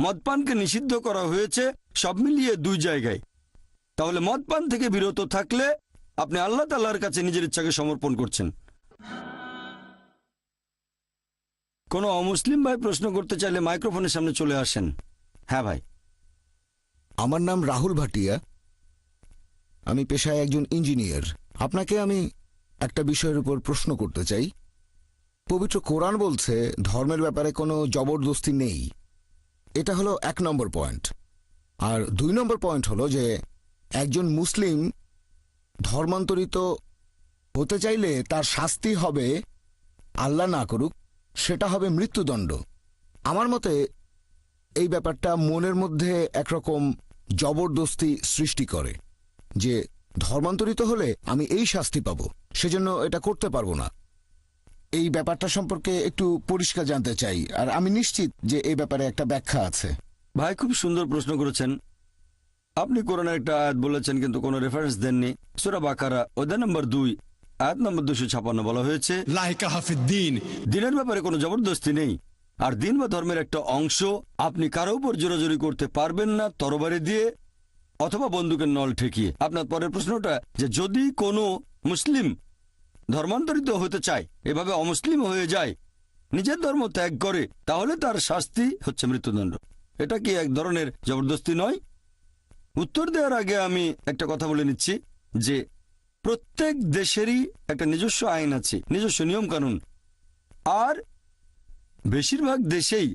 মদপানকে নিষিদ্ধ করা হয়েছে সব মিলিয়ে 2 জায়গায়। তাহলে মদপান থেকে বিরত থাকলে আপনি আল্লাহ তাআলার কাছে নিজের ইচ্ছাকে সমর্পণ করছেন। কোনো অমুসলিম ভাই প্রশ্ন করতে চাইলে মাইক্রোফোনের সামনে চলে আসেন। হ্যাঁ ভাই। আমার নাম রাহুল ভাটিয়া, আমি পেশায় একজন ইঞ্জিনিয়ার। আপনাকে আমি একটা বিষয়ের উপর প্রশ্ন করতে চাই। পবিত্র কোরআন বলছে ধর্মের ব্যাপারে কোনো জবরদস্তি নেই। এটা হলো 1 নম্বর পয়েন্ট। আর 2 নম্বর পয়েন্ট হলো যে একজন মুসলিম ধর্মান্তরিত হতে চাইলে তার শাস্তি হবে, আল্লাহ না করুক, সেটা হবে মৃত্যুদণ্ড। আমার মতে এই ব্যাপারটা মনের মধ্যে একরকম জবরদস্তি সৃষ্টি করে যে ধর্মান্তরিত হলে আমি এই শাস্তি পাব, সেজন্য এটা করতে পারবো না। এই ব্যাপারটা সম্পর্কে একটু পরিষ্কার জানতে চাই, আর আমি নিশ্চিত যে এই ব্যাপারে একটা ব্যাখ্যা আছে। ভাই খুব সুন্দর প্রশ্ন করেছেন। আপনি কোরআনের একটা আয়াত বলেছেন কিন্তু কোনো রেফারেন্স দেননি। সূরা বাকারা অধ্যায় নম্বর 2 আয়াত নম্বর 256 বলা হয়েছে দিনের ব্যাপারে কোনো জবরদস্তি নেই। আর দিন বা ধর্মের একটা অংশ আপনি কারো উপর জোরাজোরি করতে পারবেন না তরবারি দিয়ে অথবা বন্দুকের নল ঠেকিয়ে। আপনার পরের প্রশ্নটা যে যদি কোনো মুসলিম ধর্মান্তরিত হতে চায়, এভাবে অমুসলিম হয়ে যায়, নিজের ধর্ম ত্যাগ করে, তাহলে তার শাস্তি হচ্ছে মৃত্যুদণ্ড। এটা কি এক ধরনের জবরদস্তি নয়? উত্তর দেওয়ার আগে আমি একটা কথা বলে নিচ্ছি যে প্রত্যেক দেশেরই একটা নিজস্ব আইন আছে, নিজস্ব নিয়ম কানুন। আর বেশিরভাগ দেশেই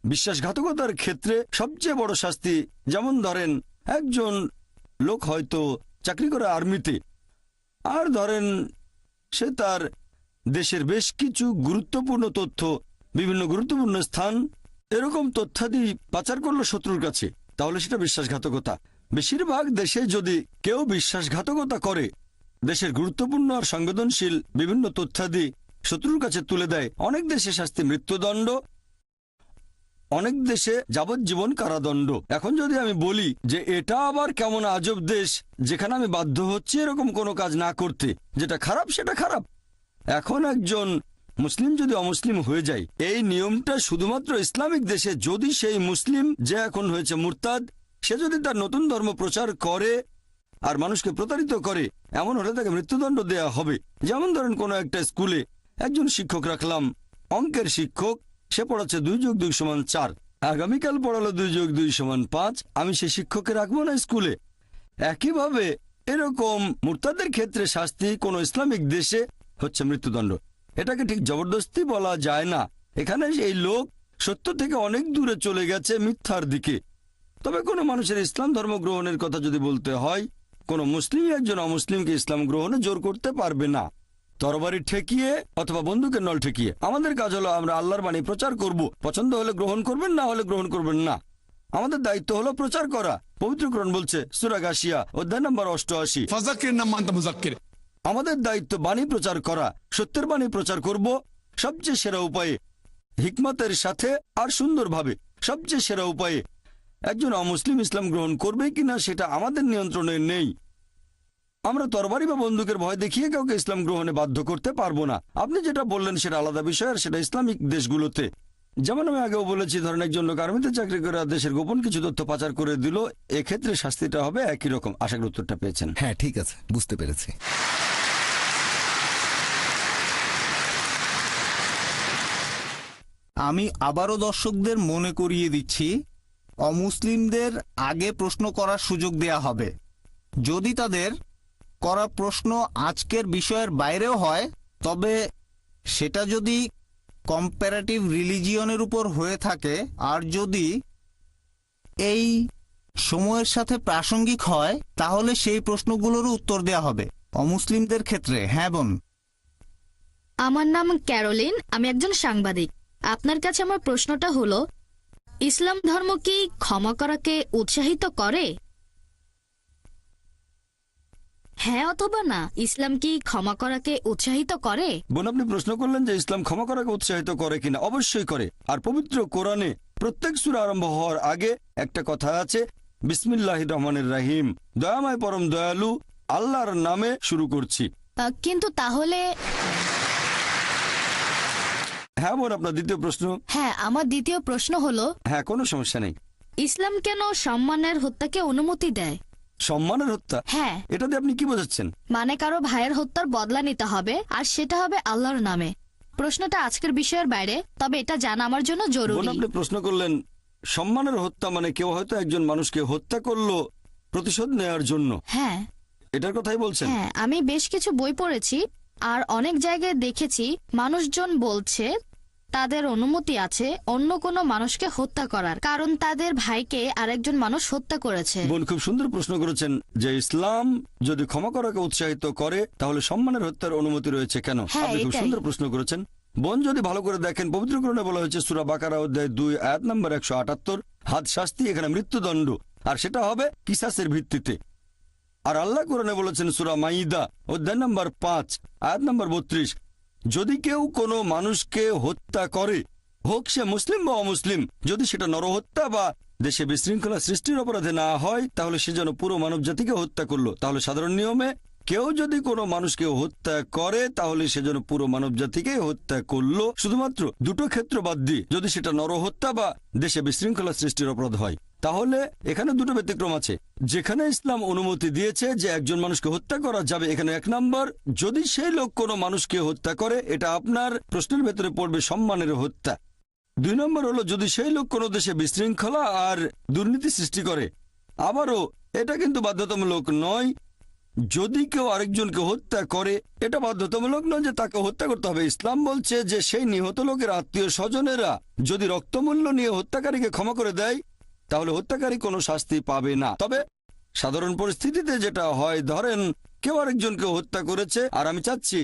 বিশ্বাসঘাতকতার ক্ষেত্রে সবচেয়ে বড় শাস্তি, যেমন ধরেন একজন লোক হয়তো চাকরি করে আর্মিতে, আর ধরেন সে তার দেশের বেশ কিছু গুরুত্বপূর্ণ তথ্য, বিভিন্ন গুরুত্বপূর্ণ স্থান, এরকম তথ্যাদি পাচার করলো শত্রুর কাছে, তাহলে সেটা বিশ্বাসঘাতকতা। বেশিরভাগ দেশে যদি কেউ বিশ্বাসঘাতকতা করে, দেশের গুরুত্বপূর্ণ আর সংবেদনশীল বিভিন্ন তথ্যাদি শত্রুর কাছে তুলে দেয়, অনেক দেশে শাস্তি মৃত্যুদণ্ড, অনেক দেশে যাবজ্জীবন কারাদণ্ড। এখন যদি আমি বলি যে এটা আবার কেমন আজব দেশ যেখানে আমি বাধ্য হচ্ছি এরকম কোনো কাজ না করতে, যেটা খারাপ সেটা খারাপ। এখন একজন মুসলিম যদি অমুসলিম হয়ে যায়, এই নিয়মটা শুধুমাত্র ইসলামিক দেশে। যদি সেই মুসলিম যে এখন হয়েছে মুরতাদ, সে যদি তার নতুন ধর্ম প্রচার করে আর মানুষকে প্রতারিত করে, এমন হলে তাকে মৃত্যুদণ্ড দেয়া হবে। যেমন ধরেন কোনো একটা স্কুলে একজন শিক্ষক রাখলাম, অঙ্কের শিক্ষক, সে পড়াচ্ছে 2 যোগ 2 সমান 4, আগামীকাল পড়ালো 2 যোগ 2 সমান 5, আমি সেই শিক্ষককে রাখবো না স্কুলে। একইভাবে এরকম মুরতাদের ক্ষেত্রে শাস্তি কোনো ইসলামিক দেশে হচ্ছে মৃত্যুদণ্ড। এটাকে ঠিক জবরদস্তি বলা যায় না। এখানে এই লোক সত্য থেকে অনেক দূরে চলে গেছে মিথ্যার দিকে। তবে কোনো মানুষের ইসলাম ধর্ম গ্রহণের কথা যদি বলতে হয়, কোনো মুসলিম একজন অমুসলিমকে ইসলাম গ্রহণে জোর করতে পারবে না, তরবারি ঠেকিয়ে অথবা বন্দুকের নল ঠেকিয়ে। আমাদের কাজ হলো আমরা আল্লাহর বাণী প্রচার করব, পছন্দ হলে গ্রহণ করবেন, না হলে গ্রহণ করবেন না। আমাদের দায়িত্ব হলো প্রচার করা। পবিত্র কোরআন বলছে সূরা গাশিয়া অধ্যায় নম্বর 88, আমাদের দায়িত্ব বাণী প্রচার করা, সত্যের বাণী প্রচার করব সবচেয়ে সেরা উপায়ে, হিকমতের সাথে আর সুন্দরভাবে। সবচেয়ে সেরা উপায়ে একজন অমুসলিম ইসলাম গ্রহণ করবে কিনা সেটা আমাদের নিয়ন্ত্রণে নেই। আমরা তরবারি বা বন্দুকের ভয় দেখিয়ে কাউকে ইসলাম গ্রহণে বাধ্য করতে পারবো না। আপনি যেটা বললেন সেটা আলাদা বিষয়, আর সেটা ইসলামিক দেশগুলোতে। যেমন আমি আগেও বলেছি, ধরেন একজন লোক আর্মিতে চাকরি করে দেশের গোপন কিছু তথ্য পাচার করে দিল, এক্ষেত্রে শাস্তিটা হবে একই রকম। আশা করি উত্তরটা পেয়েছেন। হ্যাঁ, ঠিক আছে, বুঝতে পেরেছি। আমি আবারও দর্শকদের মনে করিয়ে দিচ্ছি, অমুসলিমদের আগে প্রশ্ন করার সুযোগ দেয়া হবে। যদি তাদের করা প্রশ্ন আজকের বিষয়ের বাইরেও হয়, তবে সেটা যদি কম্পারেটিভ রিলিজিয়নের উপর হয়ে থাকে আর যদি এই সময়ের সাথে প্রাসঙ্গিক হয়, তাহলে সেই প্রশ্নগুলোরও উত্তর দেয়া হবে অমুসলিমদের ক্ষেত্রে। হ্যাঁ বোন। আমার নাম ক্যারোলিন, আমি একজন সাংবাদিক। আপনার কাছে আমার প্রশ্নটা হলো, ইসলাম ধর্ম কি ক্ষমা করাকে উৎসাহিত করে? হ্যাঁ অথবা না, ইসলাম কি ক্ষমা করাকে উৎসাহিত করে? বোন, আপনি প্রশ্ন করলেন যে ইসলাম ক্ষমা করাকে উৎসাহিত করে কিনা। অবশ্যই করে। আর পবিত্র কোরআনে প্রত্যেক সূরা আরম্ভ হওয়ার আগে একটা কথা আছে, বিসমিল্লাহির রহমানির রহিম, দয়াময় পরম দয়ালু আল্লাহর নামে শুরু করছি। কিন্তু তাহলে হ্যাঁ বোন, আপনার দ্বিতীয় প্রশ্ন। হ্যাঁ, আমার দ্বিতীয় প্রশ্ন হলো, হ্যাঁ, কোনো সমস্যা নেই। ইসলাম কেন সম্মানের হত্যাকে অনুমতি দেয়? সম্মানের হত্যা, হ্যাঁ, এটা দিয়ে আপনি কি বোঝাচ্ছেন? মানে কারো ভাইয়ের হত্যার বদলা নিতে হবে, আর সেটা হবে আল্লাহর নামে। প্রশ্নটা আজকের বিষয়ের বাইরে, তবে এটা জানা আমার জন্য বোন, জরুরি। আপনি প্রশ্ন করলেন সম্মানের হত্যা মানে কেউ হয়তো একজন মানুষকে হত্যা করলো প্রতিশোধ নেওয়ার জন্য, হ্যাঁ এটার কথাই বলছেন? হ্যাঁ, আমি বেশ কিছু বই পড়েছি আর অনেক জায়গায় দেখেছি মানুষজন বলছে তাদের অনুমতি আছে অন্য কোনো মানুষকে হত্যা করার, কারণ তাদের ভাইকে আরেকজন মানুষ হত্যা করেছে। বোন, খুব সুন্দর প্রশ্ন করেছেন যে ইসলাম যদি ক্ষমা করাকে উৎসাহিত করে তাহলে সম্মানের হত্যার অনুমতি রয়েছে কেন। হ্যাঁ, আপনি খুব এটাই। সুন্দর প্রশ্ন করেছেন বোন। যদি ভালো করে দেখেন, পবিত্র কোরআনে বলা হয়েছে সূরা বাকারা অধ্যায় 2 আয়াত নম্বর 178, হাদ শাস্তি, এখানে মৃত্যুদণ্ড, আর সেটা হবে কিসাসের ভিত্তিতে। আর আল্লাহ কোরআনে বলেছেন সূরা মাইদা অধ্যায় নম্বর 5 আয়াত নম্বর 32, যদি কেউ কোনো মানুষকে হত্যা করে, হোক সে মুসলিম বা অমুসলিম, যদি সেটা নরহত্যা বা দেশে বিশৃঙ্খলা সৃষ্টির অপরাধে না হয়, তাহলে সে যেন পুরো মানব জাতিকে হত্যা করলো। তাহলে সাধারণ নিয়মে কেউ যদি কোনো মানুষকে হত্যা করে তাহলে সে যেন পুরো মানব জাতিকে হত্যা করলো, শুধুমাত্র দুটো ক্ষেত্র বাদ দিয়ে, যদি সেটা নরহত্যা বা দেশে বিশৃঙ্খলা সৃষ্টির অপরাধ হয়। তাহলে এখানে দুটো ব্যতিক্রম আছে। যেখানে ইসলাম অনুমতি দিয়েছে যে একজন মানুষকে হত্যা করা যাবে, এখানে 1 নম্বর, যদি সেই লোক কোনো মানুষকে হত্যা করে, এটা আপনার প্রশ্নের ভেতরে পড়বে সম্মানের হত্যা। 2 নম্বর হলো যদি সেই লোক কোনো দেশে বিশৃঙ্খলা আর দুর্নীতি সৃষ্টি করে। আবারও এটা কিন্তু বাধ্যতামূলক নয়, যদি কেউ আরেকজনকে হত্যা করে এটা বাধ্যতামূলক নয় যে তাকে হত্যা করতে হবে। ইসলাম বলছে যে সেই নিহত লোকের আত্মীয় স্বজনেরা যদি রক্তমূল্য নিয়ে হত্যাকারীকে ক্ষমা করে দেয় তাহলে হত্যাকারী কোনো শাস্তি পাবে না। তবে সাধারণ পরিস্থিতিতে যেটা হয়, ধরেন কেউ আরেকজনকে হত্যা করেছে আর আমি চাচ্ছি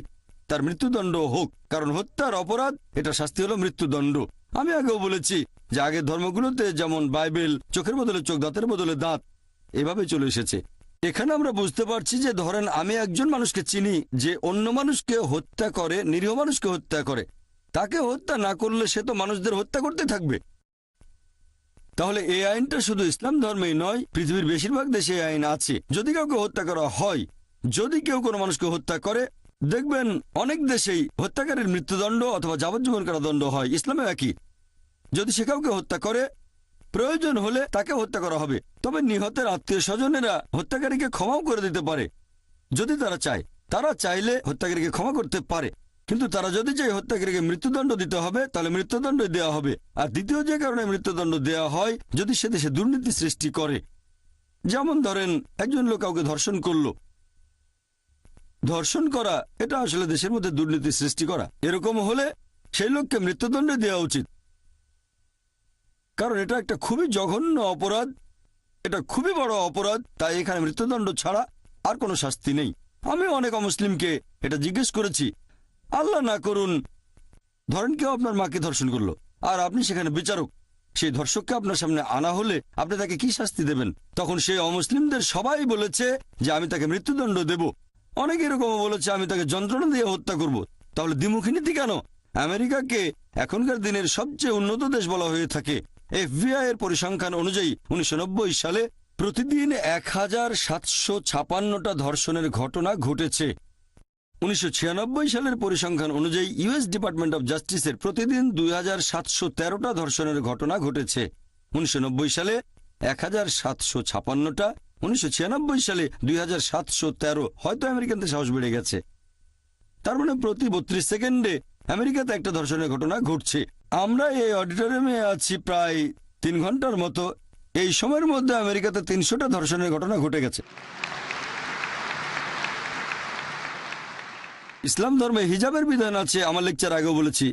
তার মৃত্যুদণ্ড হোক, কারণ হত্যার অপরাধ, এটা শাস্তি হলো মৃত্যুদণ্ড। আমি আগেও বলেছি যে আগের ধর্মগুলোতে যেমন বাইবেল চোখের বদলে চোখ, দাঁতের বদলে দাঁত, এভাবে চলে এসেছে। এখানে আমরা বুঝতে পারছি যে ধরেন আমি একজন মানুষকে চিনি যে অন্য মানুষকে হত্যা করে, নিরীহ মানুষকে হত্যা করে, তাকে হত্যা না করলে সে তো মানুষদের হত্যা করতে থাকবে। তাহলে এই আইনটা শুধু ইসলাম ধর্মেই নয়, পৃথিবীর বেশিরভাগ দেশে এই আইন আছে। যদি কাউকে হত্যা করা হয়, যদি কেউ কোনো মানুষকে হত্যা করে, দেখবেন অনেক দেশেই হত্যাকারীর মৃত্যুদণ্ড অথবা যাবজ্জীবন কারাদণ্ড হয়। ইসলামে একই, যদি সে কাউকে হত্যা করে প্রয়োজন হলে তাকে হত্যা করা হবে। তবে নিহতের আত্মীয় স্বজনেরা হত্যাকারীকে ক্ষমাও করে দিতে পারে যদি তারা চায়। তারা চাইলে হত্যাকারীকে ক্ষমা করতে পারে, কিন্তু তারা যদি চায় হত্যাকারীকে মৃত্যুদণ্ড দিতে হবে তাহলে মৃত্যুদণ্ড দেওয়া হবে। আর দ্বিতীয় যে কারণে মৃত্যুদণ্ড দেওয়া হয়, যদি সে দেশে দুর্নীতি সৃষ্টি করে। যেমন ধরেন একজন লোক কাউকে ধর্ষণ করলো, ধর্ষণ করা এটা আসলে দেশের মধ্যে দুর্নীতি সৃষ্টি করা। এরকম হলে সেই লোককে মৃত্যুদণ্ড দেওয়া উচিত, কারণ এটা একটা খুবই জঘন্য অপরাধ, এটা খুবই বড় অপরাধ। তাই এখানে মৃত্যুদণ্ড ছাড়া আর কোনো শাস্তি নেই। আমি অনেক অমুসলিমকে এটা জিজ্ঞেস করেছি, আল্লাহ না করুন ধরেন কেউ আপনার মাকে ধর্ষণ করলো আর আপনি সেখানে বিচারক, সেই ধর্ষককে আপনার সামনে আনা হলে আপনি তাকে কি শাস্তি দেবেন? তখন সেই অমুসলিমদের সবাই বলেছে যে আমি তাকে মৃত্যুদণ্ড দেব। অনেকে এরকমও বলেছে আমি তাকে যন্ত্রণা দিয়ে হত্যা করব। তাহলে দ্বিমুখী নীতি কেন? আমেরিকাকে এখনকার দিনের সবচেয়ে উন্নত দেশ বলা হয়ে থাকে। FBI এর পরিসংখ্যান অনুযায়ী 1990 সালে প্রতিদিন 1756টা ধর্ষণের ঘটনা ঘটেছে। 1996 সালের পরিসংখ্যান অনুযায়ী US ডিপার্টমেন্ট অফ জাস্টিসের প্রতিদিন 2713টা ধর্ষণের ঘটনা ঘটেছে। 1990 সালে 1756টা, 1996 সালে 2713। হয়তো আমেরিকানদের সাহস বেড়ে গেছে। তার মানে প্রতি 32 সেকেন্ডে আমেরিকাতে একটা ধর্ষণের ঘটনা ঘটছে। আমরা এই অডিটোরিয়ামে আছি প্রায় 3 ঘন্টার মতো। এই সময়ের মধ্যে আমেরিকাতে 300টা ধর্ষণের ঘটনা ঘটে গেছে। ইসলাম ধর্মে হিজাবের বিধান আছে, আমার লেকচার আগেও বলেছি।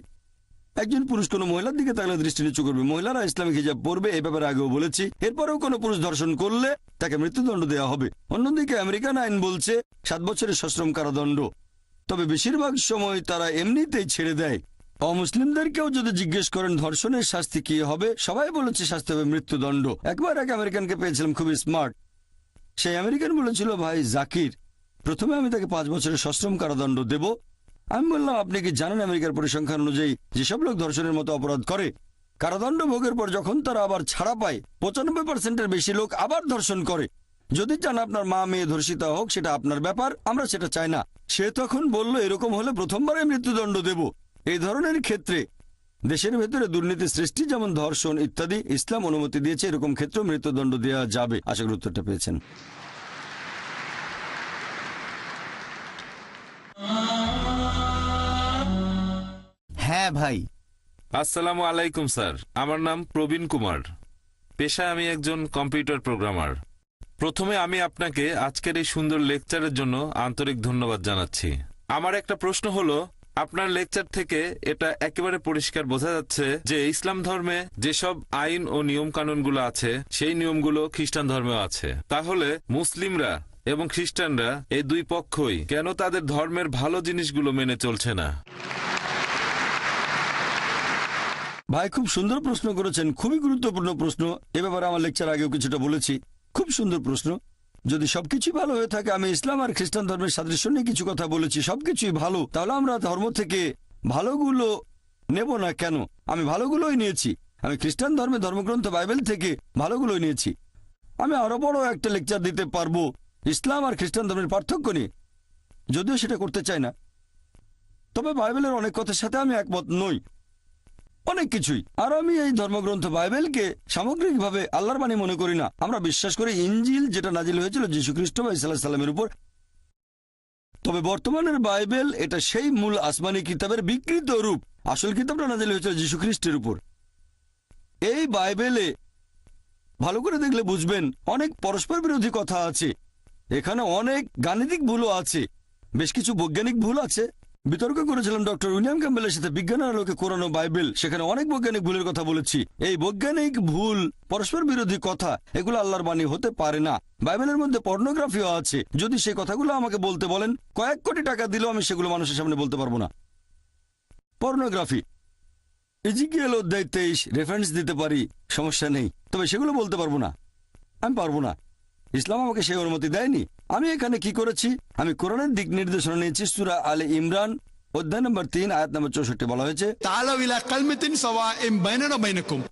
একজন পুরুষ কোনো মহিলার দিকে তাহলে দৃষ্টি নিচু করবে, মহিলারা ইসলামিক হিজাব পরবে, এই ব্যাপারে আগেও বলেছি। এরপরেও কোনো পুরুষ ধর্ষণ করলে তাকে মৃত্যুদণ্ড দেওয়া হবে। অন্যদিকে আমেরিকান আইন বলছে 7 বছরের সশ্রম কারাদণ্ড। তবে বেশিরভাগ সময় তারা এমনিতেই ছেড়ে দেয়। অমুসলিমদেরকেও যদি জিজ্ঞেস করেন ধর্ষণের শাস্তি কি হবে, সবাই বলেছে শাস্তি হবে মৃত্যুদণ্ড। একবার এক আমেরিকানকে পেয়েছিলাম খুবই স্মার্ট। সেই আমেরিকান বলেছিল, ভাই জাকির, প্রথমে আমি তাকে 5 বছরের সশ্রম কারাদণ্ড দেব। আমি বললাম, আপনি কি জানেন আমেরিকার পরিসংখ্যান অনুযায়ী যেসব লোক ধর্ষণের মতো অপরাধ করে, কারাদণ্ড ভোগের পর যখন তারা আবার ছাড়া পায় 95%-এর বেশি লোক আবার ধর্ষণ করে। যদি চান আপনার মা মেয়ে ধর্ষিতা হোক, সেটা আপনার ব্যাপার, আমরা সেটা চাই না। সে তখন বলল, এরকম হলে প্রথমবারে মৃত্যুদণ্ড দেব। এই ধরনের ক্ষেত্রে দেশের ভেতরে দুর্নীতি সৃষ্টি যেমন ধর্ষণ ইত্যাদি ইসলাম অনুমতি দিয়েছে, এরকম ক্ষেত্রে মৃত্যুদণ্ড দেওয়া যাবে। আশা করি উত্তরটা পেয়েছেন। হ্যাঁ ভাই। আসসালামু আলাইকুম স্যার, আমার নাম প্রবীণ কুমার। পেশায় আমি একজন কম্পিউটার প্রোগ্রামার। প্রথমে আমি আপনাকে আজকের এই সুন্দর লেকচারের জন্য আন্তরিক ধন্যবাদ জানাচ্ছি। আমার একটা প্রশ্ন হলো, আপনার লেকচার থেকে এটা একেবারে পরিষ্কার বোঝা যাচ্ছে যে ইসলাম ধর্মে যেসব আইন ও নিয়ম কানুনগুলো আছে সেই নিয়মগুলো খ্রিস্টান ধর্মেও আছে। তাহলে মুসলিমরা এবং খ্রিস্টানরা এই দুই পক্ষই কেন তাদের ধর্মের ভালো জিনিসগুলো মেনে চলছে না? ভাই খুব সুন্দর প্রশ্ন করেছেন, খুবই গুরুত্বপূর্ণ প্রশ্ন। এ ব্যাপারে আমার লেকচার আগেও কিছুটা বলেছি। খুব সুন্দর প্রশ্ন। যদি সবকিছুই ভালো হয়ে থাকে, আমি ইসলাম আর খ্রিস্টান ধর্মের সাদৃশ্য নিয়ে কিছু কথা বলেছি, সবকিছুই ভালো, তাহলে আমরা ধর্ম থেকে ভালোগুলো নেব না কেন? আমি ভালোগুলোই নিয়েছি। আমি খ্রিস্টান ধর্মের ধর্মগ্রন্থ বাইবেল থেকে ভালোগুলোই নিয়েছি। আমি আরো বড় একটা লেকচার দিতে পারবো ইসলাম আর খ্রিস্টান ধর্মের পার্থক্য নিয়ে, যদিও সেটা করতে চাই না। তবে বাইবেলের অনেক কথার সাথে আমি একমত নই, অনেক কিছুই। আর আমি এই ধর্মগ্রন্থ বাইবেলকে সামগ্রিকভাবে আল্লাহর বাণী মনে করি না। আমরা বিশ্বাস করি ইনজিল, যেটা নাজিল হয়েছিল যীশু খ্রিস্ট বা ঈসা আলাইহিস সালামের উপর। তবে বর্তমানের বাইবেল এটা সেই মূল আসমানি কিতাবের বিকৃত রূপ। আসল কিতাবটা নাজিল হয়েছিল যীশু খ্রিস্টের উপর। এই বাইবেলে ভালো করে দেখলে বুঝবেন অনেক পরস্পর বিরোধী কথা আছে। এখানে অনেক গাণিতিক ভুলও আছে, বেশ কিছু বৈজ্ঞানিক ভুল আছে। বিতর্ক করেছিলাম ডক্টর উইলিয়াম ক্যাম্বেলের সাথে বিজ্ঞানের আলোকে কোরআন ও বাইবেল, সেখানে অনেক বৈজ্ঞানিক ভুলের কথা বলেছি। এই বৈজ্ঞানিক ভুল, পরস্পর বিরোধী কথা, এগুলো আল্লাহর বাণী হতে পারে না। বাইবেলের মধ্যে পর্নোগ্রাফিও আছে। যদি সেই কথাগুলো আমাকে বলতে বলেন, কয়েক কোটি টাকা দিলেও আমি সেগুলো মানুষের সামনে বলতে পারবো না। পর্নোগ্রাফি, ইজিকিয়েল অধ্যায় 23 রেফারেন্স দিতে পারি, সমস্যা নেই, তবে সেগুলো বলতে পারবো না। আমি পারবো না, ইসলাম আমাকে সেই অনুমতি দেয়নি। আমি এখানে কি করেছি, আমি কোরআনের দিক নির্দেশনা নিয়েছি। সূরা আলে ইমরান অধ্যায় নম্বর 3 আয়াত নম্বর 64 বলা হয়েছে,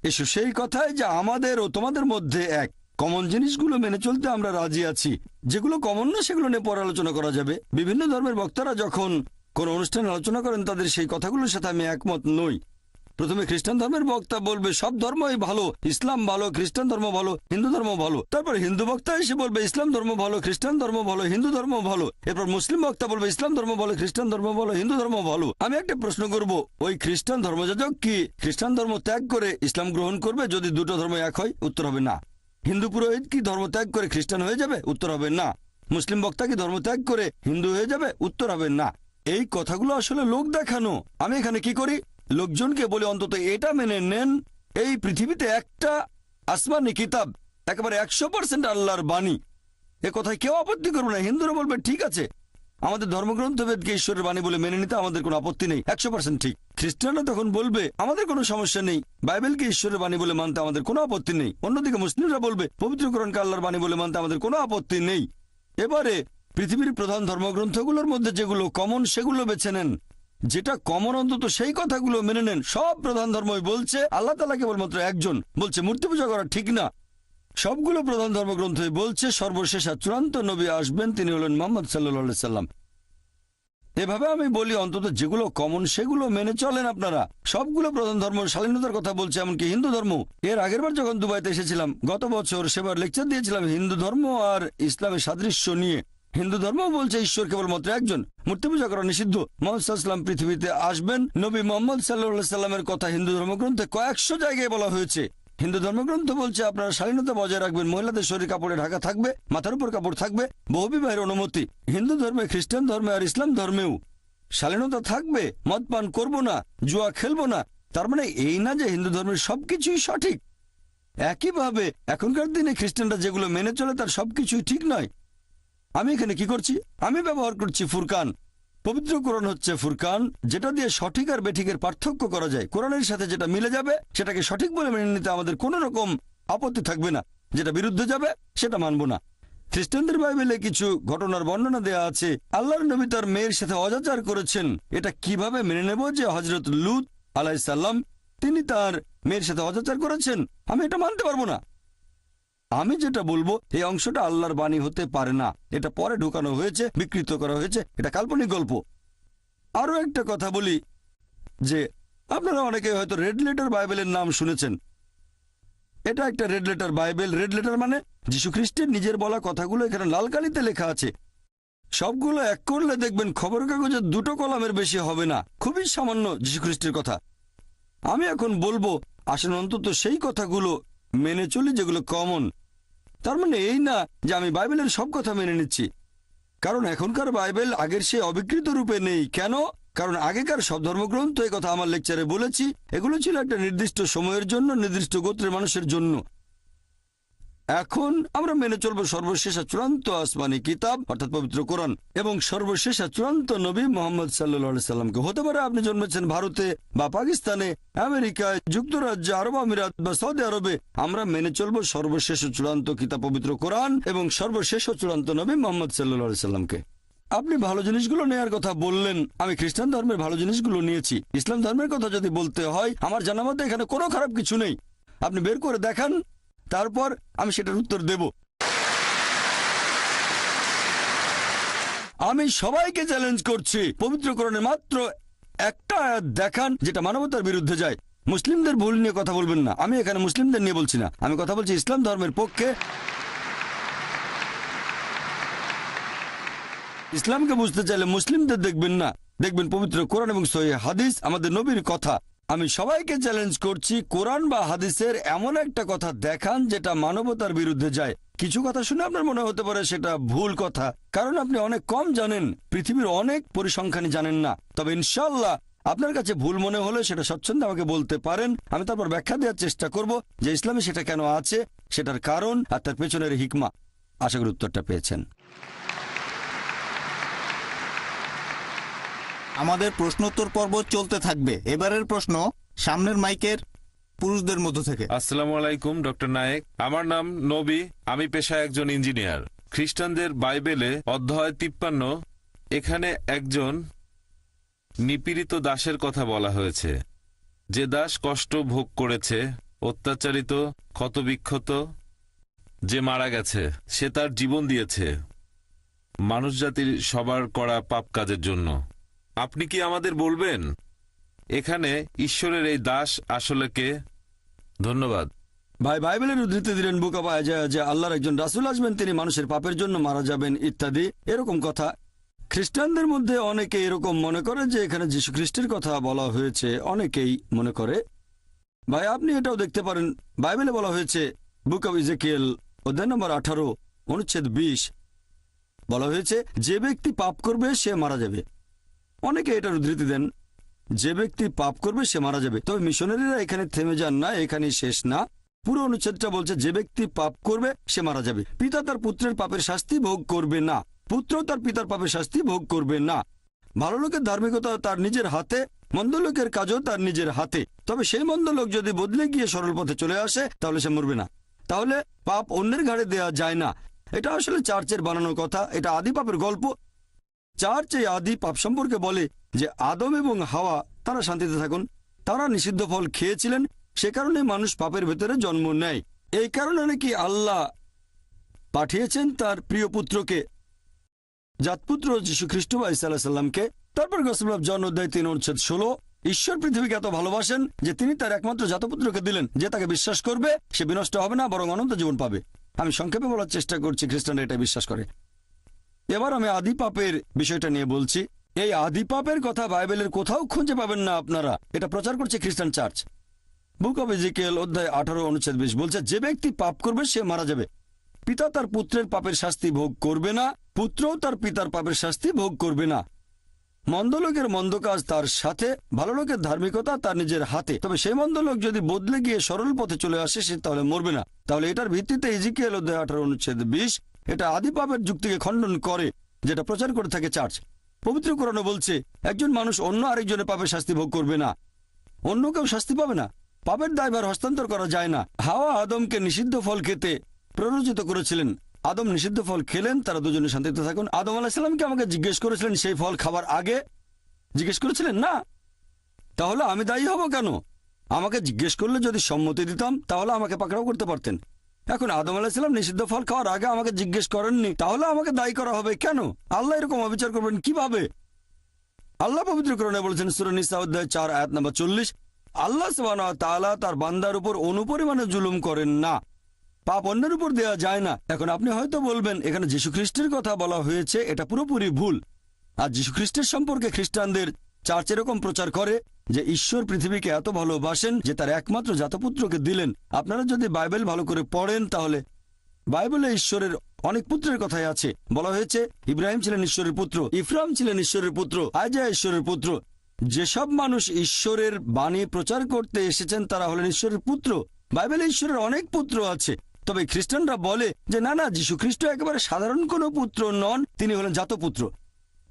এসো সেই কথায় যে আমাদের ও তোমাদের মধ্যে এক। কমন জিনিসগুলো মেনে চলতে আমরা রাজি আছি। যেগুলো কমন না সেগুলো নিয়ে পরে আলোচনা করা যাবে। বিভিন্ন ধর্মের বক্তারা যখন কোনো অনুষ্ঠানে আলোচনা করেন, তাদের সেই কথাগুলোর সাথে আমি একমত নই। প্রথমে খ্রিস্টান ধর্মের বক্তা বলবে সব ধর্মই ভালো, ইসলাম ভালো, খ্রিস্টান ধর্ম ভালো, হিন্দু ধর্ম ভালো। তারপর হিন্দু বক্তা এসে বলবে ইসলাম ধর্ম ভালো, খ্রিস্টান ধর্ম ভালো, হিন্দু ধর্ম ভালো। এরপর মুসলিম বক্তা বলবে ইসলাম ধর্ম ভালো, খ্রিস্টান ধর্ম ভালো, হিন্দু ধর্ম ভালো। আমি একটা প্রশ্ন করব, ওই খ্রিস্টান ধর্মযাজক কি খ্রিস্টান ধর্ম ত্যাগ করে ইসলাম গ্রহণ করবে যদি দুটো ধর্ম এক হয়? উত্তর হবে না। হিন্দু পুরোহিত কি ধর্ম ত্যাগ করে খ্রিস্টান হয়ে যাবে? উত্তর হবে না। মুসলিম বক্তা কি ধর্ম ত্যাগ করে হিন্দু হয়ে যাবে? উত্তর হবে না। এই কথাগুলো আসলে লোক দেখানো। আমি এখানে কি করি, লোকজনকে বলি অন্তত এটা মেনে নেন, এই পৃথিবীতে একটা আসমানি কিতাব একেবারে 100% আল্লাহর বাণী। এ কথায় কেউ আপত্তি করবে না। হিন্দুরা বলবে ঠিক আছে, আমাদের ধর্মগ্রন্থ বেদকে ঈশ্বরের বাণী বলে মেনে নিতে আমাদের কোনো আপত্তি নেই, 100% ঠিক। খ্রিস্টানরা তখন বলবে আমাদের কোনো সমস্যা নেই, বাইবেলকে ঈশ্বরের বাণী বলে মানতে আমাদের কোনো আপত্তি নেই। অন্যদিকে মুসলিমরা বলবে পবিত্র কোরআনকে আল্লাহর বাণী বলে মানতে আমাদের কোনো আপত্তি নেই। এবারে পৃথিবীর প্রধান ধর্মগ্রন্থগুলোর মধ্যে যেগুলো কমন সেগুলো বেছে নেন। যেটা কমন অন্তত সেই কথাগুলো মেনে নেন। সব প্রধান ধর্মই বলছে আল্লাহ তাআলা কেবলমাত্র একজন, বলছে মূর্তি পূজা করা ঠিক না। সবগুলো প্রধান ধর্মগ্রন্থই বলছে সর্বশেষ আর চূড়ান্ত নবী আসবেন, তিনি হলেন মুহাম্মদ সাল্লাল্লাহু আলাইহি সাল্লাম। এভাবে আমি বলি অন্তত যেগুলো কমন সেগুলো মেনে চলেন আপনারা। সবগুলো প্রধান ধর্ম স্বাধীনতার কথা বলছে, এমনকি হিন্দু ধর্ম। এর আগের বার যখন দুবাইতে এসেছিলাম গত বছর, সেবার লেকচার দিয়েছিলাম হিন্দু ধর্ম আর ইসলামের সাদৃশ্য নিয়ে। হিন্দু ধর্ম বলছে ঈশ্বর কেবলমাত্র একজন, মূর্তি পূজা করা নিষিদ্ধ, মুহাম্মদ সাল্লাল্লাহু আলাইহি ওয়াসাল্লাম পৃথিবীতে আসবেন। নবী মুহাম্মদ সাল্লাল্লাহু আলাইহি সাল্লামের কথা হিন্দু ধর্মগ্রন্থে কয়েকশো জায়গায় বলা হয়েছে। হিন্দু ধর্মগ্রন্থ বলছে আপনারা স্বাধীনতা বজায় রাখবেন, মহিলাদের শরীর কাপড়ে ঢাকা থাকবে, মাথার উপর কাপড় থাকবে, বহুবিবাহের অনুমতি। হিন্দু ধর্মে, খ্রিস্টান ধর্মে আর ইসলাম ধর্মেও শালীনতা থাকবে, মদ পান করবো না, জুয়া খেলবো না। তার মানে এই না যে হিন্দু ধর্মের সবকিছুই সঠিক। একইভাবে এখনকার দিনে খ্রিস্টানরা যেগুলো মেনে চলে তার সবকিছুই ঠিক নয়। আমি এখানে কি করছি, আমি ব্যবহার করছি ফুরকান। পবিত্র কোরআন হচ্ছে ফুরকান, যেটা দিয়ে সঠিক আর বেঠিকের পার্থক্য করা যায়। কোরআনের সাথে যেটা মিলে যাবে সেটাকে সঠিক বলে মেনে নিতে আমাদের কোনো রকম আপত্তি থাকবে না, যেটা বিরুদ্ধে যাবে সেটা মানব না। খ্রিস্টানদের বাইবেলে কিছু ঘটনার বর্ণনা দেয়া আছে। আল্লাহর নবী তার মেয়ের সাথে অজাচার করেছেন। এটা কিভাবে মেনে নেব যে হযরত লূত আলাইহিস সালাম তিনি তার মেয়ের সাথে অজাচার করেছেন? আমি এটা মানতে পারবো না। আমি যেটা বলবো এই অংশটা আল্লাহর বাণী হতে পারে না, এটা পরে ঢুকানো হয়েছে, বিকৃত করা হয়েছে, এটা কাল্পনিক গল্প। আরো একটা কথা বলি যে আপনারা অনেকে হয়তো রেড লেটার বাইবেলের নাম শুনেছেন। এটা একটা red letter Bible. Red letter মানে যীশু খ্রিস্টের নিজের বলা কথাগুলো এখানে লাল কালিতে লেখা আছে। সবগুলো এক করলে দেখবেন খবর কাগজের 2টো কলামের বেশি হবে না, খুবই সামান্য যীশু খ্রিস্টের কথা। আমি এখন বলবো আসলে অন্তত সেই কথাগুলো মেনে চলি যেগুলো কমন। তার মানে এই না যে আমি বাইবেলের সব কথা মেনে নিচ্ছি, কারণ এখনকার বাইবেল আগের সে অবিকৃত রূপে নেই। কেন? কারণ আগেকার সব ধর্মগ্রন্থ, এই কথা আমার লেকচারে বলেছি, এগুলো ছিল একটা নির্দিষ্ট সময়ের জন্য, নির্দিষ্ট গোত্রের মানুষের জন্য। এখন আমরা মেনে চলবো সর্বশেষ আর চূড়ান্ত আসমানি কিতাব অর্থাৎ পবিত্র কোরআন এবং সর্বশেষ আর চূড়ান্ত নবী মোহাম্মদ সাল্লাল্লাহু সাল্লামকে। হতে পারে আপনি জন্মেছেন ভারতে বা পাকিস্তানে, আমেরিকায়, যুক্তরাজ্যে, আরব আমিরাত বা সৌদি আরবে। আমরা মেনে চলবো সর্বশেষ ও চূড়ান্ত কিতাব পবিত্র কোরআন এবং সর্বশেষ ও চূড়ান্ত নবী মোহাম্মদ সাল্লাল্লাহু সাল্লামকে। আপনি ভালো জিনিসগুলো নেয়ার কথা বললেন, আমি খ্রিস্টান ধর্মের ভালো জিনিসগুলো নিয়েছি। ইসলাম ধর্মের কথা যদি বলতে হয়, আমার জানা মতে এখানে কোনো খারাপ কিছু নেই। আপনি বের করে দেখান, তারপর আমি সেটার উত্তর দেব। আমি সবাইকে চ্যালেঞ্জ করছি, পবিত্র কোরআনে মাত্র একটা আয়াত দেখান যেটা মানবতার বিরুদ্ধে যায়। মুসলিমদের ভুল নিয়ে কথা বলবেন না, আমি এখানে মুসলিমদের নিয়ে বলছি না, আমি কথা বলছি ইসলাম ধর্মের পক্ষে। ইসলামকে বুঝতে চাইলে মুসলিমদের দেখবেন না, দেখবেন পবিত্র কোরআন এবং সহিহ হাদিস, আমাদের নবীর কথা। আমি সবাইকে চ্যালেঞ্জ করছি, কোরআন বা হাদিসের এমন একটা কথা দেখান যেটা মানবতার বিরুদ্ধে যায়। কিছু কথা শুনে আপনার মনে হতে পারে সেটা ভুল কথা, কারণ আপনি অনেক কম জানেন, পৃথিবীর অনেক পরিসংখ্যানই জানেন না। তবে ইনশাআল্লাহ আপনার কাছে ভুল মনে হলে সেটা স্বচ্ছন্দে আমাকে বলতে পারেন, আমি তারপর ব্যাখ্যা দেওয়ার চেষ্টা করব যে ইসলামে সেটা কেন আছে, সেটার কারণ আর তার পেছনের হিকমা। আশা করি উত্তরটা পেয়েছেন। আমাদের প্রশ্নোত্তর পর্ব চলতে থাকবে। এবারের প্রশ্ন সামনের মাইকের পুরুষদের মধ্য থেকে। আসসালামু আলাইকুম ডক্টর নায়েক, আমার নাম নবী, আমি পেশায় একজন ইঞ্জিনিয়ার। খ্রিস্টানদের বাইবেলে অধ্যায় 53 এখানে একজন নিপীড়িত দাসের কথা বলা হয়েছে, যে দাস কষ্ট ভোগ করেছে, অত্যাচারিত, ক্ষতবিক্ষত, যে মারা গেছে, সে তার জীবন দিয়েছে মানুষজাতির সবার করা পাপ কাজের জন্য। আপনি কি আমাদের বলবেন এখানে ঈশ্বরের এই দাস আসলে কে? ধন্যবাদ। ভাই বাইবেলের উদ্ধৃতি দিলেন বুক অব আইজায়া যে আল্লাহর একজন রাসূল আসবেন, তিনি মানুষের পাপের জন্য মারা যাবেন ইত্যাদি এরকম কথা। খ্রিস্টানদের মধ্যে অনেকে এরকম মনে করে যে এখানে যীশু খ্রিস্টের কথা বলা হয়েছে, অনেকেই মনে করে। ভাই আপনি এটাও দেখতে পারেন, বাইবেলে বলা হয়েছে বুক অব ইজেকিয়েল অধ্যায় নম্বর 18 অনুচ্ছেদ 20 বলা হয়েছে যে ব্যক্তি পাপ করবে সে মারা যাবে। অনেকে এটার উদ্ধৃতি দেন, যে ব্যক্তি পাপ করবে সে মারা যাবে। তবে মিশনারিরা এখানে থেমে যান না, এখানে শেষ না। পুরো অনুচ্ছেদটা বলছে যে ব্যক্তি পাপ করবে সে মারা যাবে। পিতা তার পুত্রের পাপের শাস্তি ভোগ করবে না, পুত্র তার পিতার পাপের শাস্তি ভোগ করবে না। ভালো লোকের ধার্মিকতা তার নিজের হাতে, মন্দ লোকের কাজও তার নিজের হাতে। তবে সেই মন্দ লোক যদি বদলে গিয়ে সরল পথে চলে আসে তাহলে সে মরবে না। তাহলে পাপ অন্যের ঘাড়ে দেয়া যায় না। এটা আসলে চার্চের বানানোর কথা, এটা আদি পাপের গল্প। চার্চ এই আদি পাপ সম্পর্কে বলে যে আদম এবং হাওয়া তারা শান্তিতে থাকুন, তারা নিষিদ্ধ ফল খেয়েছিলেন, সে কারণে মানুষ পাপের ভেতরে জন্ম নেয়। এই কারণে নাকি আল্লাহ পাঠিয়েছেন তার প্রিয় পুত্রকে, জাতপুত্র যীশু খ্রিস্ট বা ঈসা আলাইহিস সালামকে। তারপর গসপেল অফ জন অধ্যায় 3 অনুচ্ছেদ 16 ঈশ্বর পৃথিবীকে এত ভালোবাসেন যে তিনি তার একমাত্র জাতপুত্রকে দিলেন, যে তাকে বিশ্বাস করবে সে বিনষ্ট হবে না বরং অনন্ত জীবন পাবে। আমি সংক্ষেপে বলার চেষ্টা করছি, খ্রিস্টানরা এটা বিশ্বাস করে। এবার আমি আদি পাপের বিষয়টা নিয়ে বলছি। এই আদি পাপের কথা বাইবেলের কোথাও খুঁজে পাবেন না আপনারা, এটা প্রচার করছে খ্রিস্টান চার্চ। বুক অব ইজেকিয়েল অধ্যায় 18 অনুচ্ছেদ 20 বলছে যে ব্যক্তি পাপ করবে সে মারা যাবে। পিতা তার পুত্রের পাপের শাস্তি ভোগ করবে না, পুত্রও তার পিতার পাপের শাস্তি ভোগ করবে না। মন্দ লোকের মন্দ কাজ তার সাথে, ভালো লোকের ধার্মিকতা তার নিজের হাতে। তবে সেই মন্দ লোক যদি বদলে গিয়ে সরল পথে চলে আসে সে তাহলে মরবে না। তাহলে এটার ভিত্তিতে ইজেকিয়েল অধ্যায় 18 অনুচ্ছেদ 20 এটা আদি পাপের যুক্তিকে খণ্ডন করে, যেটা প্রচার করে থাকে চার্চ। পবিত্র কোরআনে বলছে একজন মানুষ অন্য আরেকজনের পাপের শাস্তি ভোগ করবে না, অন্য কেউ শাস্তি পাবে না। পাপের দায়ভার হস্তান্তর করা যায় না। হাওয়া আদমকে নিষিদ্ধ ফল খেতে প্ররোচিত করেছিলেন, আদম নিষিদ্ধ ফল খেলেন, তারা দুজনে শান্তিতে থাকুন। আদম আলাইহিস সালামকে আমাকে জিজ্ঞেস করেছিলেন সেই ফল খাবার আগে, জিজ্ঞেস করেছিলেন না। তাহলে আমি দায়ী হব কেন? আমাকে জিজ্ঞেস করলে যদি সম্মতি দিতাম তাহলে আমাকে পাকড়াও করতে পারতেন। এখন আদম আলাইহিস সালাম নিষিদ্ধ ফল খাওয়ার আগে আমাকে জিজ্ঞেস করেননি, তাহলে আমাকে দায়ী করা হবে কেন? আল্লাহ এরকম অবিচার করবেন কিভাবে? আল্লাহ পবিত্র কোরআনে বলেছেন সূরা নিসা অধ্যায় 4 আয়াত নম্বর 40, আল্লাহ সুবহানাহু ওয়া তাআলা তার বান্দার উপর অনুপরিমাণে জুলুম করেন না, পাপ অন্যের উপর দেওয়া যায় না। এখন আপনি হয়তো বলবেন এখানে যীশু খ্রিস্টের কথা বলা হয়েছে, এটা পুরোপুরি ভুল। আর যীশু খ্রিস্টের সম্পর্কে খ্রিস্টানদের চার্চ এরকম প্রচার করে যে ঈশ্বর পৃথিবীকে এত ভালোবাসেন যে তার একমাত্র জাতপুত্রকে দিলেন। আপনারা যদি বাইবেল ভালো করে পড়েন তাহলে বাইবেলে ঈশ্বরের অনেক পুত্রের কথাই আছে। বলা হয়েছে ইব্রাহিম ছিলেন ঈশ্বরের পুত্র, ইফরাম ছিলেন ঈশ্বরের পুত্র, আইজায়া ঈশ্বরের পুত্র। যেসব মানুষ ঈশ্বরের বাণী প্রচার করতে এসেছেন তারা হলেন ঈশ্বরের পুত্র। বাইবেলে ঈশ্বরের অনেক পুত্র আছে, তবে খ্রিস্টানরা বলে যে না না, যীশু খ্রিস্ট একেবারে সাধারণ কোনো পুত্র নন, তিনি হলেন জাতপুত্র।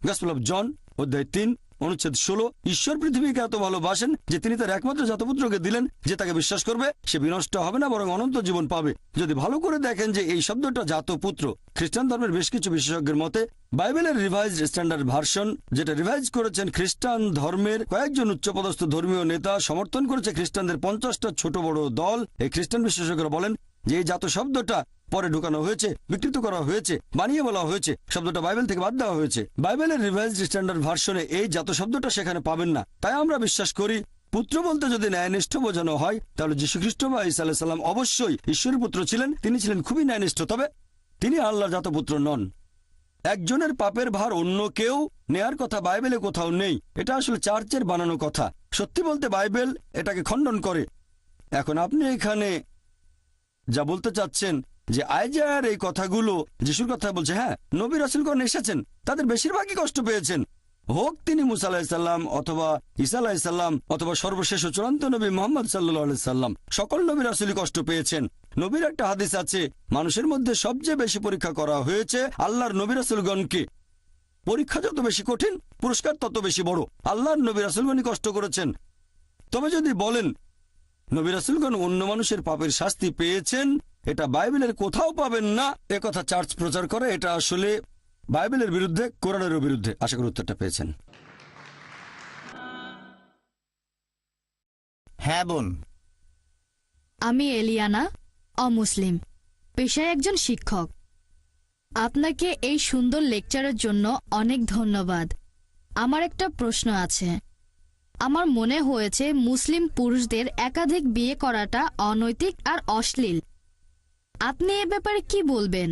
গসপেল অফ জন অধ্যায় 3 অনুচ্ছেদ 16, ঈশ্বর পৃথিবীকে এত ভালোবাসেন যে তিনি তার একমাত্র জাতপুত্রকে দিলেন, যে তাকে বিশ্বাস করবে সে বিনষ্ট হবে না বরং অনন্ত জীবন পাবে। যদি ভালো করে দেখেন যে এই শব্দটা জাতপুত্র, খ্রিস্টান ধর্মের বেশ কিছু বিশেষজ্ঞের মতে বাইবেলের রিভাইজড স্ট্যান্ডার্ড ভার্সন, যেটা রিভাইজ করেছেন খ্রিস্টান ধর্মের কয়েকজন উচ্চপদস্থ ধর্মীয় নেতা, সমর্থন করেছে খ্রিস্টানদের 50টা ছোট বড় দল। এই খ্রিস্টান বিশেষজ্ঞরা বলেন যে এই জাত শব্দটা পরে ঢুকানো হয়েছে, বিকৃত করা হয়েছে, বানিয়ে বলা হয়েছে, শব্দটা বাইবেল থেকে বাদ দেওয়া হয়েছে। বাইবেলের রিভাইজড স্ট্যান্ডার্ড ভার্সনে এই জাত শব্দটা সেখানে পাবেন না। তাই আমরা বিশ্বাস করি পুত্র বলতে যদি ন্যায়নিষ্ঠ বোঝানো হয় তাহলে যীশু খ্রিস্ট বা ঈসা আলাইহিস সালাম অবশ্যই ঈশ্বরের পুত্র ছিলেন, তিনি ছিলেন খুবই ন্যায়নিষ্ঠ, তবে তিনি আল্লাহর জাতপুত্র নন। একজনের পাপের ভার অন্য কেউ নেয়ার কথা বাইবেলে কোথাও নেই, এটা আসলে চার্চের বানানো কথা। সত্যি বলতে বাইবেল এটাকে খণ্ডন করে। এখন আপনি এখানে যা বলতে চাচ্ছেন যে আইজায়ার এই কথাগুলো যিশুর কথা বলছে, হ্যাঁ, নবী রাসূলগণ এসেছেন, তাদের বেশিরভাগই কষ্ট পেয়েছেন, হোক তিনি মুসা আলাইহিস সালাম অথবা ঈসা আলাইহিস সালাম অথবা সর্বশেষ ও চূড়ান্ত নবী মুহাম্মদ সাল্লাল্লাহু আলাইহি সাল্লাম, সকল নবী রাসূলই কষ্ট পেয়েছেন। নবীর একটা হাদিস আছে, মানুষের মধ্যে সবচেয়ে বেশি পরীক্ষা করা হয়েছে আল্লাহর নবী রাসূলগণকে। পরীক্ষা যত বেশি কঠিন, পুরস্কার তত বেশি বড়। আল্লাহর নবী রাসূলগণই কষ্ট করেছেন। তবে যদি বলেন নবী রাসূলগণ অন্য মানুষের পাপের শাস্তি পেয়েছেন, এটা বাইবেলের কোথাও পাবেন না, একথা চার্চ প্রচার করে। এটা আসলে বাইবেলের বিরুদ্ধে, কোরআনেরও বিরুদ্ধে। আশা করি উত্তরটা পেয়েছেন। হ্যাঁ বোন। আমি এলিয়ানা, অমুসলিম, পেশায় একজন শিক্ষক। আপনাকে এই সুন্দর লেকচারের জন্য অনেক ধন্যবাদ। আমার একটা প্রশ্ন আছে। আমার মনে হয়েছে মুসলিম পুরুষদের একাধিক বিয়ে করাটা অনৈতিক আর অশ্লীল। আপনি এ ব্যাপারে কি বলবেন?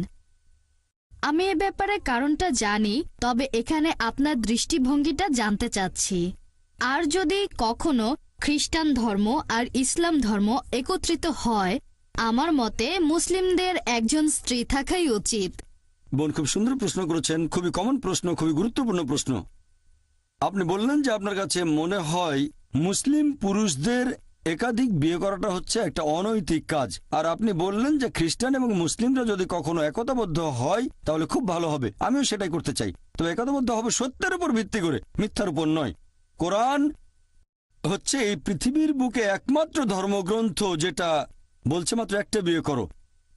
আমি এ ব্যাপারে কারণটা জানি, তবে এখানে আপনার দৃষ্টিভঙ্গিটা জানতে চাচ্ছি। আর যদি কখনো খ্রিস্টান ধর্ম আর ইসলাম ধর্ম একত্রিত হয়, আমার মতে মুসলিমদের একজন স্ত্রী থাকাই উচিত। বোন, খুব সুন্দর প্রশ্ন করেছেন, খুবই কমন প্রশ্ন, খুবই গুরুত্বপূর্ণ প্রশ্ন। আপনি বললেন যে আপনার কাছে মনে হয় মুসলিম পুরুষদের একাধিক বিয়ে করাটা হচ্ছে একটা অনৈতিক কাজ, আর আপনি বললেন যে খ্রিস্টান এবং মুসলিমরা যদি কখনো একতাবদ্ধ হয় তাহলে খুব ভালো হবে। আমিও সেটাই করতে চাই, তবে একতাবদ্ধ হবে সত্যের উপর ভিত্তি করে, মিথ্যার উপর নয়। কোরআন হচ্ছে এই পৃথিবীর বুকে একমাত্র ধর্মগ্রন্থ যেটা বলছে মাত্র একটা বিয়ে করো।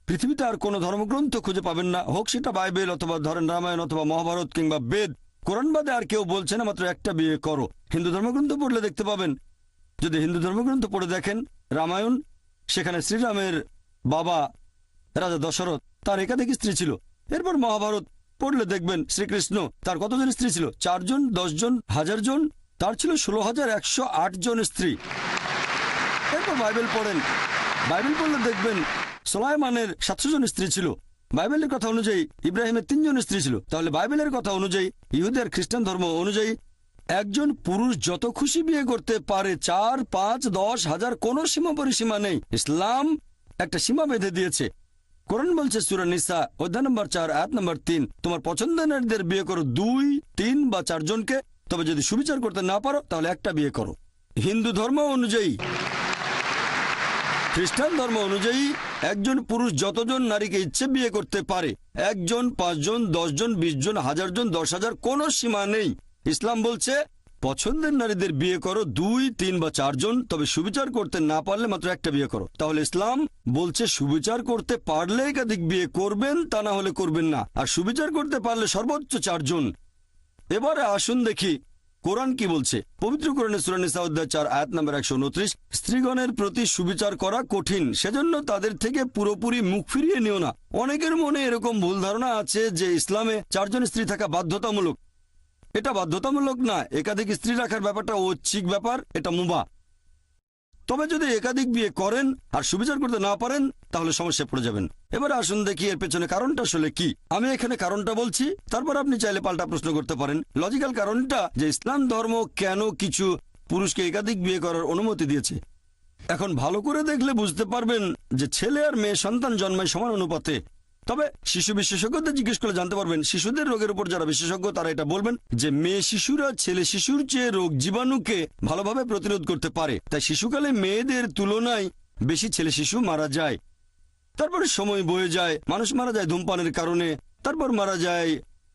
পৃথিবীতে আর কোনো ধর্মগ্রন্থ খুঁজে পাবেন না, হোক সেটা বাইবেল অথবা ধরেন রামায়ণ অথবা মহাভারত কিংবা বেদ, কোরআন বাদে আর কেউ বলছে না মাত্র একটা বিয়ে করো। হিন্দু ধর্মগ্রন্থ পড়লে দেখতে পাবেন, যদি হিন্দু ধর্মগ্রন্থ পড়ে দেখেন রামায়ণ, সেখানে শ্রীরামের বাবা রাজা দশরথ, তার একাধিক স্ত্রী ছিল। এরপর মহাভারত পড়লে দেখবেন শ্রীকৃষ্ণ, তার কতজন স্ত্রী ছিল? 4 জন, 10 জন, 1000 জন, তার ছিল 16,108 জন স্ত্রী। এরপর বাইবেল পড়েন, বাইবেল পড়লে দেখবেন সুলাইমানের 700 জন স্ত্রী ছিল। বাইবেলের কথা অনুযায়ী ইব্রাহিমের 3 জন স্ত্রী ছিল। তাহলে বাইবেলের কথা অনুযায়ী, ইহুদি আর খ্রিস্টান ধর্ম অনুযায়ী, একজন পুরুষ যত খুশি বিয়ে করতে পারে, 4, 5, 10, 1000, কোনো সীমা পরিসীমা নেই। ইসলাম একটা সীমা বেঁধে দিয়েছে। কোরআন বলছে সূরা নিসা অধ্যায় নম্বর 4 আয়াত নম্বর 3, তোমার পছন্দের নারীদের বিয়ে করো 2, 3 বা 4 জনকে, তবে যদি সুবিচার করতে না পারো তাহলে একটা বিয়ে করো। হিন্দু ধর্ম অনুযায়ী, খ্রিস্টান ধর্ম অনুযায়ী একজন পুরুষ যতজন নারীকে ইচ্ছে বিয়ে করতে পারে, 1 জন, 5 জন, 10 জন, 20 জন, 1000 জন, 10,000, কোনো সীমা নেই। ইসলাম বলছে পছন্দের নারীদের বিয়ে করো 2, 3 বা 4 জন, তবে সুবিচার করতে না পারলে মাত্র একটা বিয়ে করো। তাহলে ইসলাম বলছে সুবিচার করতে পারলে একাধিক বিয়ে করবেন, তা না হলে করবেন না, আর সুবিচার করতে পারলে সর্বোচ্চ 4 জন। এবারে আসুন দেখি কোরআন কি বলছে। পবিত্র কোরআনে সূরা নিসা অধ্যায় 4 আয়াত নম্বর 129, স্ত্রীগণের প্রতি সুবিচার করা কঠিন, সেজন্য তাদের থেকে পুরোপুরি মুখ ফিরিয়ে নিও না। অনেকের মনে এরকম ভুল ধারণা আছে যে ইসলামে 4 জন স্ত্রী থাকা বাধ্যতামূলক। এটা বাধ্যতামূলক না, একাধিক স্ত্রী রাখার ব্যাপারটা ঐচ্ছিক ব্যাপার, এটা মুবাহ। তবে যদি একাধিক বিয়ে করেন আর সুবিচার করতে না পারেন তাহলে সমস্যায় পড়ে যাবেন। এবারে আসুন দেখি এর পেছনে কারণটা আসলে কি। আমি এখানে কারণটা বলছি, তারপর আপনি চাইলে পাল্টা প্রশ্ন করতে পারেন। লজিক্যাল কারণটা যে ইসলাম ধর্ম কেন কিছু পুরুষকে একাধিক বিয়ে করার অনুমতি দিয়েছে। এখন ভালো করে দেখলে বুঝতে পারবেন যে ছেলে আর মেয়ে সন্তান জন্মায় সমান অনুপাতে। তবে শিশু বিশেষজ্ঞদের জিজ্ঞেস করে জানতে পারবেন, শিশুদের রোগের উপর যারা বিশেষজ্ঞ তারা এটা বলবেন যে মেয়ে শিশুরা ছেলে শিশুর চেয়ে রোগ জীবাণুকে ভালোভাবে প্রতিরোধ করতে পারে, তাই শিশুকালে মেয়েদের তুলনায় বেশি ছেলে শিশু মারা যায়। তারপরে সময় বয়ে যায়, মানুষ মারা যায় ধূমপানের কারণে, তারপর মারা যায়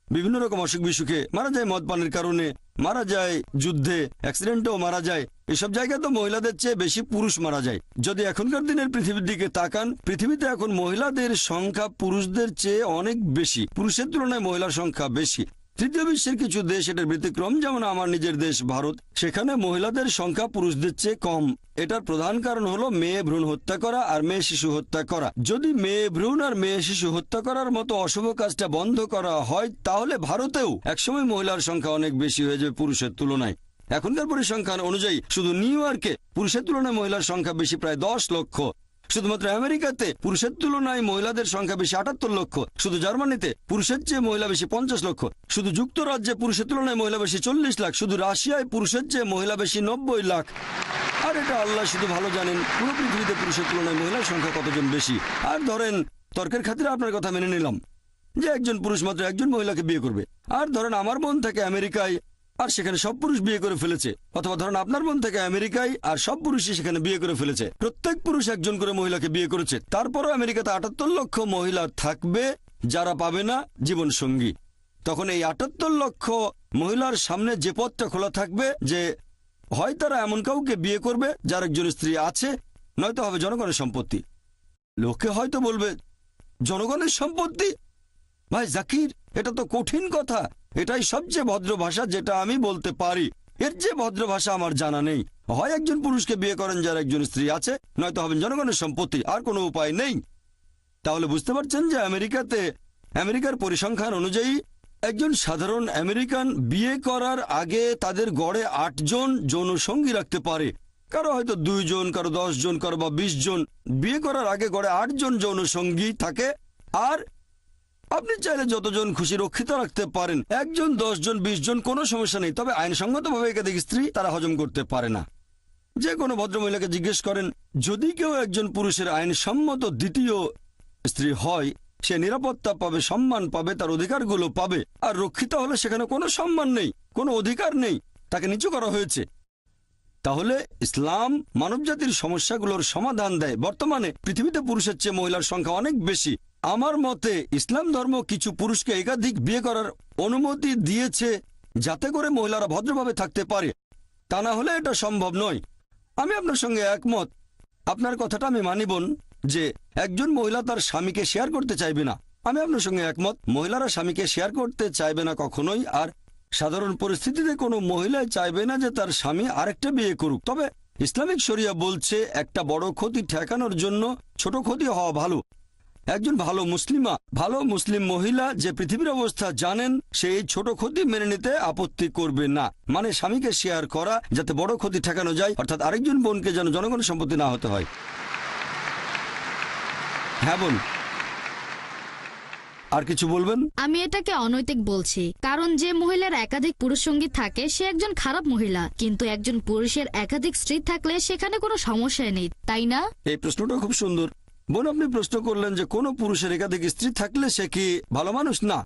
বিভিন্ন রকম অসুখ বিসুখে, মারা যায় মদ পানের কারণে, মারা যায় যুদ্ধে, অ্যাক্সিডেন্টেও মারা যায়। এসব জায়গায় তো মহিলাদের চেয়ে বেশি পুরুষ মারা যায়। যদি এখনকার দিনের পৃথিবীর দিকে তাকান, পৃথিবীতে এখন মহিলাদের সংখ্যা পুরুষদের চেয়ে অনেক বেশি, পুরুষের তুলনায় মহিলার সংখ্যা বেশি। তৃতীয় বিশ্বের কিছু দেশ এটার ব্যতিক্রম, যেমন আমার নিজের দেশ ভারত, সেখানে মহিলাদের সংখ্যা পুরুষদের চেয়ে কম। এটার প্রধান কারণ হলো মেয়ে ভ্রূণ হত্যা করা আর মেয়ে শিশু হত্যা করা। যদি মেয়ে ভ্রূণ আর মেয়ে শিশু হত্যা করার মতো অশুভ কাজটা বন্ধ করা হয় তাহলে ভারতেও একসময় মহিলার সংখ্যা অনেক বেশি হয়ে যাবে পুরুষের তুলনায়। এখনকার পরিসংখ্যান অনুযায়ী শুধু নিউ ইয়র্কে পুরুষের তুলনায় মহিলার সংখ্যা বেশি প্রায় 10 লক্ষ। শুধুমাত্র আমেরিকাতে পুরুষের তুলনায় মহিলাদের সংখ্যা বেশি 78 লক্ষ। শুধু জার্মানিতে পুরুষের চেয়ে মহিলা বেশি 50 লক্ষ। শুধু যুক্তরাজ্যে পুরুষের তুলনায় মহিলা বেশি 40 লাখ। শুধু রাশিয়ায় পুরুষের চেয়ে মহিলা বেশি 90 লাখ। আর এটা আল্লাহ শুধু ভালো জানেন পুরো পৃথিবীতে পুরুষের তুলনায় মহিলার সংখ্যা কতজন বেশি। আর ধরেন তর্কের খাতিরে আপনার কথা মেনে নিলাম যে একজন পুরুষ মাত্র একজন মহিলাকে বিয়ে করবে। আর ধরেন আমার বোন থাকে আমেরিকায় আর সেখানে সব পুরুষ বিয়ে করে ফেলেছে, অথবা ধরেন আপনার বোন থেকে আমেরিকায় আর সব পুরুষই সেখানে বিয়ে করে ফেলেছে। প্রত্যেক পুরুষ একজন করে মহিলাকে বিয়ে করেছে। তারপরও আমেরিকাতে 78 লক্ষ মহিলা থাকবে যারা পাবে না জীবন সঙ্গী। তখন এই 78 লক্ষ মহিলার সামনে যে পথটা খোলা থাকবে যে হয় তারা এমন কাউকে বিয়ে করবে যার একজন স্ত্রী আছে, নয়তো হবে জনগণের সম্পত্তি। লোকে হয়তো বলবে জনগণের সম্পত্তি? ভাই জাকির, এটা তো কঠিন কথা। এটাই সবচেয়ে ভদ্র ভাষা যেটা আমি বলতে পারি। এর যে ভদ্র ভাষা আমার জানা নেই। হয় একজন পুরুষকে বিয়ে করেন যার একজন স্ত্রী আছে, নয়তো হবেন জনগণের সম্পত্তি, আর কোনো উপায় নেই। তাহলে বুঝতে পারছেন যে আমেরিকাতে আমেরিকার পরিসংখ্যান অনুযায়ী একজন সাধারণ আমেরিকান বিয়ে করার আগে তাদের গড়ে 8 জন যৌন সঙ্গী রাখতে পারে। কারো হয়তো 2 জন, কারো 10 জন, কারো বা 20 জন। বিয়ে করার আগে গড়ে 8 জন যৌন সঙ্গী থাকে। আর আপনি চাইলে যতজন খুশি রক্ষিত রাখতে পারেন, 1 জন, 10 জন, 20 জন, কোনো সমস্যা নেই। তবে আইনসঙ্গতভাবে একাধিক স্ত্রী তারা হজম করতে পারে না। যে কোনো ভদ্রমহিলাকে জিজ্ঞেস করেন, যদি কেউ একজন পুরুষের আইনসম্মত দ্বিতীয় স্ত্রী হয়, সে নিরাপত্তা পাবে, সম্মান পাবে, তার অধিকারগুলো পাবে। আর রক্ষিত হলে সেখানে কোনো সম্মান নেই, কোনো অধিকার নেই, তাকে নিচু করা হয়েছে। তাহলে ইসলাম মানবজাতির সমস্যাগুলোর সমাধান দেয়। বর্তমানে পৃথিবীতে পুরুষের চেয়ে মহিলার সংখ্যা অনেক বেশি। আমার মতে ইসলাম ধর্ম কিছু পুরুষকে একাধিক বিয়ে করার অনুমতি দিয়েছে যাতে করে মহিলারা ভদ্রভাবে থাকতে পারে। তা না হলে এটা সম্ভব নয়। আমি আপনার সঙ্গে একমত। আপনার কথাটা আমি মানি বোন, যে একজন মহিলা তার স্বামীকে শেয়ার করতে চাইবে না। আমি আপনার সঙ্গে একমত, মহিলারা স্বামীকে শেয়ার করতে চাইবে না কখনোই। আর সাধারণ পরিস্থিতিতে কোনো মহিলাই চাইবে না যে তার স্বামী আরেকটা বিয়ে করুক। তবে ইসলামিক শরিয়া বলছে একটা বড় ক্ষতি ঠেকানোর জন্য ছোট ক্ষতি হওয়া ভালো। একজন ভালো মুসলিম মহিলা যে পৃথিবীর অবস্থা জানেন, সে এই ছোট ক্ষতি মেনে নিতে আপত্তি করবে না। মানে স্বামীকে শেয়ার করা যাতে বড় ক্ষতি ঠেকানো যায়, অর্থাৎ আরেকজন বোনকে যেন জনগণের সম্পত্তি না হতে হয়। হ্যাঁ বোন, আর কিছু বলবেন? আমি এটাকে অনৈতিক বলছি, কারণ যে মহিলার একাধিক পুরুষ সঙ্গী থাকে সে একজন খারাপ মহিলা, কিন্তু একজন পুরুষের একাধিক স্ত্রী থাকলে সেখানে কোনো সমস্যা নেই, তাই না? এই প্রশ্নটা খুব সুন্দর বোন। আপনি প্রশ্ন করলেন যে কোনো পুরুষের একাধিক স্ত্রী থাকলে সে কি ভালো মানুষ? না,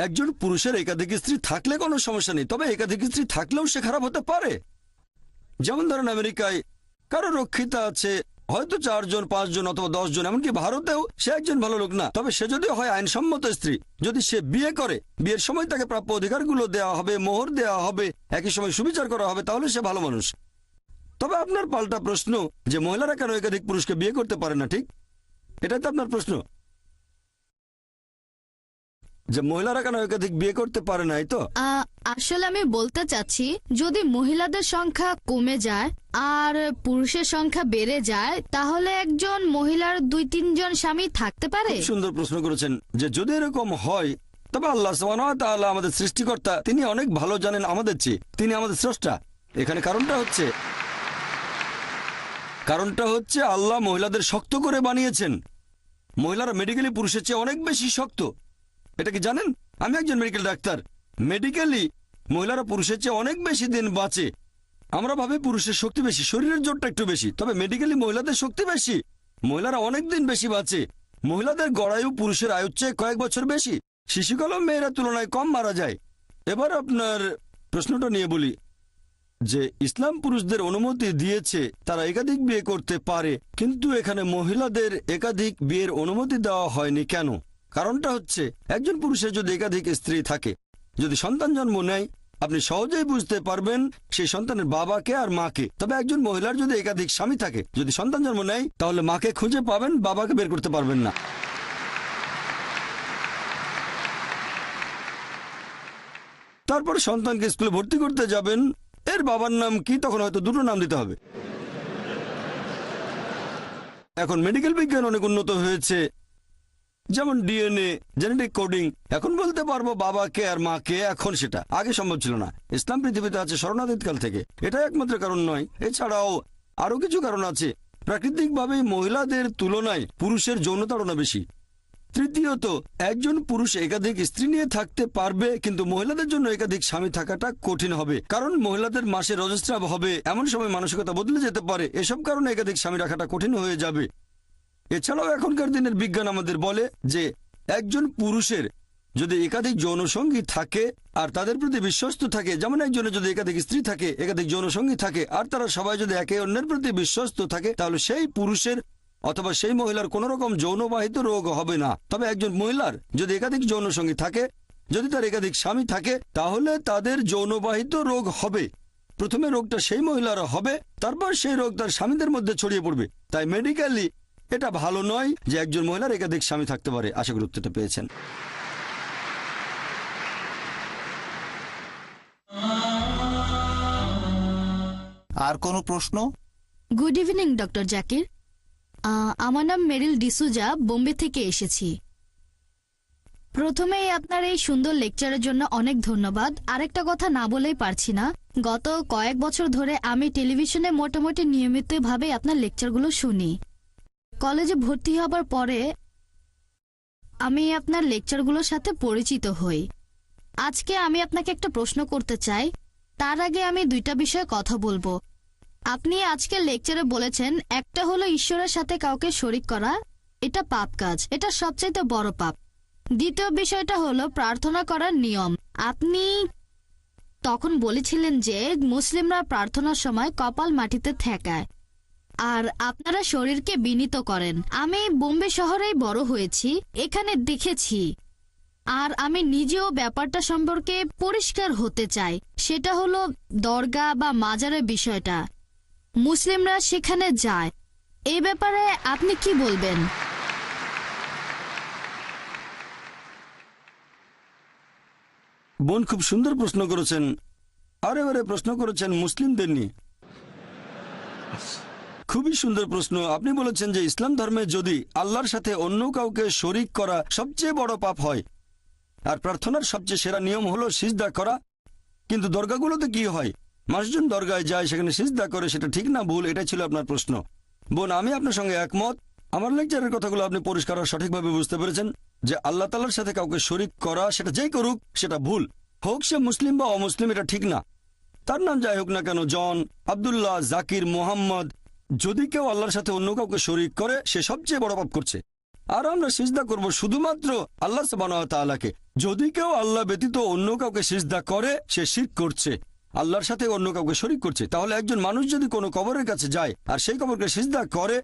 একজন পুরুষের একাধিক স্ত্রী থাকলে কোনো সমস্যা নেই, তবে একাধিক স্ত্রী থাকলেও সে খারাপ হতে পারে। যেমন ধরেন আমেরিকায় কারো রক্ষিতা আছে, হয়তো 4 জন, 5 জন অথবা 10 জন। এমনকি ভারতেও সে একজন ভালো লোক না, তবে সে যদি হয় আইনসম্মত স্ত্রী, যদি সে বিয়ে করে, বিয়ের সময় তাকে প্রাপ্য অধিকারগুলো দেওয়া হবে, মোহর দেওয়া হবে, একই সময় সুবিচার করা হবে, তাহলে সে ভালো মানুষ। তবে আপনার পাল্টা প্রশ্ন যে মহিলারা কেন একাধিক পুরুষকে বিয়ে করতে পারে না, ঠিক এটাই তো আপনার প্রশ্ন, যে মহিলারা কেন একাধিক বিয়ে করতে পারে না, এই তো? আসলে আমি বলতে চাচ্ছি, যদি মহিলাদের সংখ্যা কমে যায় আর পুরুষের সংখ্যা বেড়ে যায়, তাহলে একজন মহিলার 2-3 জন স্বামী থাকতে পারে। সুন্দর প্রশ্ন করেছেন যে যদি এরকম হয় তবে আল্লাহ সুবহানাহু ওয়া তাআলা আমাদের সৃষ্টিকর্তা, তিনি অনেক ভালো জানেন আমাদের চেয়ে, তিনি আমাদের স্রষ্টা। এখানে কারণটা হচ্ছে আল্লাহ মহিলাদের শক্ত করে বানিয়েছেন। মহিলারা মেডিকেলি পুরুষের চেয়ে অনেক বেশি শক্ত। এটা কি জানেন? আমি একজন মেডিকেল ডাক্তার। মেডিকেলি মহিলারা পুরুষের চেয়ে অনেক বেশি দিন বাঁচে। আমরা ভাবি পুরুষের শক্তি বেশি, শরীরের জোরটা একটু বেশি, তবে মেডিকেলি মহিলাদের শক্তি বেশি। মহিলারা অনেক দিন বেশি বাঁচে। মহিলাদের গড়ায়ু পুরুষের আয়ুর চেয়ে কয়েক বছর বেশি। শিশুকালেও মেয়েরা তুলনায় কম মারা যায়। এবার আপনার প্রশ্নটা নিয়ে বলি যে ইসলাম পুরুষদের অনুমতি দিয়েছে তারা একাধিক বিয়ে করতে পারে, কিন্তু এখানে মহিলাদের একাধিক বিয়ের অনুমতি দেওয়া হয়নি কেন? কারণটা হচ্ছে একজন পুরুষের যদি একাধিক স্ত্রী থাকে, যদি সন্তান জন্ম নেয়, আপনি সহজেই বুঝতে পারবেন সেই সন্তানের বাবাকে আর মাকে। তবে একজন মহিলার যদি একাধিক স্বামী থাকে, যদি সন্তান জন্ম নেয়, তাহলে মাকে খুঁজে পাবেন, বাবাকে বের করতে পারবেন না। তারপর সন্তানকে স্কুলে ভর্তি করতে যাবেন, এর বাবার নাম কি? তখন হয়তো দুটো নাম দিতে হবে। এখন মেডিকেল বিজ্ঞান অনেক উন্নত হয়েছে, যেমন ডিএনএ, জেনেটিক কোডিং। এখন বলতে পারবো বাবাকে আর মাকে, এখন সেটা আগে সম্ভব ছিল না। ইসলাম পৃথিবীতে আছে শরণাতীতকাল থেকে, এটা একমাত্র কারণ নয়, এছাড়াও আরো কিছু কারণ আছে। প্রাকৃতিকভাবেই মহিলাদের তুলনায় পুরুষের যৌনতাড়না বেশি। তৃতীয়ত, একজন পুরুষ একাধিক স্ত্রী নিয়ে থাকতে পারবে, কিন্তু মহিলাদের জন্য একাধিক স্বামী থাকাটা কঠিন হবে, কারণ মহিলাদের মাসে রজস্রাব হবে, এমন সময় মানসিকতা বদলে যেতে পারে। এসব কারণে একাধিক স্বামী রাখাটা কঠিন হয়ে যাবে। এছাড়াও এখনকার দিনের বিজ্ঞান আমাদের বলে যে একজন পুরুষের যদি একাধিক যৌনসঙ্গী থাকে আর তাদের প্রতি বিশ্বস্ত থাকে, যেমন একজনের যদি একাধিক স্ত্রী থাকে, একাধিক যৌনসঙ্গী থাকে, আর তারা সবাই যদি একে অন্যের প্রতি বিশ্বস্ত থাকে, তাহলে সেই পুরুষের অথবা সেই মহিলার কোনো রকম যৌনবাহিত রোগ হবে না। তবে একজন মহিলার যদি একাধিক যৌনসঙ্গী থাকে, যদি তার একাধিক স্বামী থাকে, তাহলে তাদের যৌনবাহিত রোগ হবে। প্রথমে রোগটা সেই মহিলার হবে, তারপর সেই রোগ তার স্বামীদের মধ্যে ছড়িয়ে পড়বে। তাই মেডিকেলি এটা ভালো নয় যে একজন মহিলার একাধিক স্বামী থাকতে পারে। আশা করি উত্তরটা পেয়েছেন। আর কোনো প্রশ্ন? Good evening doctor Zakir. আমার নাম মেরিল ডিসুজা, বোম্বে থেকে এসেছি। প্রথমেই আপনার এই সুন্দর লেকচারের জন্য অনেক ধন্যবাদ। আরেকটা কথা না বলেই পারছি না, গত কয়েক বছর ধরে আমি টেলিভিশনে মোটামুটি নিয়মিতভাবে আপনার লেকচারগুলো শুনি। কলেজে ভর্তি হবার পরে আমি আপনার লেকচারগুলোর সাথে পরিচিত হই। আজকে আমি আপনাকে একটা প্রশ্ন করতে চাই, তার আগে আমি দুইটা বিষয়ে কথা বলবো। আপনি আজকে লেকচারে বলেছেন একটা হলো ঈশ্বরের সাথে কাউকে শরিক করা, এটা পাপ কাজ, এটা সবচাইতে বড় পাপ। দ্বিতীয় বিষয়টা হলো প্রার্থনা করার নিয়ম। আপনি তখন বলেছিলেন যে মুসলিমরা প্রার্থনার সময় কপাল মাটিতে ঠেকায় আর আপনারা শরীরকে বিনীত করেন। আমি বোম্বে শহরেই বড় হয়েছি, এখানে দেখেছি, আর আমি নিজেও ব্যাপারটা সম্পর্কে পরিষ্কার হতে চাই। সেটা হলো দরগা বা মাজারের বিষয়টা। মুসলিমরা সেখানে যায়, এই ব্যাপারে আপনি কি বলবেন? বোন খুব সুন্দর প্রশ্ন করেছেন, আর এবারে প্রশ্ন করেছেন মুসলিমদের নিয়ে। খুবই সুন্দর প্রশ্ন। আপনি বলেছেন যে ইসলাম ধর্মে যদি আল্লাহর সাথে অন্য কাউকে শরিক করা সবচেয়ে বড় পাপ হয়, আর প্রার্থনার সবচেয়ে সেরা নিয়ম হলো সিজদা করা, কিন্তু দরগাগুলোতে কি হয়? মানুষজন দরগায় যায়, সেখানে সিজদা করে, সেটা ঠিক না ভুল? এটাই ছিল আপনার প্রশ্ন। বোন, আমি আপনার সঙ্গে একমত। আমার লেকচারের কথাগুলো আপনি পরিষ্কার আর সঠিকভাবে বুঝতে পেরেছেন যে আল্লাহ তাআলার সাথে কাউকে শরিক করা, সেটা যেই করুক সেটা ভুল, হোক সে মুসলিম বা অমুসলিম, এটা ঠিক না। তার নাম যাই হোক না কেন, জন, আব্দুল্লাহ, জাকির, মোহাম্মদ, যদি কেউ আল্লাহর সাথে অন্য কাউকে শরিক করে সে সবচেয়ে বড় পাপ করছে। আর আমরা সিজদা করব শুধুমাত্র আল্লাহ সুবহানাহু ওয়া তাআলাকে। যদি কেউ আল্লাহ ব্যতীত অন্য কাউকে সিজদা করে সে শিরক করছে, আল্লাহর সাথে অন্য কাউকে শরিক করছে। তাহলে একজন মানুষ যদি কোনো কবরের কাছে যায় আর সেই কবরকে সিজদা করে,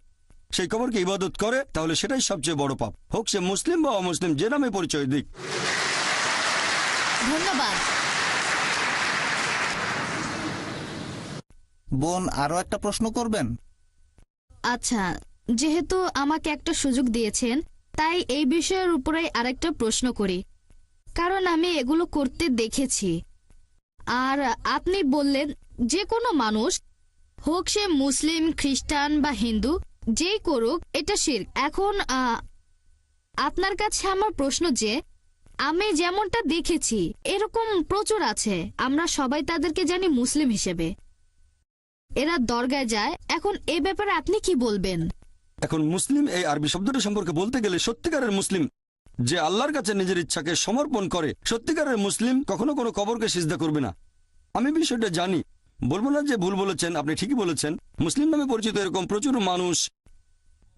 সেই কবরকে ইবাদত করে, তাহলে সেটাই সবচেয়ে বড় পাপ, হোক সে মুসলিম বা অমুসলিম, যে নামে পরিচয় দিক। ধন্যবাদ। বোন, আরো একটা প্রশ্ন করবেন? আচ্ছা, যেহেতু আমাকে একটা সুযোগ দিয়েছেন, তাই এই বিষয়ের উপরে আরেকটা প্রশ্ন করি, কারণ আমি এগুলো করতে দেখেছি। আর আপনি বললেন যে কোনো মানুষ, হোক সে মুসলিম, খ্রিস্টান বা হিন্দু, যেই করুক এটা শিরক। এখন আপনার কাছে আমার প্রশ্ন যে আমি যেমনটা দেখেছি এরকম প্রচুর আছে, আমরা সবাই তাদেরকে জানি মুসলিম হিসেবে। এরা দরগায় যায়। এখন এই ব্যাপারে আপনি কি বলবেন? এখন মুসলিম এই আরবি শব্দটা সম্পর্কে বলতে গেলে সত্যিকারের মুসলিম যে আল্লাহর কাছে নিজের ইচ্ছাকে সমর্পণ করে, সত্যিকারের মুসলিম কখনো কোনো কবরকে সিজদা করবে না। আমি বিষয়টা জানি, বলবো না যে ভুল বলেছেন, আপনি ঠিকই বলেছেন। মুসলিম নামে পরিচিত এরকম প্রচুর মানুষ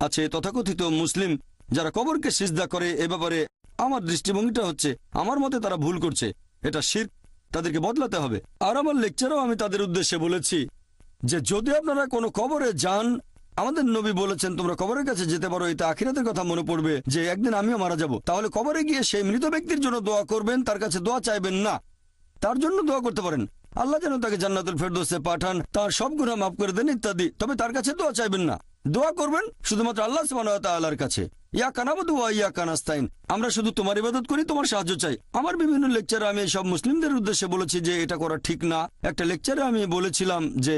আছে তথাকথিত মুসলিম যারা কবরকে সিজদা করে। এ ব্যাপারে আমার দৃষ্টিভঙ্গিটা হচ্ছে, আমার মতে তারা ভুল করছে, এটা শিরক, তাদেরকে বদলাতে হবে। আর আমার লেকচারেও আমি তাদের উদ্দেশ্যে বলেছি যে যদি আপনারা কোনো কবরে যান, আমাদের নবী বলেছেন তোমরা কবরের কাছে যেতে পারো, এতে আখিরাতের কথা মনে পড়বে যে একদিন আমিও মারা যাব। তাহলে কবরে গিয়ে সেই মৃত ব্যক্তির জন্য দোয়া করবেন, তার কাছে দোয়া চাইবেন না, তার জন্য দোয়া করতে পারেন আল্লাহ যেন তাকে জান্নাতুল ফেরদৌসে পাঠান, তার সব গুনাহ মাফ করে দেন ইত্যাদি। তবে তার কাছে দোয়া চাইবেন না, দোয়া করবেন শুধুমাত্র আল্লাহ সুবহানাহু ওয়া তাআলার কাছে। ইয়া কানাবুদু ওয়া ইয়া কানাস্তাইন, আমরা শুধু তোমার ইবাদত করি, তোমার সাহায্য চাই। আমার বিভিন্ন লেকচারে আমি সব মুসলিমদের উদ্দেশ্যে বলেছি যে এটা করা ঠিক না। একটা লেকচারে আমি বলেছিলাম যে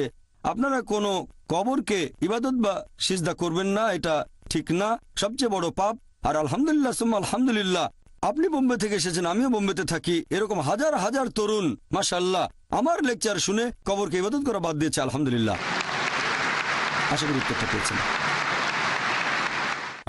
আপনারা কোনো কবরকে ইবাদত বা সিজদা করবেন না, এটা ঠিক না, সবচেয়ে বড় পাপ। আর আলহামদুলিল্লাহ সুম্মা আলহামদুলিল্লাহ, আপনি বোম্বে থেকে এসেছেন, আমিও বোম্বেতে থাকি, এরকম হাজার হাজার তরুণ মাশাআল্লাহ আমার লেকচার শুনে কবরকে ইবাদত করা বাদ দিয়েছে, আলহামদুলিল্লাহ। আশা করি উত্তরটা পেয়েছেন।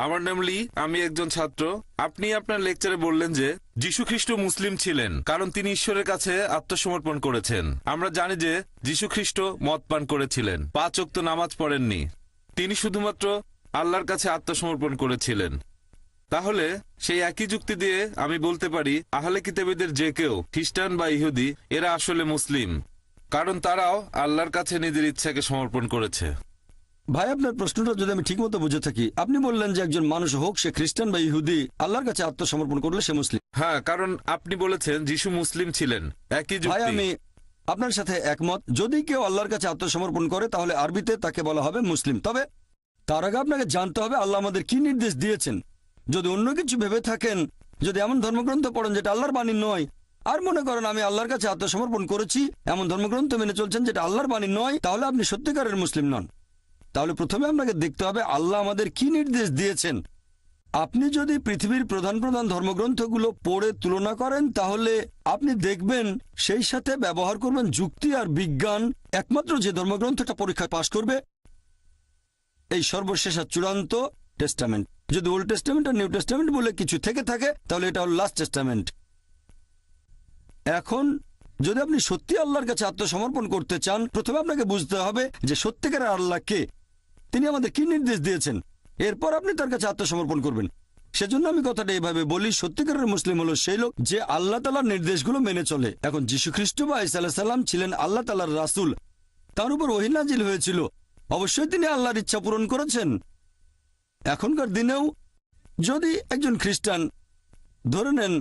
আমার নাম লি, আমি একজন ছাত্র। আপনি আপনার লেকচারে বললেন যে যীশু খ্রিস্ট মুসলিম ছিলেন কারণ তিনি ঈশ্বরের কাছে আত্মসমর্পণ করেছেন। আমরা জানি যে যীশু খ্রিস্ট মদ পান করেছিলেন, 5 ওয়াক্ত নামাজ পড়েননি, তিনি শুধুমাত্র আল্লাহর কাছে আত্মসমর্পণ করেছিলেন। তাহলে সেই একই যুক্তি দিয়ে আমি বলতে পারি আহলে কিতাবীদের যে কেউ খ্রিস্টান বা ইহুদি এরা আসলে মুসলিম, কারণ তারাও আল্লাহর কাছে নিজের ইচ্ছাকে সমর্পণ করেছে। ভাই আপনার প্রশ্নটা যদি আমি ঠিকমতো বুঝে থাকি, আপনি বললেন যে একজন মানুষ হোক সে খ্রিস্টান বা ইহুদি, আল্লাহর কাছে আত্মসমর্পণ করলে সে মুসলিম। হ্যাঁ, কারণ আপনি বলেছেন যীশু মুসলিম ছিলেন, একই ভাই যুক্তি। আমি আপনার সাথে একমত। যদি কেউ আল্লাহর কাছে আত্মসমর্পণ করে তাহলে আরবিতে তাকে বলা হবে মুসলিম। তবে তার আগে আপনাকে জানতে হবে আল্লাহ আমাদের কি নির্দেশ দিয়েছেন। যদি অন্য কিছু ভেবে থাকেন, যদি এমন ধর্মগ্রন্থ পড়েন যেটা আল্লাহর বাণী নয়, আর মনে করেন আমি আল্লাহর কাছে আত্মসমর্পণ করেছি, এমন ধর্মগ্রন্থ মেনে চলছেন যেটা আল্লাহর বাণী নয়, তাহলে আপনি সত্যিকারের মুসলিম নন। তাহলে প্রথমে আপনাকে দেখতে হবে আল্লাহ আমাদের কি নির্দেশ দিয়েছেন। আপনি যদি পৃথিবীর প্রধান প্রধান ধর্মগ্রন্থগুলো পড়ে তুলনা করেন, তাহলে আপনি দেখবেন সেই সাথে ব্যবহার করবেন যুক্তি আর বিজ্ঞান। একমাত্র যে ধর্মগ্রন্থটা পরীক্ষায় পাশ করবে এই সর্বশেষ আর চূড়ান্ত টেস্টামেন্ট। যদি ওল্ড টেস্টামেন্ট আর নিউ টেস্টামেন্ট বলে কিছু থেকে থাকে তাহলে এটা হল লাস্ট টেস্টামেন্ট। এখন যদি আপনি সত্যি আল্লাহর কাছে আত্মসমর্পণ করতে চান, প্রথমে আপনাকে বুঝতে হবে যে সত্যিকারের আল্লাহ কে, তিনি আমাদের কি নির্দেশ দিয়েছেন, এরপর আপনি তার কাছে আত্মসমর্পণ করবেন। সেজন্য আমি কথাটা এইভাবে বলি, সত্যিকারের মুসলিম হলো সেই লোক যে আল্লাহ তাআলার নির্দেশগুলো মেনে চলে। এখন যীশু খ্রিস্ট বা ঈসা আলাইহিস সালাম ছিলেন আল্লাহ তাআলার রাসূল, তার উপর ওহী নাজিল হয়েছিল, অবশ্যই তিনি আল্লাহর ইচ্ছা পূরণ করেছেন। এখনকার দিনেও যদি একজন খ্রিস্টান ধরে নেন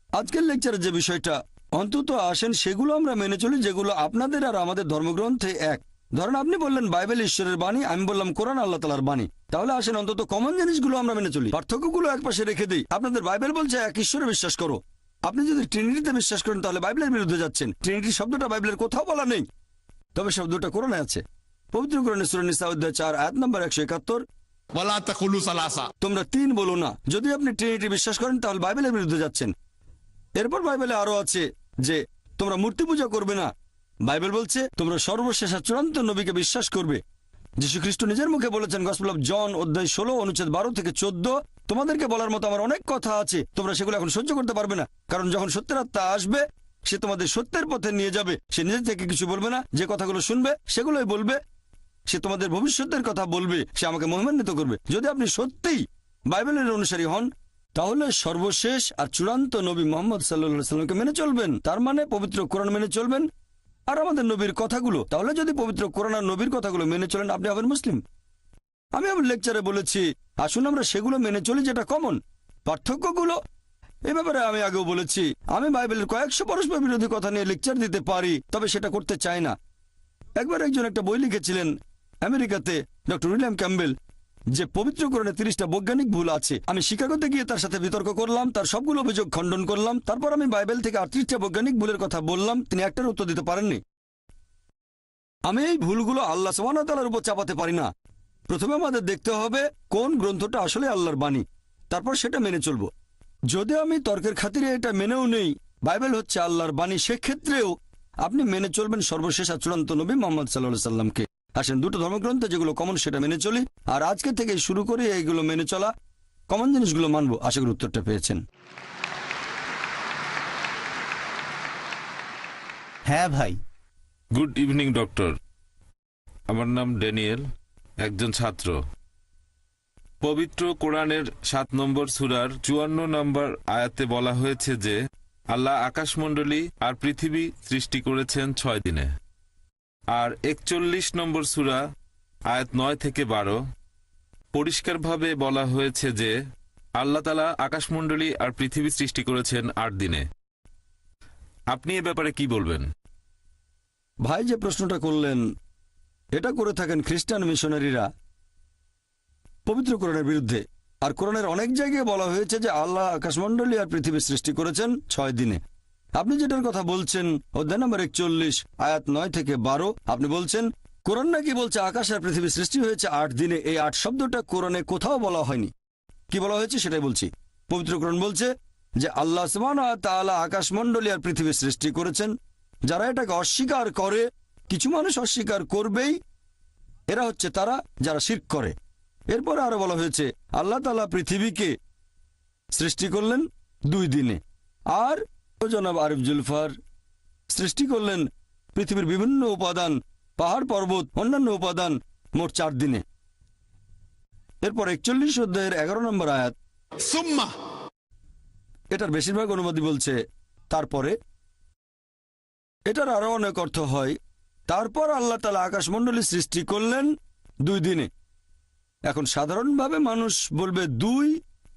আজকের লেকচারে যে বিষয়টা অন্তত আসেন সেগুলো আমরা মেনে চলি যেগুলো আপনাদের আর আমাদের ধর্মগ্রন্থে এক। ধরেন আপনি বললেন বাইবেল ঈশ্বরের বাণী, আমি বললাম কোরআন আল্লাহ তাআলার বাণী। তাহলে আসেন অন্তত কমন জিনিসগুলো আমরা মেনে চলি, পার্থক্যগুলো একপাশে রেখে দিই। আপনাদের বাইবেল বলছে এক ঈশ্বরে বিশ্বাস করো, আপনি যদি ট্রিনিটিতে বিশ্বাস করেন তাহলে বাইবেলের বিরুদ্ধে যাচ্ছেন। ট্রিনিটি শব্দটা বাইবেলের কোথাও বলা নেই, তবে শব্দটা কোরআনে আছে। পবিত্র কোরআনে সূরা নিসা অধ্যায় 4 আয়াত নম্বর 171, ওয়ালা তাকুলু সালাসা, তোমরা 3 বলো না। যদি আপনি ট্রিনিটি বিশ্বাস করেন তাহলে বাইবেলের বিরুদ্ধে যাচ্ছেন। এরপর বাইবেলে আরো আছে যে তোমরা মূর্তি পূজা করবে না। বাইবেল বলছে তোমরা সর্বশেষ আর চূড়ান্ত নবীকে বিশ্বাস করবে। যীশু খ্রিস্ট নিজের মুখে বলেছেন গসপেল অফ জন অধ্যায় 16 অনুচ্ছেদ 12 থেকে 14, তোমাদেরকে বলার মতো আমার অনেক কথা আছে, তোমরা সেগুলো এখন সহ্য করতে পারবে না, কারণ যখন সত্যের আত্মা আসবে সে তোমাদের সত্যের পথে নিয়ে যাবে। সে নিজে থেকে কিছু বলবে না, যে কথাগুলো শুনবে সেগুলোই বলবে। সে তোমাদের ভবিষ্যতের কথা বলবে, সে আমাকে মহিমান্বিত করবে। যদি আপনি সত্যিই বাইবেলের অনুসারী হন তাহলে সর্বশেষ আর চূড়ান্ত নবী মুহাম্মদ সাল্লাল্লাহু আলাইহি সাল্লামকে মেনে চলবেন, তার মানে পবিত্র কোরআন মেনে চলবেন আর আমাদের নবীর কথাগুলো। তাহলে যদি পবিত্র কোরআন আর নবীর কথাগুলো মেনে চলেন আপনি হবেন মুসলিম। আমি আমার লেকচারে বলেছি আসুন আমরা সেগুলো মেনে চলি যেটা কমন। পার্থক্যগুলো এ ব্যাপারে আমি আগেও বলেছি, আমি বাইবেলের কয়েকশো পরস্পর বিরোধী কথা নিয়ে লেকচার দিতে পারি, তবে সেটা করতে চাই না। একবার একজন একটা বই লিখেছিলেন আমেরিকাতে, ডক্টর উইলিয়াম ক্যাম্বেল, যে পবিত্র কোরআনে 30টা বৈজ্ঞানিক ভুল আছে। আমি শিকাগোতে গিয়ে তার সাথে বিতর্ক করলাম, তার সবগুলো অভিযোগ খণ্ডন করলাম। তারপর আমি বাইবেল থেকে 38টা বৈজ্ঞানিক ভুলের কথা বললাম, তিনি একটার উত্তর দিতে পারেননি। আমি এই ভুলগুলো আল্লাহ সুবহানাহু ওয়া তাআলার উপর চাপাতে পারি না। প্রথমে আমাদের দেখতে হবে কোন গ্রন্থটা আসলে আল্লাহর বাণী, তারপর সেটা মেনে চলবো। যদি আমি তর্কের খাতিরে এটা মেনেও নেই বাইবেল হচ্ছে আল্লাহর বাণী, সেক্ষেত্রেও আপনি মেনে চলবেন সর্বশেষ আর চূড়ান্ত নবী মোহাম্মদ সাল্লাল্লাহু আলাইহি সাল্লামকে। আসেন দুটো ধর্মগ্রন্থে যেগুলো কমন সেটা মেনে চলি, আর আজকে থেকে শুরু করে এইগুলো মেনে চলা, কমন জিনিসগুলো মানবো। আশা করি উত্তরটা পেয়েছেন। হ্যাঁ ভাই। গুড ইভিনিং ডক্টর, আমার নাম ড্যানিয়েল, একজন ছাত্র। পবিত্র কোরআনের 7 নম্বর সূরার 54 নম্বর আয়াতে বলা হয়েছে যে আল্লাহ আকাশমণ্ডলী আর পৃথিবী সৃষ্টি করেছেন 6 দিনে। আর 41 নম্বর সূরা আয়াত 9 থেকে 12 পরিষ্কারভাবে বলা হয়েছে যে আল্লাহ তাআলা আকাশমণ্ডলী আর পৃথিবী সৃষ্টি করেছেন 8 দিনে। আপনি এ ব্যাপারে কি বলবেন? ভাই যে প্রশ্নটা করলেন, এটা করে থাকেন খ্রিস্টান মিশনারিরা পবিত্র কোরআনের বিরুদ্ধে। আর কোরআনের অনেক জায়গায় বলা হয়েছে যে আল্লাহ আকাশমণ্ডলী আর পৃথিবী সৃষ্টি করেছেন 6 দিনে। আপনি যেটার কথা বলছেন অধ্যায় নম্বর 41 আয়াত 9 থেকে 12, আপনি বলছেন কোরআন নাকি বলছে আকাশ আর পৃথিবী সৃষ্টি হয়েছে 8 দিনে। এই 8 শব্দটা কোরআনে কোথাও বলা হয়নি। কি বলা হয়েছে সেটাই বলছি। পবিত্র কোরআন বলছে যে আল্লাহ সুবহানাহু ওয়া তাআলা আকাশমণ্ডলী আর পৃথিবী সৃষ্টি করেছেন। যারা এটাকে অস্বীকার করে, কিছু মানুষ অস্বীকার করবেই, এরা হচ্ছে তারা যারা শিরক করে। এরপরে আরো বলা হয়েছে আল্লাহ তাআলা পৃথিবীকে সৃষ্টি করলেন 2 দিনে, আর জনাব আরিফ জুলফার সৃষ্টি করলেন পৃথিবীর বিভিন্ন উপাদান, পাহাড় পর্বত, অন্যান্য উপাদান মোট 4 দিনে। এরপর 41 অধ্যায়ের 11 নম্বর আয়াত, ثم এটার বেশিরভাগ অনুবাদী বলছে তারপরে। এটার আরো অনেক অর্থ হয় তারপর আল্লাহ তাআলা আকাশমণ্ডলী সৃষ্টি করলেন 2 দিনে। এখন সাধারণভাবে মানুষ বলবে 2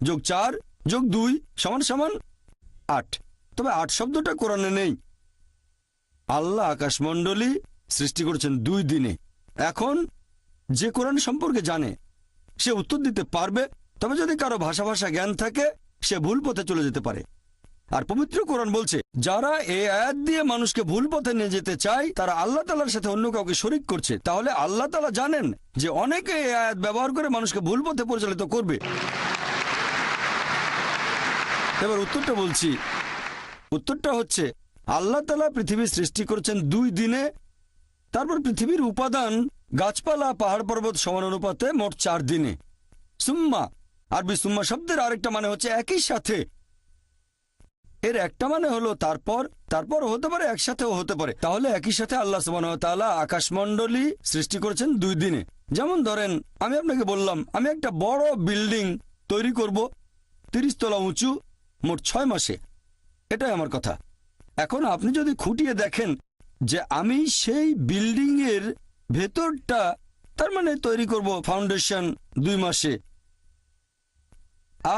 যোগ 4 যোগ 2 সমান সমান 8, তবে 8 শব্দটা কোরআনে নেই। আল্লাহ আকাশমণ্ডলী সৃষ্টি করেছেন 2 দিনে। এখন যে কোরআন সম্পর্কে জানে সে উত্তর দিতে পারবে, তবে যদি কারো ভাষা জ্ঞান থাকে সে ভুল পথে চলে যেতে পারে। আর পবিত্র কোরআন বলছে যারা এই আয়াত দিয়ে মানুষকে ভুল পথে নিয়ে যেতে চায় তারা আল্লাহ তাআলার সাথে অন্য কাউকে শরীক করছে। তাহলে আল্লাহ তাআলা জানেন যে অনেকে এই আয়াত ব্যবহার করে মানুষকে ভুল পথে পরিচালিত করবে। এবার উত্তরটা বলছি। উত্তরটা হচ্ছে আল্লাহ তাআলা পৃথিবী সৃষ্টি করেছেন 2 দিনে, তারপর পৃথিবীর উপাদান গাছপালা পাহাড় পর্বত সমান অনুপাতে মোট 4 দিনে। সুম্মা, আরবি সুম্মা শব্দের আরেকটা মানে হচ্ছে একই সাথে। এর একটা মানে হলো তারপর, তারপর হতে পারে একসাথেও হতে পারে। তাহলে একই সাথে আল্লাহ সুবহানাহু ওয়া তাআলা আকাশমণ্ডলী সৃষ্টি করেছেন 2 দিনে। যেমন ধরেন আমি আপনাকে বললাম আমি একটা বড় বিল্ডিং তৈরি করব 30 তলা উঁচু মোট 6 মাসে। এটাই আমার কথা। এখন আপনি যদি খুঁটিয়ে দেখেন যে আমি সেই বিল্ডিং এর ভেতরটা, তার মানে তৈরি করব ফাউন্ডেশন 2 মাসে,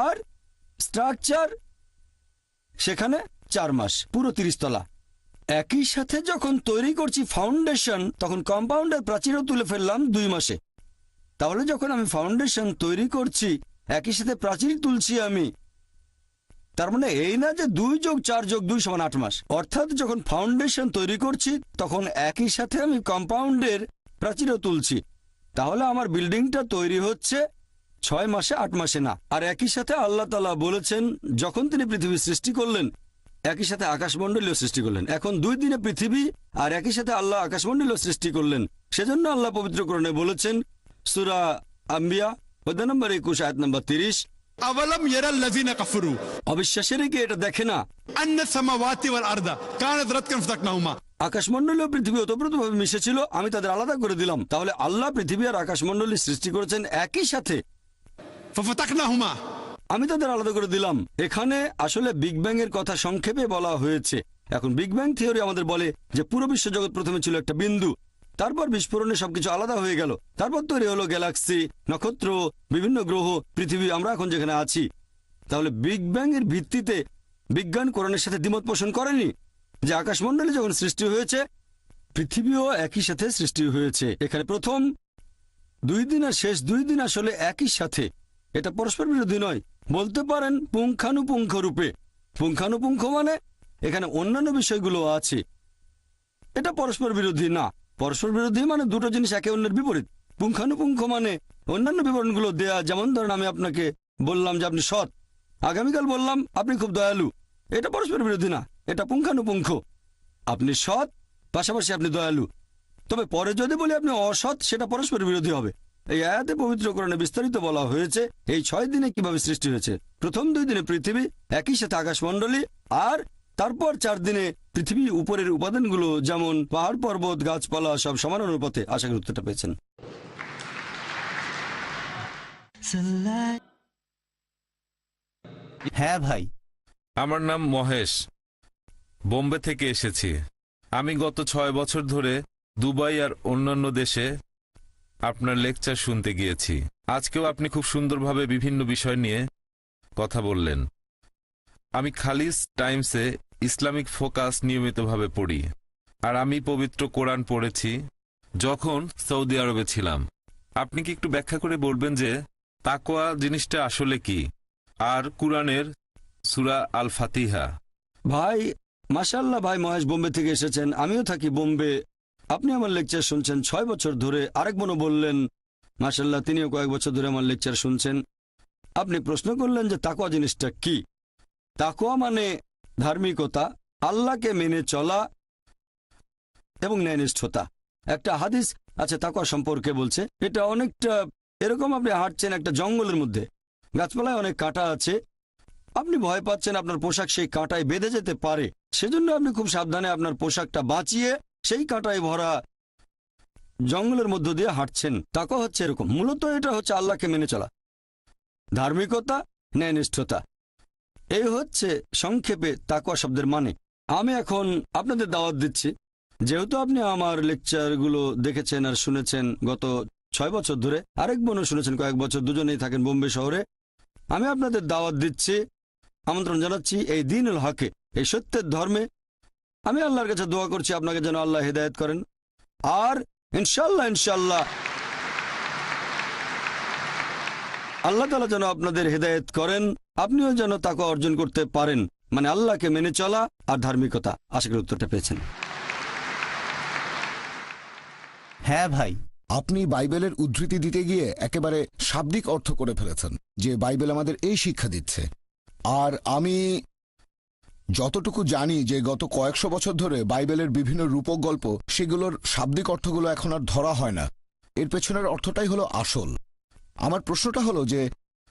আর স্ট্রাকচার সেখানে 4 মাস, পুরো 30 তলা। একই সাথে যখন তৈরি করছি ফাউন্ডেশন, তখন কম্পাউন্ডের প্রাচীরও তুলে ফেললাম 2 মাসে। তাহলে যখন আমি ফাউন্ডেশন তৈরি করছি একই সাথে প্রাচীর তুলছি আমি, তার মানে এই না যে 2 যোগ 4 যোগ 2 সমান 8 মাস। অর্থাৎ যখন ফাউন্ডেশন তৈরি করছি তখন একই সাথে আমি কম্পাউন্ডের প্রাচীরও তুলছি। তাহলে আমার বিল্ডিংটা তৈরি হচ্ছে 6 মাসে 8 মাসে না। আর একই সাথে আল্লাহ তাআলা বলেছেন যখন তিনি পৃথিবী সৃষ্টি করলেন একই সাথে আকাশমণ্ডলীও সৃষ্টি করলেন। এখন 2 দিনে পৃথিবী আর একই সাথে আল্লাহ আকাশমণ্ডলীও সৃষ্টি করলেন। সেজন্য আল্লাহ পবিত্র কোরআনে বলেছেন সূরা আম্বিয়া অধ্যায় নম্বর 21 আয়াত নম্বর 30, أولم يرى الذين كفروا অবিশ্বাসের কি এটা দেখে না أن السماوات والأرض كانت رتقا ففتقناهما আকাশমণ্ডলী ও পৃথিবী ওতপ্রোতভাবে মিশেছিল, আমি তাদের আলাদা করে দিলাম। তাহলে আল্লাহ পৃথিবী আর আকাশমণ্ডলী সৃষ্টি করেছেন একই সাথে, ففتقناهما আমি তাদের আলাদা করে দিলাম। এখানে আসলে বিগ ব্যাং এর কথা সংক্ষেপে বলা হয়েছে। এখন বিগ ব্যাং থিওরি আমাদের বলে যে পুরো বিশ্ব জগৎ প্রথমে ছিল একটা বিন্দু, তারপর বিস্ফোরণে সবকিছু আলাদা হয়ে গেল, তারপর তৈরি হলো গ্যালাক্সি, নক্ষত্র, বিভিন্ন গ্রহ, পৃথিবী, আমরা এখন যেখানে আছি। তাহলে বিগ ব্যাং এর ভিত্তিতে বিজ্ঞান কোরআনের সাথে দ্বিমত পোষণ করেনি যে আকাশমণ্ডলী যখন সৃষ্টি হয়েছে পৃথিবীও একই সাথে সৃষ্টি হয়েছে। এখানে প্রথম 2 দিন আর শেষ 2 দিন আসলে একই সাথে, এটা পরস্পর বিরোধী নয়। বলতে পারেন পুঙ্খানুপুঙ্খ রূপে। পুঙ্খানুপুঙ্খ মানে এখানে অন্যান্য বিষয়গুলো আছে, এটা পরস্পর বিরোধী না। পরস্পর বিরোধী মানে দুটো জিনিস একে অন্যের বিপরীত। পুঙ্খানুপুঙ্খ মানে অন্যান্য বিবরণগুলো দেয়া, যেমন ধরেন আমি আপনাকে বললাম যে আপনি সৎ, আগামীকাল বললাম আপনি খুব দয়ালু, এটা পরস্পর বিরোধী না, এটা পুঙ্খানুপুঙ্খ। আপনি সৎ, পাশাপাশি আপনি দয়ালু। তবে পরে যদি বলি আপনি অসৎ, সেটা পরস্পর বিরোধী হবে। এই আয়াতে পবিত্র কোরআনে বিস্তারিত বলা হয়েছে এই 6 দিনে কিভাবে সৃষ্টি হয়েছে। প্রথম 2 দিনে পৃথিবী, একই সাথে আকাশমণ্ডলী, আর তারপর 4 দিনে পৃথিবী উপরের উপাদানগুলো যেমন পাহাড় পর্বত গাছপালা সব সমান অনুপাতে। আশা করি উত্তরটা পেয়েছেন। হ্যাঁ ভাই। আমার নাম মহেশ, বোম্বে থেকে এসেছি। আমি গত 6 বছর ধরে দুবাই আর অন্যান্য দেশে আপনার লেকচার শুনতে গিয়েছি। আজকেও আপনি খুব সুন্দরভাবে বিভিন্ন বিষয় নিয়ে কথা বললেন। আমি খালিস টাইমসে ইসলামিক ফোকাস নিয়মিতভাবে পড়ি, আর আমি পবিত্র কোরআন পড়েছি যখন সৌদি আরবে ছিলাম। আপনি কি একটু ব্যাখ্যা করে বলবেন যে তাকওয়া জিনিসটা আসলে কি, আর কোরআনের সূরা আল ফাতিহা? ভাই মাশাআল্লাহ, ভাই মহেশ বোম্বে থেকে এসেছেন, আমিও থাকি বোম্বে। আপনি আমার লেকচার শুনছেন 6 বছর ধরে। আরেক বোনও বললেন মাশাআল্লাহ, তিনিও কয়েক বছর ধরে আমার লেকচার শুনছেন। আপনি প্রশ্ন করলেন যে তাকওয়া জিনিসটা কি। তাকওয়া মানে ধার্মিকতা, আল্লাহকে মেনে চলা এবং ন্যায়নিষ্ঠতা। একটা হাদিস আছে তাকওয়া সম্পর্কে, বলছে এটা অনেকটা এরকম, আপনি হাঁটছেন একটা জঙ্গলের মধ্যে, গাছপালায় অনেক কাঁটা আছে, আপনি ভয় পাচ্ছেন আপনার পোশাক সেই কাঁটায় বেঁধে যেতে পারে, সেজন্য আপনি খুব সাবধানে আপনার পোশাকটা বাঁচিয়ে সেই কাঁটায় ভরা জঙ্গলের মধ্য দিয়ে হাঁটছেন। তাকওয়া হচ্ছে এরকম। মূলত এটা হচ্ছে আল্লাহকে মেনে চলা, ধার্মিকতা, ন্যায়নিষ্ঠতা। এই হচ্ছে সংক্ষেপে তাকওয়া শব্দের মানে। আমি এখন আপনাদের দাওয়াত দিচ্ছি, যেহেতু আপনি আমার লেকচারগুলো দেখেছেন আর শুনেছেন গত 6 বছর ধরে, আরেক বোনও শুনেছেন কয়েক বছর, দুজনেই থাকেন বোম্বে শহরে। আমি আপনাদের দাওয়াত দিচ্ছি, আমন্ত্রণ জানাচ্ছি এই দ্বীনুল হকে, এই সত্যের ধর্মে। আমি আল্লাহর কাছে দোয়া করছি আপনাকে যেন আল্লাহ হেদায়েত করেন, আর ইনশাল্লাহ ইনশাল্লাহ আল্লাহ তাআলা যেন আপনাদের হেদায়েত করেন, আপনিও যেন তাকওয়া অর্জন করতে পারেন, মানে আল্লাহকে মেনে চলা আর ধার্মিকতা। আশা করি উত্তরটা পেয়েছেন। হ্যাঁ ভাই। আপনি বাইবেলের উদ্ধৃতি দিতে গিয়ে একেবারে শাব্দিক অর্থ করে ফেলেছেন যে বাইবেল আমাদের এই শিক্ষা দিচ্ছে। আর আমি যতটুকু জানি যে গত কয়েকশো বছর ধরে বাইবেলের বিভিন্ন রূপক গল্প, সেগুলোর শাব্দিক অর্থগুলো এখন আর ধরা হয় না। এর পেছনের অর্থটাই হলো আসল। আমার প্রশ্নটা হলো যে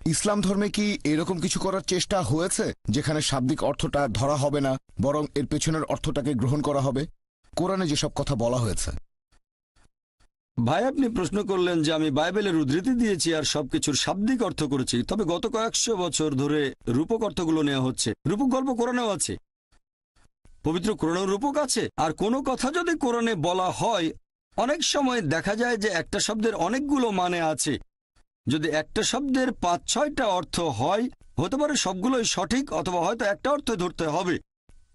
ইসলাম ধর্মে কি এরকম কিছু করার চেষ্টা হয়েছে যেখানে শাব্দিক অর্থটা ধরা হবে না, বরং এর পেছনের অর্থটাকে গ্রহণ করা হবে, কোরআনে যেসব কথা বলা হয়েছে? ভাই আপনি প্রশ্ন করলেন যে আমি বাইবেলের উদ্ধৃতি দিয়েছি আর সবকিছুর শাব্দিক অর্থ করেছি। তবে গত কয়েকশো বছর ধরে রূপক অর্থগুলো নেওয়া হচ্ছে। রূপক গল্প কোরআনেও আছে, পবিত্র কোরআনেও রূপক আছে। আর কোনো কথা যদি কোরআনে বলা হয়, অনেক সময় দেখা যায় যে একটা শব্দের অনেকগুলো মানে আছে। যদি একটা শব্দের 5-6টা অর্থ হয়, হতে পারে সবগুলোই সঠিক, অথবা হয়তো একটা অর্থ ধরতে হবে।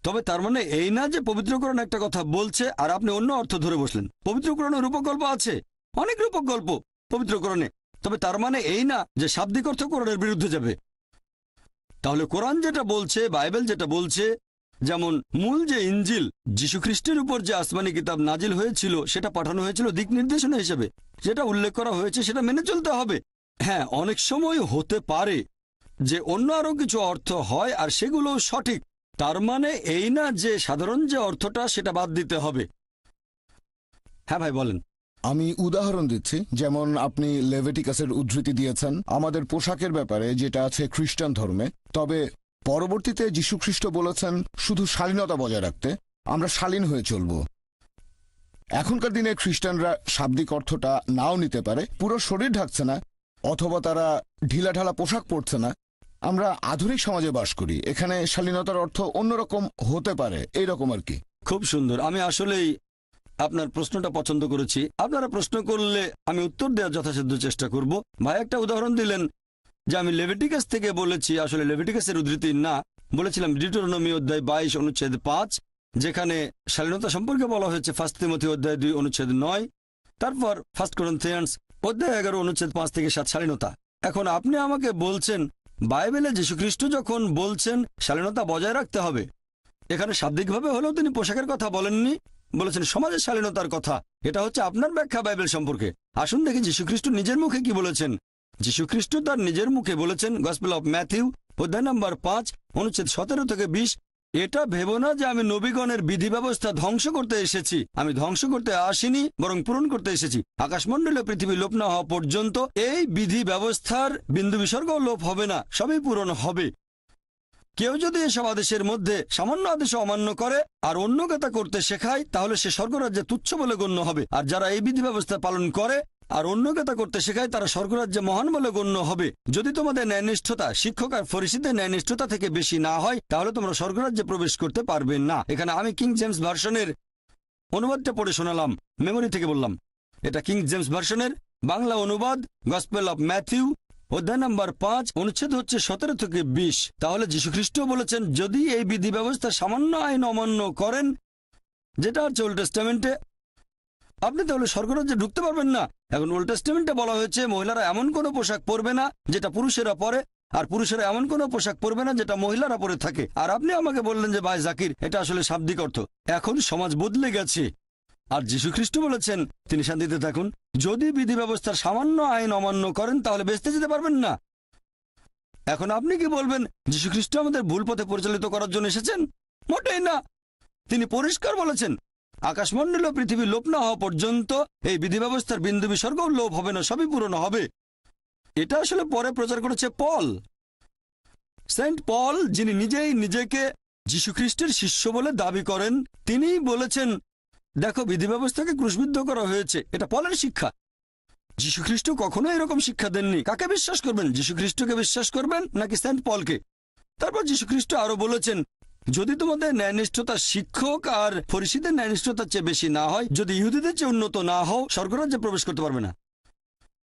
তবে তার মানে এই না যে পবিত্র কোরআন একটা কথা বলছে আর আপনি অন্য অর্থ ধরে বসলেন। পবিত্র কোরআনে রূপক গল্প আছে, অনেক রূপক গল্প পবিত্র কোরআনে। তবে তার মানে এই না যে শাব্দিক অর্থ কোরআনের বিরুদ্ধে যাবে। তাহলে কোরআন যেটা বলছে, বাইবেল যেটা বলছে, যেমন মূল যে ইঞ্জিল, যীশু খ্রিস্টের উপর যে আসমানি কিতাব নাজিল হয়েছিল, সেটা পাঠানো হয়েছিল দিক নির্দেশনা হিসেবে। যেটা উল্লেখ করা হয়েছে সেটা মেনে চলতে হবে। হ্যাঁ, অনেক সময় হতে পারে যে অন্য আরো কিছু অর্থ হয় আর সেগুলো সঠিক। তার মানে এই না যে সাধারণ যে অর্থটা সেটা বাদ দিতে হবে। হ্যাঁ ভাই বলেন। আমি উদাহরণ দিচ্ছি, যেমন আপনি লেভিটিকাসের উদ্ধৃতি দিয়েছেন আমাদের পোশাকের ব্যাপারে, যেটা আছে খ্রিস্টান ধর্মে। তবে পরবর্তীতে যীশুখ্রিস্ট বলেছেন শুধু শালীনতা বজায় রাখতে, আমরা শালীন হয়ে চলব। এখনকার দিনে খ্রিস্টানরা শাব্দিক অর্থটা নাও নিতে পারে, পুরো শরীর ঢাকছে না, অথবা তারা ঢিলাঢালা পোশাক পরছে না। আমরা আধুনিক সমাজে বাস করি, এখানে শালীনতার অর্থ অন্যরকম হতে পারে, এইরকম আর কি। খুব সুন্দর। আমি আসলেই আপনার প্রশ্নটা পছন্দ করেছি। আপনারা প্রশ্ন করলে আমি উত্তর দেওয়ার যথাসাধ্য চেষ্টা করব। ভাই একটা উদাহরণ দিলেন যে আমি লেভিটিকাস থেকে বলেছি, আসলে লেভিটিকাসের উদ্ধৃতি না, বলেছিলাম ডিউটেরোনমি অধ্যায় 22 অনুচ্ছেদ 5, যেখানে শালীনতা সম্পর্কে বলা হয়েছে 1 তিমথি অধ্যায় 2 অনুচ্ছেদ 9, তারপর 1 করিন্থিয়ান্স অধ্যায় 11 অনুচ্ছেদ 5 থেকে 7 শালীনতা। এখন আপনি আমাকে বলছেন বাইবেলে যীশুখ্রিস্ট যখন বলছেন শালীনতা বজায় রাখতে হবে, এখানে শাব্দিকভাবে হলেও তিনি পোশাকের কথা বলেননি, বলেছেন সমাজের শালীনতার কথা। এটা হচ্ছে আপনার ব্যাখ্যা বাইবেল সম্পর্কে। আসুন দেখি যীশুখ্রিস্ট নিজের মুখে কি বলেছেন। যীশুখ্রিস্ট তার নিজের মুখে বলেছেন, গসপেল অফ ম্যাথিউ অধ্যায় নম্বর 5 অনুচ্ছেদ 17 থেকে 20। এটা ভেবো না যে আমি নবীগণের বিধি ব্যবস্থা ধ্বংস করতে এসেছি। আমি ধ্বংস করতে আসিনি, বরং পূরণ করতে এসেছি। আকাশমণ্ডলীয় পৃথিবী লোপ না হওয়া পর্যন্ত এই বিধি ব্যবস্থার বিন্দু বিসর্গ লোপ হবে না, সবই পূরণ হবে। কেউ যদি এসব আদেশের মধ্যে সামান্য আদেশ অমান্য করে আর অন্যকে তা করতে শেখায়, তাহলে সে স্বর্গরাজ্যে তুচ্ছ বলে গণ্য হবে। আর যারা এই বিধি ব্যবস্থা পালন করে আর অন্যকে তা করতে শেখায়, তারা স্বর্গরাজ্যে মহান বলে গণ্য হবে। যদি তোমাদের ন্যায়নিষ্ঠতা শিক্ষক আর ফরিসীদের ন্যায়নিষ্ঠতা থেকে বেশি না হয়, তাহলে তোমরা স্বর্গরাজ্যে প্রবেশ করতে পারবে না। এখানে আমি কিং জেমস ভার্সনের অনুবাদটা পড়ে শোনালাম, মেমোরি থেকে বললাম। এটা কিং জেমস ভার্সনের বাংলা অনুবাদ, গসপেল অফ ম্যাথিউ অধ্যায় নম্বর 5 অনুচ্ছেদ হচ্ছে 17 থেকে 20। তাহলে যীশুখ্রিস্ট বলেছেন, যদি এই বিধি ব্যবস্থা সামান্য আইন অমান্য করেন, যেটা হচ্ছে ওল্ড টেস্টামেন্টে, আপনি তাহলে স্বর্গরাজ্যে ঢুকতে পারবেন না। এখন ওল্ড টেস্টামেন্টে বলা হয়েছে মহিলারা এমন কোনো পোশাক পরবে না যেটা পুরুষেরা পরে, আর পুরুষেরা এমন কোনো পোশাক পরবে না যেটা মহিলারা পরে থাকে। আর আপনি আমাকে বললেন যে ভাই জাকির, এটা আসলে শাব্দিক অর্থ। এখন সমাজ বদলে গেছে। আর যীশুখ্রিস্ট বলেছেন, তিনি শান্তিতে থাকুন, যদি বিধি ব্যবস্থার সামান্য আইন অমান্য করেন তাহলে বেঁচতে যেতে পারবেন না। এখন আপনি কি বলবেন যীশুখ্রিস্ট আমাদের ভুল পথে পরিচালিত করার জন্য এসেছেন? মোটেই না। তিনি পরিষ্কার বলেছেন, আকাশমণ্ডল ও পৃথিবী লোপ না হওয়া পর্যন্ত এই বিধি ব্যবস্থার বিন্দু বিসর্গও লোপ হবে না, সবই পূরণ হবে। এটা আসলে পরে প্রচার করেছে পল, সেন্ট পল, যিনি নিজেই নিজেকে যীশুখ্রিস্টের শিষ্য বলে দাবি করেন। তিনিই বলেছেন, দেখো বিধি ব্যবস্থাকে ক্রুশবিদ্ধ করা হয়েছে। এটা পলের শিক্ষা। যীশুখ্রিস্ট কখনো এরকম শিক্ষা দেননি। কাকে বিশ্বাস করবেন, যীশুখ্রিস্টকে বিশ্বাস করবেন নাকি সেন্ট পলকে? তারপর যীশুখ্রিস্ট আরো বলেছেন, যদি তোমাদের ন্যায়নিষ্ঠতা শিক্ষক আর ফরিসীদের ন্যায়নিষ্ঠতার চেয়ে বেশি না হয়, যদি ইহুদিদের চেয়ে উন্নত না হও, স্বর্গরাজ্যে প্রবেশ করতে পারবে না।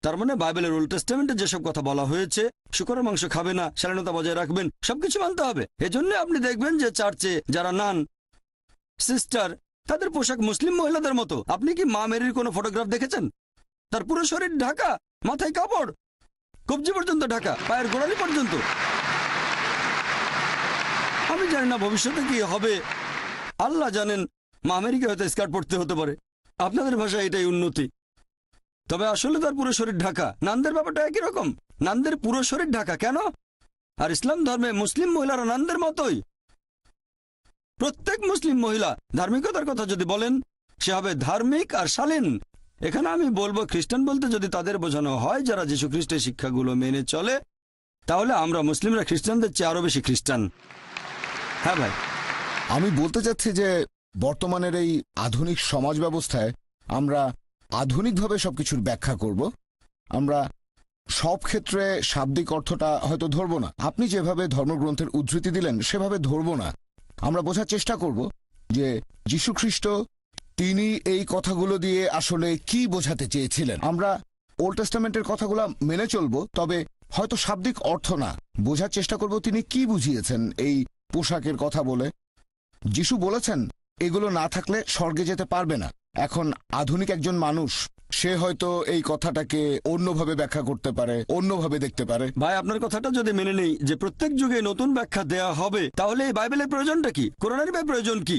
তার মানে বাইবেলের ওল্ড টেস্টামেন্টে যেসব কথা বলা হয়েছে, শুকরের মাংস খাবে না, শালীনতা বজায় রাখবেন, সবকিছু মানতে হবে। এজন্য আপনি দেখবেন যে চার্চে যারা নান সিস্টার, তাদের পোশাক মুসলিম মহিলাদের মতো। আপনি কি মা মেরির কোনো ফটোগ্রাফ দেখেছেন? তার পুরো শরীর ঢাকা, মাথায় কাপড়, কবজি পর্যন্ত ঢাকা, পায়ের গোড়ালি পর্যন্ত। আমি জানি না ভবিষ্যতে কি হবে, আল্লাহ জানেন। মা আমেরিকা হয়তো স্কার্ট পড়তে হতে পারে, আপনাদের ভাষায় এটাই উন্নতি। তবে আসলে তার পুরো শরীর ঢাকা। নানদের ব্যাপারটা একই রকম, নানদের পুরো শরীর ঢাকা। কেন? আর ইসলাম ধর্মে মুসলিম মহিলারা নানদের মতোই। প্রত্যেক মুসলিম মহিলা ধার্মিকতার কথা যদি বলেন, সে হবে ধার্মিক আর শালীন। এখানে আমি বলবো, খ্রিস্টান বলতে যদি তাদের বোঝানো হয় যারা যীশু খ্রিস্টের শিক্ষাগুলো মেনে চলে, তাহলে আমরা মুসলিমরা খ্রিস্টানদের চেয়ে আরো বেশি খ্রিস্টান। হ্যাঁ ভাই, আমি বলতে চাচ্ছি যে বর্তমানের এই আধুনিক সমাজ ব্যবস্থায় আমরা আধুনিকভাবে সবকিছুর ব্যাখ্যা করব। আমরা সব ক্ষেত্রে শাব্দিক অর্থটা হয়তো ধরব না। আপনি যেভাবে ধর্মগ্রন্থের উদ্ধৃতি দিলেন সেভাবে ধরব না। আমরা বোঝার চেষ্টা করব যে যীশুখ্রিস্ট তিনি এই কথাগুলো দিয়ে আসলে কি বোঝাতে চেয়েছিলেন। আমরা ওল্ড টেস্টামেন্টের কথাগুলো মেনে চলব, তবে হয়তো শাব্দিক অর্থ না, বোঝার চেষ্টা করব তিনি কি বুঝিয়েছেন এই পোশাকের কথা বলে। যিশু বলেছেন এগুলো না থাকলে স্বর্গে যেতে পারবে না। এখন আধুনিক একজন মানুষ, সে হয়তো এই কথাটাকে অন্যভাবে ব্যাখ্যা করতে পারে, অন্যভাবে দেখতে পারে। ভাই আপনার কথাটা যদি মেনে নেই যে প্রত্যেক যুগে নতুন ব্যাখ্যা দেয়া হবে, তাহলে এই বাইবেলের প্রয়োজনটা কি? কোরআনের প্রয়োজন কি?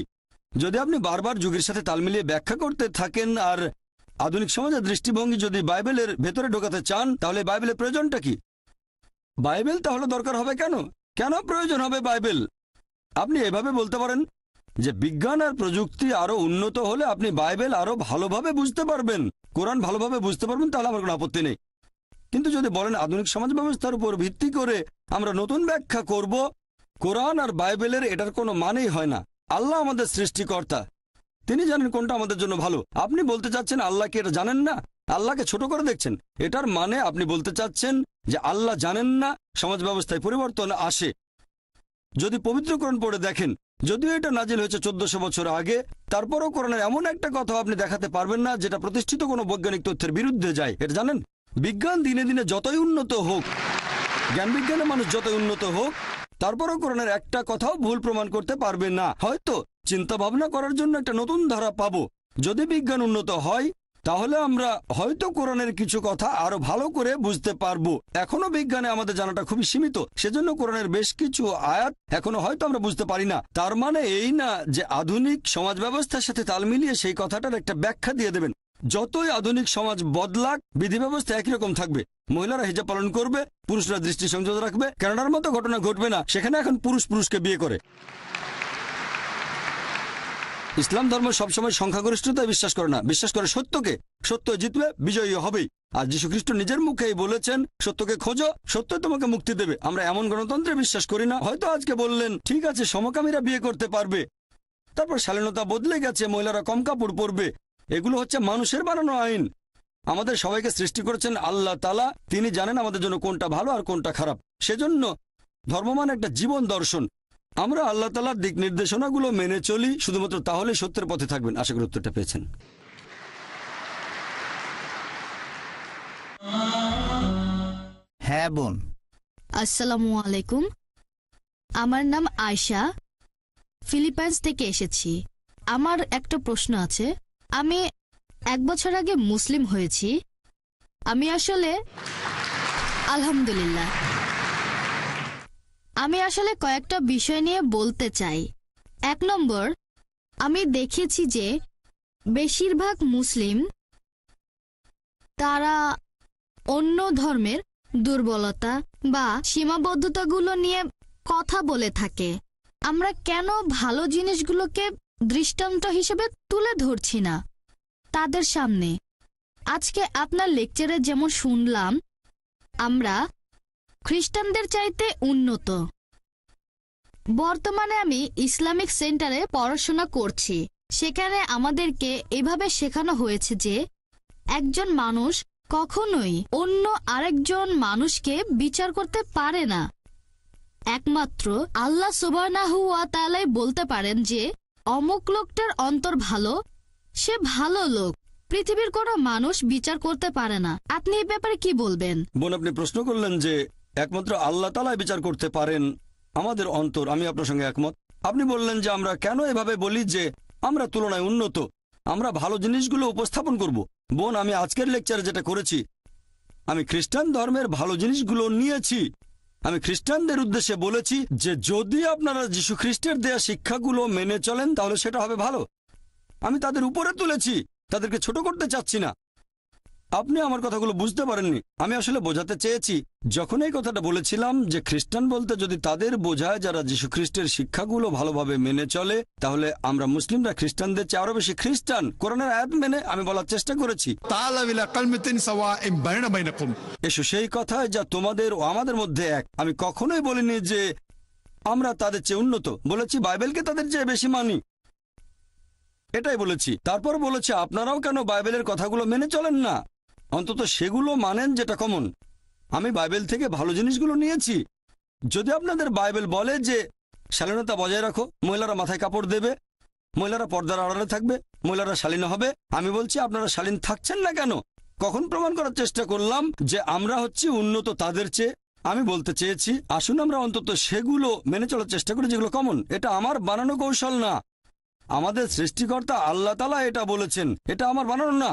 যদি আপনি বারবার যুগের সাথে তাল মিলিয়ে ব্যাখ্যা করতে থাকেন আর আধুনিক সমাজের দৃষ্টিভঙ্গি যদি বাইবেলের ভেতরে ঢোকাতে চান, তাহলে বাইবেলের প্রয়োজনটা কি? বাইবেল তাহলে দরকার হবে কেন? কেন প্রয়োজন হবে বাইবেল? আপনি এভাবে বলতে পারেন যে বিজ্ঞান আর প্রযুক্তি আরো উন্নত হলে আপনি বাইবেল আরো ভালোভাবে বুঝতে পারবেন, কোরআন ভালোভাবে বুঝতে পারবেন, তাহলে আমার কোনো আপত্তি নেই। কিন্তু যদি বলেন আধুনিক সমাজ ব্যবস্থার উপর ভিত্তি করে আমরা নতুন ব্যাখ্যা করব, কোরআন আর বাইবেলের এটার কোনো মানেই হয় না। আল্লাহ আমাদের সৃষ্টিকর্তা, তিনি জানেন কোনটা আমাদের জন্য ভালো। আপনি বলতে চাচ্ছেন আল্লাহকে এটা জানেন না, আল্লাহকে ছোট করে দেখছেন। এটার মানে আপনি বলতে চাচ্ছেন যে আল্লাহ জানেন না সমাজ ব্যবস্থায় পরিবর্তন আসে। যদি পবিত্র কোরআন পড়ে দেখেন, যদিও এটা নাজিল হয়েছে 1400 বছর আগে, তারপরও কোরআনের এমন একটা কথা আপনি দেখাতে পারবেন না যেটা প্রতিষ্ঠিত কোনো বৈজ্ঞানিক তথ্যের বিরুদ্ধে যায়। এটা জানেন? বিজ্ঞান দিনে দিনে যতই উন্নত হোক, জ্ঞান বিজ্ঞানে মানুষ যতই উন্নত হোক, তারপরও কোরআনের একটা কথাও ভুল প্রমাণ করতে পারবে না। হয়তো চিন্তা ভাবনা করার জন্য একটা নতুন ধারা পাবো। যদি বিজ্ঞান উন্নত হয়, তাহলে আমরা হয়তো কোরআনের কিছু কথা আরো ভালো করে বুঝতে পারবো। এখনো বিজ্ঞানে আমাদের জানাটা খুবই সীমিত, সেজন্য কোরআনের বেশ কিছু আয়াত এখনো হয়তো আমরা বুঝতে পারি না। তার মানে এই না যে আধুনিক সমাজ ব্যবস্থার সাথে তাল মিলিয়ে সেই কথাটার একটা ব্যাখ্যা দিয়ে দেবেন। যতই আধুনিক সমাজ বদলাক, বিধি ব্যবস্থা একই রকম থাকবে। মহিলারা হিজাব পালন করবে, পুরুষরা দৃষ্টি সংযত রাখবে। কানাডার মতো ঘটনা ঘটবে না, সেখানে এখন পুরুষ পুরুষকে বিয়ে করে। ইসলাম ধর্ম সবসময় সংখ্যাগরিষ্ঠতায় বিশ্বাস করে না, বিশ্বাস করে সত্যকে। সত্য জিতবে, বিজয়ী হবেই। আর যীশু খ্রিস্ট নিজের মুখেই বলেছেন, সত্যকে খোঁজো, সত্য তোমাকে মুক্তি দেবে। আমরা এমন গণতন্ত্রে বিশ্বাস করি না। হয়তো আজকে বললেন ঠিক আছে সমকামীরা বিয়ে করতে পারবে, তারপর শালীনতা বদলে গেছে, মহিলারা কম কাপড় পরবে। এগুলো হচ্ছে মানুষের বানানো আইন। আমাদের সবাইকে সৃষ্টি করেছেন আল্লাহ তাআলা, তিনি জানেন আমাদের জন্য কোনটা ভালো আর কোনটা খারাপ। সেজন্য ধর্ম মানে একটা জীবন দর্শন। আমরা আল্লাহ তাআলার দিক নির্দেশনাগুলো মেনে চলি, শুধুমাত্র তাহলে সত্যের পথে থাকবেন। আশা করি উত্তরটা পেয়েছেন। হ্যাঁ বোন। আসসালামু আলাইকুম। আমার নাম আয়শা, ফিলিপাইন্স থেকে এসেছি। আমার একটা প্রশ্ন আছে। আমি 1 বছর আগে মুসলিম হয়েছি। আমি আসলে আলহামদুলিল্লাহ, আমি আসলে কয়েকটা বিষয় নিয়ে বলতে চাই। 1 নম্বর, আমি দেখেছি যে বেশিরভাগ মুসলিম তারা অন্য ধর্মের দুর্বলতা বা সীমাবদ্ধতাগুলো নিয়ে কথা বলে থাকে। আমরা কেন ভালো জিনিসগুলোকে দৃষ্টান্ত হিসেবে তুলে ধরছি না তাদের সামনে? আজকে আপনার লেকচারে যেমন শুনলাম, আমরা খ্রিস্টানদের চাইতে উন্নত। বর্তমানে আমি ইসলামিক সেন্টারে পড়াশোনা করছি। সেখানে আমাদেরকে এভাবে শেখানো হয়েছে যে একজন মানুষ কখনোই অন্য আরেকজন মানুষকে বিচার করতে পারে না। একমাত্র আল্লাহ সুবহানাহু ওয়া তাআলাই বলতে পারেন যে অমুক লোকটার অন্তর ভালো, সে ভালো লোক। পৃথিবীর কোনো মানুষ বিচার করতে পারে না। আপনি এই ব্যাপারে কি বলবেন? বোন, আপনি প্রশ্ন করলেন যে একমাত্র আল্লাহ তাআলাই বিচার করতে পারেন আমাদের অন্তর। আমি আপনার সঙ্গে একমত। আপনি বললেন যে আমরা কেন এভাবে বলি যে আমরা তুলনায় উন্নত, আমরা ভালো জিনিসগুলো উপস্থাপন করব। বোন, আমি আজকের লেকচারে যেটা করেছি, আমি খ্রিস্টান ধর্মের ভালো জিনিসগুলো নিয়েছি। আমি খ্রিস্টানদের উদ্দেশ্যে বলেছি যে যদি আপনারা যীশু খ্রিস্টের দেয়া শিক্ষাগুলো মেনে চলেন তাহলে সেটা হবে ভালো। আমি তাদের উপরে তুলেছি, তাদেরকে ছোট করতে চাচ্ছি না। আপনি আমার কথাগুলো বুঝতে পারেননি। আমি আসলে বোঝাতে চেয়েছি, যখন এই কথাটা বলেছিলাম যে খ্রিস্টান বলতে যদি তাদের বোঝায় যারা যীশু খ্রিস্টের শিক্ষাগুলো ভালোভাবে মেনে চলে, তাহলে আমরা মুসলিমরা খ্রিস্টানদের চেয়ে আরো বেশি খ্রিস্টান। কোরআনের আয়াত মেনে আমি বলার চেষ্টা করেছি, تعالوا إلى كلمة سواء بيننا وبينكم। এসো সেই কথায় যা তোমাদের ও আমাদের মধ্যে এক। আমি কখনোই বলিনি যে আমরা তাদের চেয়ে উন্নত, বলেছি বাইবেলকে তাদের চেয়ে বেশি মানি, এটাই বলেছি। তারপর বলেছি আপনারাও কেন বাইবেলের কথাগুলো মেনে চলেন না, অন্তত সেগুলো মানেন যেটা কমন। আমি বাইবেল থেকে ভালো জিনিসগুলো নিয়েছি। যদি আপনাদের বাইবেল বলে যে শালীনতা বজায় রাখো, মহিলারা মাথায় কাপড় দেবে, মহিলারা পর্দার আড়ালে থাকবে, মহিলারা শালীন হবে, আমি বলছি আপনারা শালীন থাকছেন না কেন? কখন প্রমাণ করার চেষ্টা করলাম যে আমরা হচ্ছি উন্নত তাদের চেয়ে? আমি বলতে চেয়েছি আসুন আমরা অন্তত সেগুলো মেনে চলার চেষ্টা করি যেগুলো কমন। এটা আমার বানানো কৌশল না, আমাদের সৃষ্টিকর্তা আল্লাহ তাআলা এটা বলেছেন, এটা আমার বানানো না।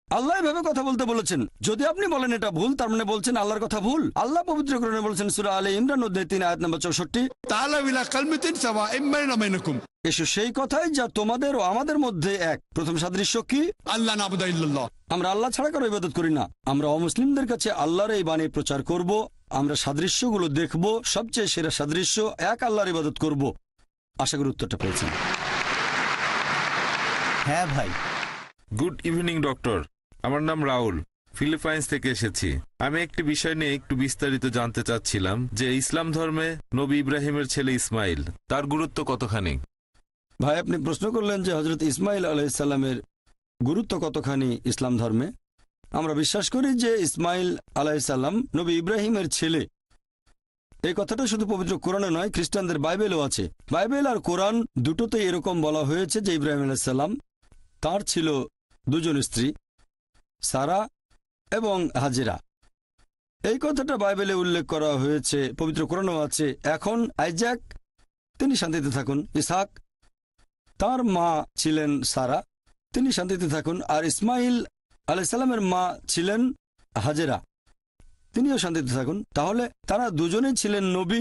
আল্লাহ এভাবে কথা বলতে বলেছেন। যদি আপনি বলেন এটা ভুল, তার মানে বলছেন আল্লাহর কথা ভুল। আল্লাহ পবিত্র কোরআনে বলেছেন সূরা আলে ইমরান অধ্যায় 3 আয়াত নম্বর 64, تعالوا إلى كلمة سواء بيننا وبينكم এসো সেই কথাই যা তোমাদের ও আমাদের মধ্যে এক। প্রথম সাদৃশ্য কি? ألا نعبد إلا الله। আমরা আল্লাহ ছাড়া কারো ইবাদত করি না। আমরা অমুসলিমদের কাছে আল্লাহর এই বাণী প্রচার করব। আমরা সাদৃশ্যগুলো দেখব, সবচেয়ে সেরা সাদৃশ্য এক আল্লাহর ইবাদত করব। আশা করি উত্তরটা পেয়েছেন। হ্যাঁ ভাই। গুড ইভিনিং ডক্টর, আমার নাম রাহুল, ফিলিপাইন্স থেকে এসেছি। আমি একটি বিষয় নিয়ে একটু বিস্তারিত জানতে চাচ্ছিলাম যে ইসলাম ধর্মে নবী ইব্রাহিমের ছেলে ইসমাইল, তার গুরুত্ব কতখানি? ভাই, আপনি প্রশ্ন করলেন যে হযরত ইসমাইল আলাইহিসসালামের গুরুত্ব কতখানি ইসলাম ধর্মে। আমরা বিশ্বাস করি যে ইসমাইল আলাইহিসসালাম নবী ইব্রাহিমের ছেলে। এই কথাটা শুধু পবিত্র কোরআনে নয়, খ্রিস্টানদের বাইবেলও আছে। বাইবেল আর কোরআন দুটোতেই এরকম বলা হয়েছে যে ইব্রাহিম আলাইহিসসালাম তার ছিল 2 জন স্ত্রী, সারা এবং হাজেরা। এই কথাটা বাইবেলে উল্লেখ করা হয়েছে, পবিত্র কোরআনেও আছে। এখন আইজাক, তিনি শান্তিতে থাকুন। ইসহাক, তার মা ছিলেন সারা, তিনি শান্তিতে থাকুন। আর ইসমাইল আলাইহিসসালামের মা ছিলেন হাজেরা, তিনিও শান্তিতে থাকুন। তাহলে তারা দুজনেই ছিলেন নবী,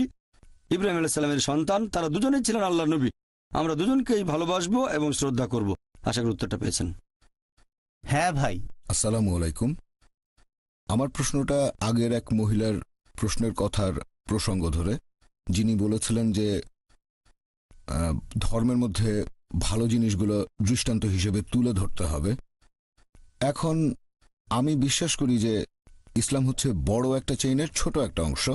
ইব্রাহিম আলাইহিসসালামের সন্তান। তারা দুজনেই ছিলেন আল্লাহর নবী। আমরা দুজনকেই ভালোবাসবো এবং শ্রদ্ধা করব। আশা করি উত্তরটা পেয়েছেন। হ্যাঁ ভাই। আসসালামু আলাইকুম। আমার প্রশ্নটা আগের এক মহিলার প্রশ্নের কথার প্রসঙ্গ ধরে, যিনি বলেছিলেন যে ধর্মের মধ্যে ভালো জিনিসগুলো দৃষ্টান্ত হিসেবে তুলে ধরতে হবে। এখন আমি বিশ্বাস করি যে ইসলাম হচ্ছে বড় একটা চেইনের ছোট একটা অংশ।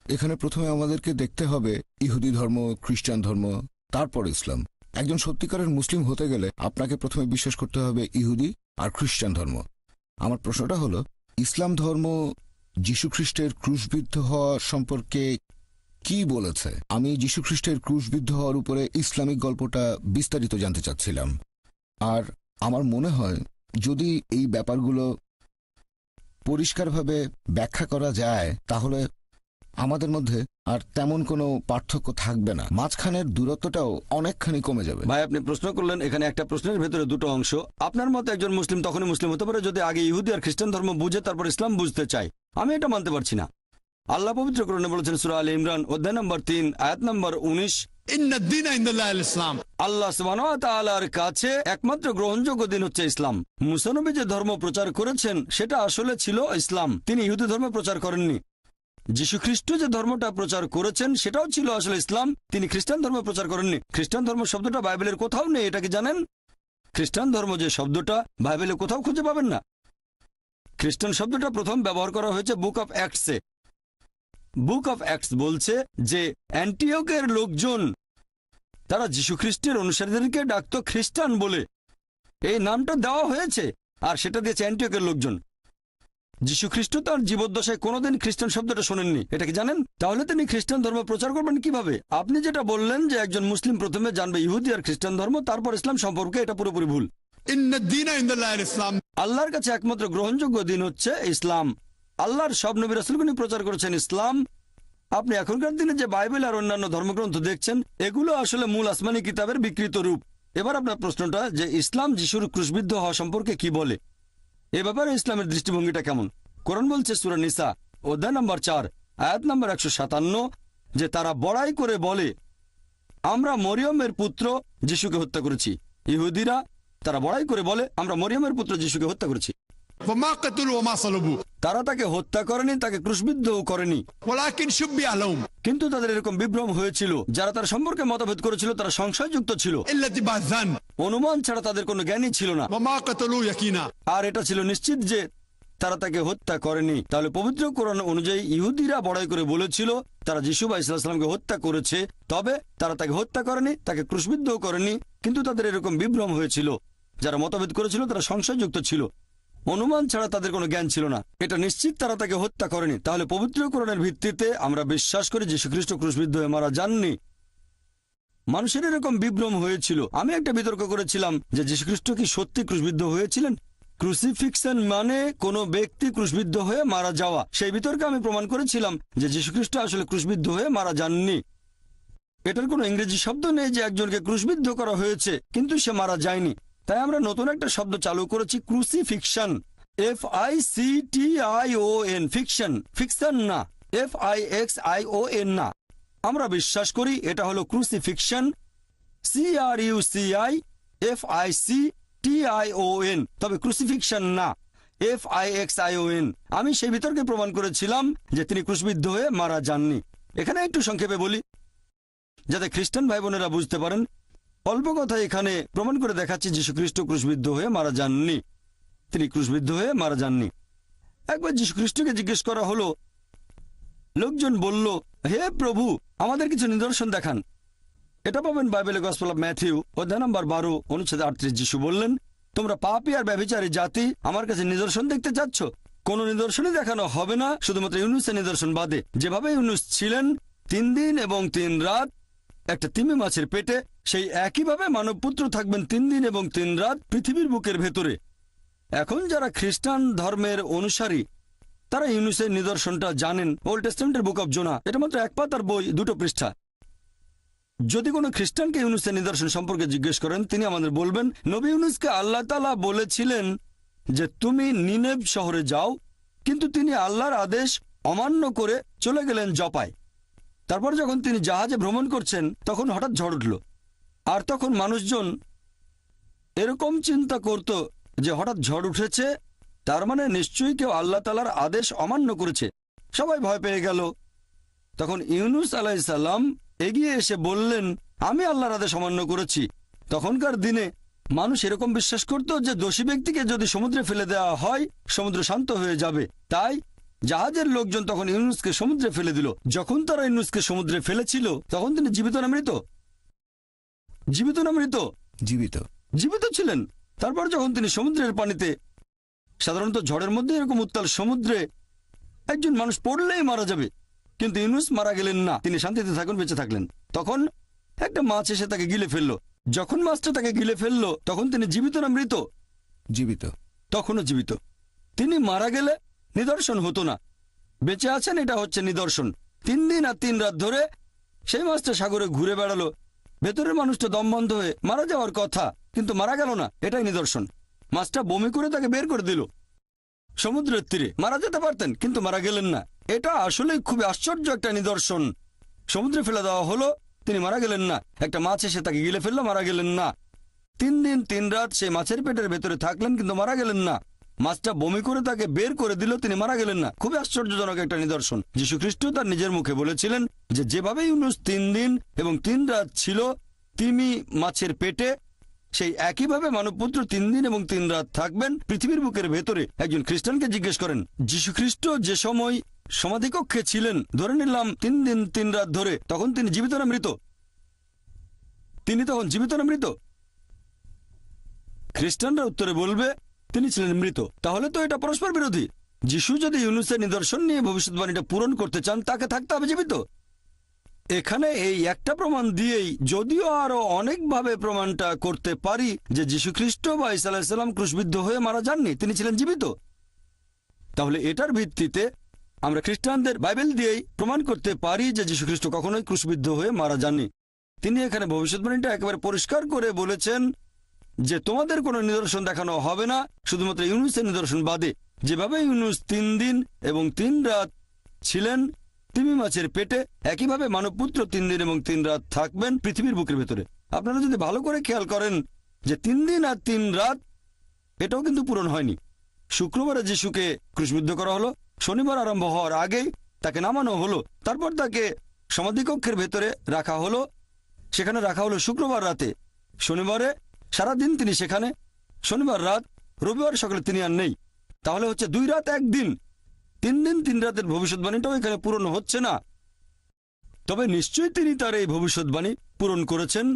এখানে প্রথমে আমাদেরকে দেখতে হবে ইহুদি ধর্ম, খ্রিস্টান ধর্ম, তারপর ইসলাম। একজন সত্যিকারের মুসলিম হতে গেলে আপনাকে প্রথমে বিশ্বাস করতে হবে ইহুদি আর খ্রিস্টান ধর্ম। আমার প্রশ্নটা হলো, ইসলাম ধর্ম যীশুখ্রিস্টের ক্রুশবিদ্ধ হওয়া সম্পর্কে কি বলেছে? আমি যীশুখ্রিস্টের ক্রুশবিদ্ধ হওয়ার উপরে ইসলামিক গল্পটা বিস্তারিত জানতে চাচ্ছিলাম। আর আমার মনে হয় যদি এই ব্যাপারগুলো পরিষ্কারভাবে ব্যাখ্যা করা যায় তাহলে আমাদের মধ্যে আর তেমন কোনো পার্থক্য থাকবে না, মাঝখানের দূরত্বটাও অনেকখানি কমে যাবে। ভাই, আপনি প্রশ্ন করলেন, এখানে একটা প্রশ্নের ভেতরে দুটো অংশ। আপনার মতো একজন মুসলিম তখনই মুসলিম হতে পারে যদি আগে ইহুদি আর খ্রিস্টান ধর্ম বুঝে তারপর ইসলাম বুঝতে চায়। আমি এটা মানতে পারছি না। আল্লাহ পবিত্র কোরআনে বলেছেন সূরা আলে ইমরান অধ্যায় নম্বর 3 আয়াত নম্বর 19, إن الدين عند الله الإسلام। আল্লাহ সুবহানাহু ওয়া তাআলার কাছে একমাত্র গ্রহণযোগ্য দিন হচ্ছে ইসলাম। মুসা নবী যে ধর্ম প্রচার করেছেন সেটা আসলে ছিল ইসলাম, তিনি ইহুদি ধর্ম প্রচার করেননি। যীশু খ্রিস্ট যে ধর্মটা প্রচার করেছেন সেটাও ছিল আসলে ইসলাম, তিনি খ্রিস্টান ধর্ম প্রচার করেননি। খ্রিস্টান ধর্ম শব্দটা বাইবেলের কোথাও নেই, এটা কি জানেন? খ্রিস্টান ধর্ম যে শব্দটা বাইবেলে কোথাও খুঁজে পাবেন না। খ্রিস্টান শব্দটা প্রথম ব্যবহার করা হয়েছে বুক অফ অ্যাক্টসে। বুক অফ অ্যাক্টস বলছে যে অ্যান্টিওকের লোকজন তারা যীশু খ্রিস্টের অনুসারীদেরকে ডাকতো খ্রিস্টান বলে, এই নামটা দেওয়া হয়েছে আর সেটা দিয়েছে অ্যান্টিওকের লোকজন। যীশু খ্রিস্ট তার জীবদ্দশায় কোনোদিন খ্রিস্টান শব্দটা শোনেননি, এটা কি জানেন? তাহলে তিনি খ্রিস্টান ধর্ম প্রচার করবেন কিভাবে? আপনি যেটা বললেন যে একজন মুসলিম প্রথমে জানবে ইহুদি আর খ্রিস্টান ধর্ম তারপর ইসলাম সম্পর্কে, এটা পুরোপুরি ভুল। إن الدين عند الله الإسلام। আল্লাহর কাছে একমাত্র গ্রহণযোগ্য দিন হচ্ছে ইসলাম। আল্লাহর সব নবী রাসূলগণ প্রচার করেছেন ইসলাম। আপনি এখনকার দিনে যে বাইবেল আর অন্যান্য ধর্মগ্রন্থ দেখছেন এগুলো আসলে মূল আসমানি কিতাবের বিকৃত রূপ। এবার আপনার প্রশ্নটা যে ইসলাম যিশুর ক্রুশবিদ্ধ হওয়া সম্পর্কে কি বলে, এ ব্যাপারে ইসলামের দৃষ্টিভঙ্গিটা কেমন? কোরআন বলছে সূরা নিসা অধ্যায় নম্বর 4 আয়াত নম্বর 157 যে তারা বড়াই করে বলে আমরা মরিয়মের পুত্র যিশুকে হত্যা করেছি। ইহুদিরা তারা বড়াই করে বলে আমরা মরিয়মের পুত্র যিশুকে হত্যা করেছি। وما قتلوا وما صلبوا তারা তাকে হত্যা করেনি, তাকে ক্রুশবিদ্ধও করেনি, ولكن شبه لهم কিন্তু তাদের এরকম বিভ্রম হয়েছিল। যারা তার সম্পর্কে মতভেদ করেছিল তারা সংশয়যুক্ত ছিল, إلا اتباع الظن অনুমান ছাড়া তাদের কোনো জ্ঞানই ছিল না। وما قتلوا يقينا। আর এটা ছিল নিশ্চিত যে তারা তাকে হত্যা করেনি। তাহলে পবিত্র কোরআন অনুযায়ী ইহুদিরা বড়াই করে বলেছিল তারা যিশু আলাইহিস সালামকে হত্যা করেছে, তবে তারা তাকে হত্যা করেনি, তাকে ক্রুশবিদ্ধও করেনি, কিন্তু তাদের এরকম বিভ্রম হয়েছিল। যারা মতভেদ করেছিল তারা সংশয়যুক্ত ছিল, অনুমান ছাড়া তাদের কোনো জ্ঞান ছিল না, এটা নিশ্চিত তারা তাকে হত্যা করেনি। তাহলে পবিত্র কোরআনের ভিত্তিতে আমরা বিশ্বাস করি যীশু খ্রিস্ট ক্রুশবিদ্ধ হয়ে মারা যাননি। মানুষের এরকম বিভ্রম হয়েছিল। আমি একটা বিতর্ক করেছিলাম যে যীশু খ্রিস্ট কি সত্যি ক্রুশবিদ্ধ হয়েছিলেন। ক্রুসিফিক্সন মানে কোনো ব্যক্তি ক্রুশবিদ্ধ হয়ে মারা যাওয়া। সেই বিতর্কে আমি প্রমাণ করেছিলাম যে যীশু খ্রিস্ট আসলে ক্রুশবিদ্ধ হয়ে মারা যাননি। এটার কোনো ইংরেজি শব্দ নেই যে একজনকে ক্রুশবিদ্ধ করা হয়েছে কিন্তু সে মারা যায়নি। তাই আমরা নতুন একটা শব্দ চালু করেছি, ক্রুসিফিকশন। FICTION, ফিকশন, ফিকশন না, FIXION না। আমরা বিশ্বাস করি এটা হলো ক্রুসিফিকশন, CRUCIFICTION, তবে ক্রুসিফিকশন না, FIXION। আমি সেই বিতর্কে প্রমাণ করেছিলাম যে তিনি ক্রুশবিদ্ধ হয়ে মারা যাননি। এখানে একটু সংক্ষেপে বলি যাতে খ্রিস্টান ভাই বোনেরা বুঝতে পারেন। অল্প কথা এখানে প্রমাণ করে দেখাচ্ছি যীশু খ্রিস্ট ক্রুশবিদ্ধ হয়ে মারা যাননি, তিনি ক্রুশবিদ্ধ হয়ে মারা যাননি। একবার যীশু খ্রিস্টকে জিজ্ঞেস করা হলো, লোকজন বলল হে প্রভু আমাদের কিছু নিদর্শন দেখান। এটা পাবেন বাইবেলে গসপেল অফ ম্যাথিউ অধ্যায় নম্বর 12 অনুচ্ছেদ 38। যীশু বললেন তোমরা পাপী আর ব্যভিচারী জাতি আমার কাছে নিদর্শন দেখতে চাচ্ছ? কোন নিদর্শনই দেখানো হবে না শুধুমাত্র ইউনুসের নিদর্শন বাদে। যেভাবে ইউনুস ছিলেন 3 দিন এবং 3 রাত একটা তিমি মাছের পেটে, সেই একইভাবে মানবপুত্র থাকবেন 3 দিন এবং 3 রাত পৃথিবীর বুকের ভেতরে। এখন যারা খ্রিস্টান ধর্মের অনুসারী তারা ইউনুসের নিদর্শনটা জানেন। ওল্ড টেস্টামেন্টের বুক অফ জোনা, এটা মাত্র 1 পাতার বই, 2 পৃষ্ঠা। যদি কোনো খ্রিস্টানকে ইউনুসের নিদর্শন সম্পর্কে জিজ্ঞেস করেন তিনি আমাদের বলবেন নবী ইউনুসকে আল্লাহ তাআলা বলেছিলেন যে তুমি নিনেভ শহরে যাও, কিন্তু তিনি আল্লাহর আদেশ অমান্য করে চলে গেলেন জপায়। তারপর যখন তিনি জাহাজে ভ্রমণ করছেন তখন হঠাৎ ঝড় উঠল, আর তখন মানুষজন এরকম চিন্তা করত যে হঠাৎ ঝড় উঠেছে, তার মানে নিশ্চয়ই কেউ আল্লাহ তাআলার আদেশ অমান্য করেছে। সবাই ভয় পেয়ে গেল। তখন ইউনুস আলাইহিসসালাম এগিয়ে এসে বললেন, আমি আল্লাহর আদেশ অমান্য করেছি। তখনকার দিনে মানুষ এরকম বিশ্বাস করত যে দোষী ব্যক্তিকে যদি সমুদ্রে ফেলে দেওয়া হয় সমুদ্র শান্ত হয়ে যাবে। তাই জাহাজের লোকজন তখন ইউনুসকে সমুদ্রে ফেলে দিল। যখন তারা ইউনুসকে সমুদ্রে ফেলেছিল তখন তিনি জীবিত না মৃত? জীবিত না মৃত? জীবিত। জীবিত ছিলেন। তারপর যখন তিনি সমুদ্রের পানিতে, সাধারণত ঝড়ের মধ্যে এরকম উত্তাল সমুদ্রে একজন মানুষ পড়লেই মারা যাবে, কিন্তু ইউনুস মারা গেলেন না, তিনি শান্তিতে থাকুন, বেঁচে থাকলেন। তখন একটা মাছ এসে তাকে গিলে ফেললো। যখন মাছটা তাকে গিলে ফেললো তখন তিনি জীবিত না মৃত? জীবিত। তখনও জীবিত। তিনি মারা গেলে নিদর্শন হতো না, বেঁচে আছেন এটা হচ্ছে নিদর্শন। 3 দিন আর 3 রাত ধরে সেই মাছটা সাগরে ঘুরে বেড়ালো, ভেতরের মানুষটা দম বন্ধ হয়ে মারা যাওয়ার কথা, কিন্তু মারা গেল না, এটাই নিদর্শন। মাছটা বমি করে তাকে বের করে দিল সমুদ্রের তীরে। মারা যেতে পারতেন কিন্তু মারা গেলেন না। এটা আসলেই খুবই আশ্চর্য একটা নিদর্শন। সমুদ্রে ফেলে দেওয়া হলো, তিনি মারা গেলেন না। একটা মাছ এসে তাকে গিলে ফেললো, মারা গেলেন না। 3 দিন 3 রাত সেই মাছের পেটের ভেতরে থাকলেন কিন্তু মারা গেলেন না। মাছটা বমি করে তাকে বের করে দিল, তিনি মারা গেলেন না। খুবই আশ্চর্যজনক একটা নিদর্শন। যীশু খ্রিস্ট তার নিজের মুখে বলেছিলেন যে যেভাবে ইউনুস 3 দিন এবং 3 রাত ছিল তিমি মাছের পেটে, সেই একইভাবে মানবপুত্র 3 দিন এবং 3 রাত থাকবেন পৃথিবীর বুকের ভেতরে। একজন খ্রিস্টানকে জিজ্ঞেস করেন, যীশু খ্রিস্ট যে সময় সমাধিকক্ষে ছিলেন, ধরে নিলাম 3 দিন 3 রাত ধরে, তখন তিনি জীবিত না মৃত? তিনি তখন জীবিত না মৃত? খ্রিস্টানরা উত্তরে বলবে তিনি ছিলেন মৃত। তাহলে তো এটা পরস্পর বিরোধী। যিশু যদি ইউনুসের নিদর্শন নিয়ে ভবিষ্যৎবাণীটা পূরণ করতে চান, তাকে থাকতে হবে জীবিত। এখানে এই একটা প্রমাণ দিয়েই, যদিও আরো অনেকভাবে প্রমাণটা করতে পারি যে যীশু খ্রিস্ট বা ঈসা আলাইহিস সালাম ক্রুশবিদ্ধ হয়ে মারা যাননি, তিনি ছিলেন জীবিত। তাহলে এটার ভিত্তিতে আমরা খ্রিস্টানদের বাইবেল দিয়েই প্রমাণ করতে পারি যে যীশু খ্রিস্ট কখনোই ক্রুশবিদ্ধ হয়ে মারা যাননি। তিনি এখানে ভবিষ্যৎবাণীটা একেবারে পরিষ্কার করে বলেছেন যে তোমাদের কোনো নিদর্শন দেখানো হবে না, শুধুমাত্র ইউনুসের নিদর্শন বাদে। যেভাবে ইউনুস 3 দিন এবং 3 রাত ছিলেন তিমি মাছের পেটে, একইভাবে মানবপুত্র 3 দিন এবং 3 রাত থাকবেন পৃথিবীর বুকের ভেতরে। আপনারা যদি ভালো করে খেয়াল করেন যে 3 দিন আর 3 রাত এটাও কিন্তু পূরণ হয়নি। শুক্রবারে যিশুকে ক্রুশবিদ্ধ করা হলো, শনিবার আরম্ভ হওয়ার আগেই তাকে নামানো হলো, তারপর তাকে সমাধিকক্ষের ভেতরে রাখা হলো, সেখানে রাখা হলো শুক্রবার রাতে। শনিবারে সারাদিন তিনি সেখানে, শনিবার রাত, রবিবার সকালে তিনি আর নেই। তাহলে হচ্ছে 2 রাত 1 দিন, 3 দিন 3 রাতের ভবিষ্যৎবাণীটাও এখানে পূরণ হচ্ছে না। তবে নিশ্চয়ই তিনি তার এই ভবিষ্যৎবাণী পূরণ করেছেন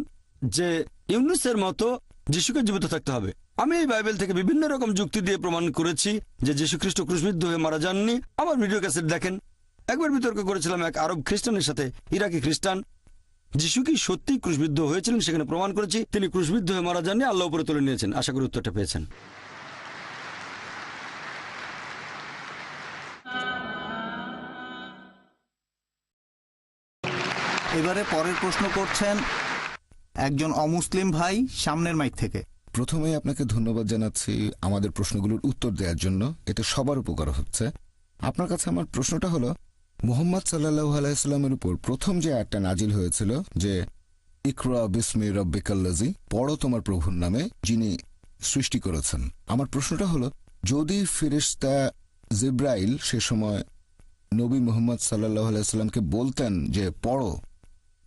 যে ইউনুসের মতো যিশুকে জীবিত থাকতে হবে। আমি এই বাইবেল থেকে বিভিন্ন রকম যুক্তি দিয়ে প্রমাণ করেছি যে যীশু খ্রিস্ট ক্রুশবিদ্ধ হয়ে মারা যাননি। আমার ভিডিও ক্যাসেট দেখেন। একবার বিতর্ক করেছিলাম এক আরব খ্রিস্টানের সাথে, ইরাকি খ্রিস্টান। যিশু কি সত্যি ক্রুশবিদ্ধ হয়েছিলেন সেখানে প্রমাণ করেছি তিনি ক্রুশবিদ্ধ হয়ে মারা যাননি, আল্লাহ উপরে তুলে নিয়েছেন। আশা করি উত্তরটা পেয়েছেন। এবারে পরের প্রশ্ন করছেন একজন অমুসলিম ভাই সামনের মাইক থেকে। প্রথমেই আপনাকে ধন্যবাদ জানাচ্ছি আমাদের প্রশ্নগুলোর উত্তর দেওয়ার জন্য, এতে সবার উপকার হচ্ছে। আপনার কাছে আমার প্রশ্নটা হলো, মুহাম্মদ সাল্লাল্লাহু আলাইহি সাল্লামের উপর প্রথম যে আয়াতটা নাজিল হয়েছিল যে ইকরা বিসমি রাব্বিকাল্লাযী, পড়ো তোমার প্রভুর নামে যিনি সৃষ্টি করেছেন, আমার প্রশ্নটা হলো যদি ফেরেশতা জিব্রাইল সে সময় নবী মুহাম্মদ সাল্লাল্লাহু আলাইহি সাল্লামকে বলতেন যে পড়ো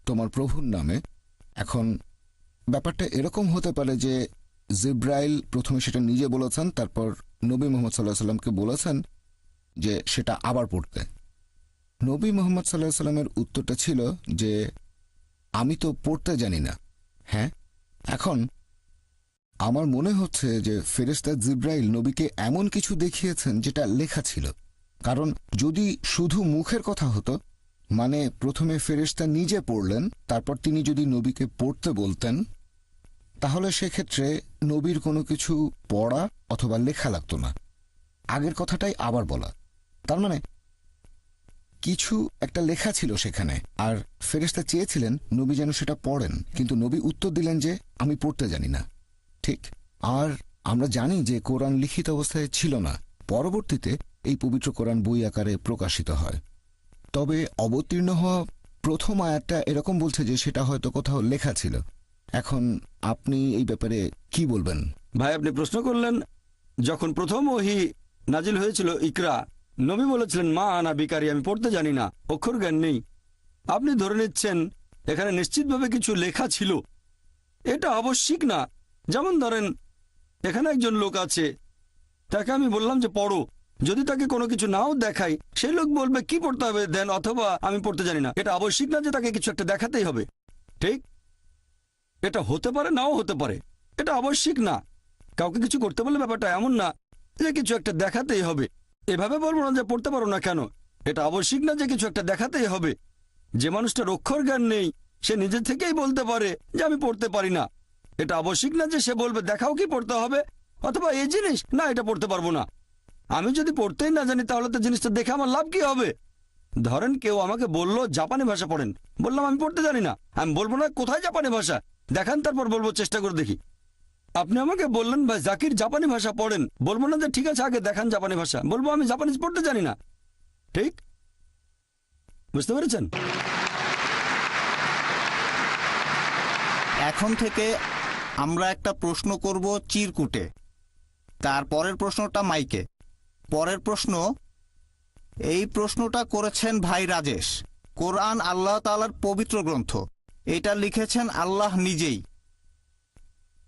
তোমার প্রভুর নামে, এখন ব্যাপারটা এরকম হতে পারে যে জিব্রাইল প্রথমে সেটা নিজে বলেছেন, তারপর নবী মুহাম্মদ সাল্লাল্লাহু আলাইহি সাল্লামকে বলেছেন যে সেটা আবার পড়তে। নবী মুহাম্মদ সাল্লাল্লাহু আলাইহি সাল্লামের উত্তরটা ছিল যে আমি তো পড়তে জানি না। হ্যাঁ, এখন আমার মনে হচ্ছে যে ফেরেশতা জিব্রাইল নবীকে এমন কিছু দেখিয়েছেন যেটা লেখা ছিল, কারণ যদি শুধু মুখের কথা হতো, মানে প্রথমে ফেরেশতা নিজে পড়লেন, তারপর তিনি যদি নবীকে পড়তে বলতেন, তাহলে সেক্ষেত্রে নবীর কোনো কিছু পড়া অথবা লেখা লাগতো না, আগের কথাটাই আবার বলা। তার মানে কিছু একটা লেখা ছিল সেখানে, আর ফেরেশতা চেয়েছিলেন নবী যেন সেটা পড়েন, কিন্তু নবী উত্তর দিলেন যে আমি পড়তে জানি না। ঠিক। আর আমরা জানি যে কোরআন লিখিত অবস্থায় ছিল না, পরবর্তীতে এই পবিত্র কোরআন বই আকারে প্রকাশিত হয়। তবে অবতীর্ণ হওয়া প্রথম আয়াতটা এরকম বলছে যে সেটা হয়তো কোথাও লেখা ছিল। এখন আপনি এই ব্যাপারে কি বলবেন? ভাই, আপনি প্রশ্ন করলেন যখন প্রথম ওহী নাজিল হয়েছিল ইকরা, নবী বলেছিলেন মা আনা বিকারি, আমি পড়তে জানি না, অক্ষর জ্ঞান নেই। আপনি ধরে নিচ্ছেন এখানে নিশ্চিতভাবে কিছু লেখা ছিল, এটা আবশ্যিক না। যেমন ধরেন এখানে একজন লোক আছে, তাকে আমি বললাম যে পড়ো, যদি তাকে কোনো কিছু নাও দেখাই সেই লোক বলবে কি পড়তে হবে দেন, অথবা আমি পড়তে জানি না। এটা আবশ্যিক না যে তাকে কিছু একটা দেখাতেই হবে, ঠিক? এটা হতে পারে নাও হতে পারে, এটা আবশ্যিক না। কাউকে কিছু করতে বললে ব্যাপারটা এমন না যে কিছু একটা দেখাতেই হবে। এভাবে বলবো না যে পড়তে পারো না কেন, এটা আবশ্যিক না যে কিছু একটা দেখাতেই হবে। যে মানুষটার অক্ষর জ্ঞান নেই সে নিজে থেকেই বলতে পারে যে আমি পড়তে পারি না। এটা আবশ্যিক না যে সে বলবে দেখাও কি পড়তে হবে, অথবা এই জিনিস না এটা পড়তে পারবো না। আমি যদি পড়তেই না জানি তাহলে তো জিনিসটা দেখে আমার লাভ কি হবে? ধরেন কেউ আমাকে বলল জাপানি ভাষা পড়েন, বললাম আমি পড়তে জানি না। আমি বলবো না কোথায় জাপানি ভাষা দেখান, তারপর বলবো চেষ্টা করে দেখি। আপনি আমাকে বললেন ভাই জাকির জাপানি ভাষা পড়েন, বলবো না যে ঠিক আছে আগে দেখান জাপানি ভাষা, বলবো আমি জাপানিজ পড়তে জানি না। ঠিক বুঝতে পেরেছেন? এখন থেকে আমরা একটা প্রশ্ন করব চিরকুটে, তার পরের প্রশ্নটা মাইকে। পরের প্রশ্ন, এই প্রশ্নটা করেছেন ভাই রাজেশ। কোরআন আল্লাহ তাআলার পবিত্র গ্রন্থ, এটা লিখেছেন আল্লাহ নিজেই।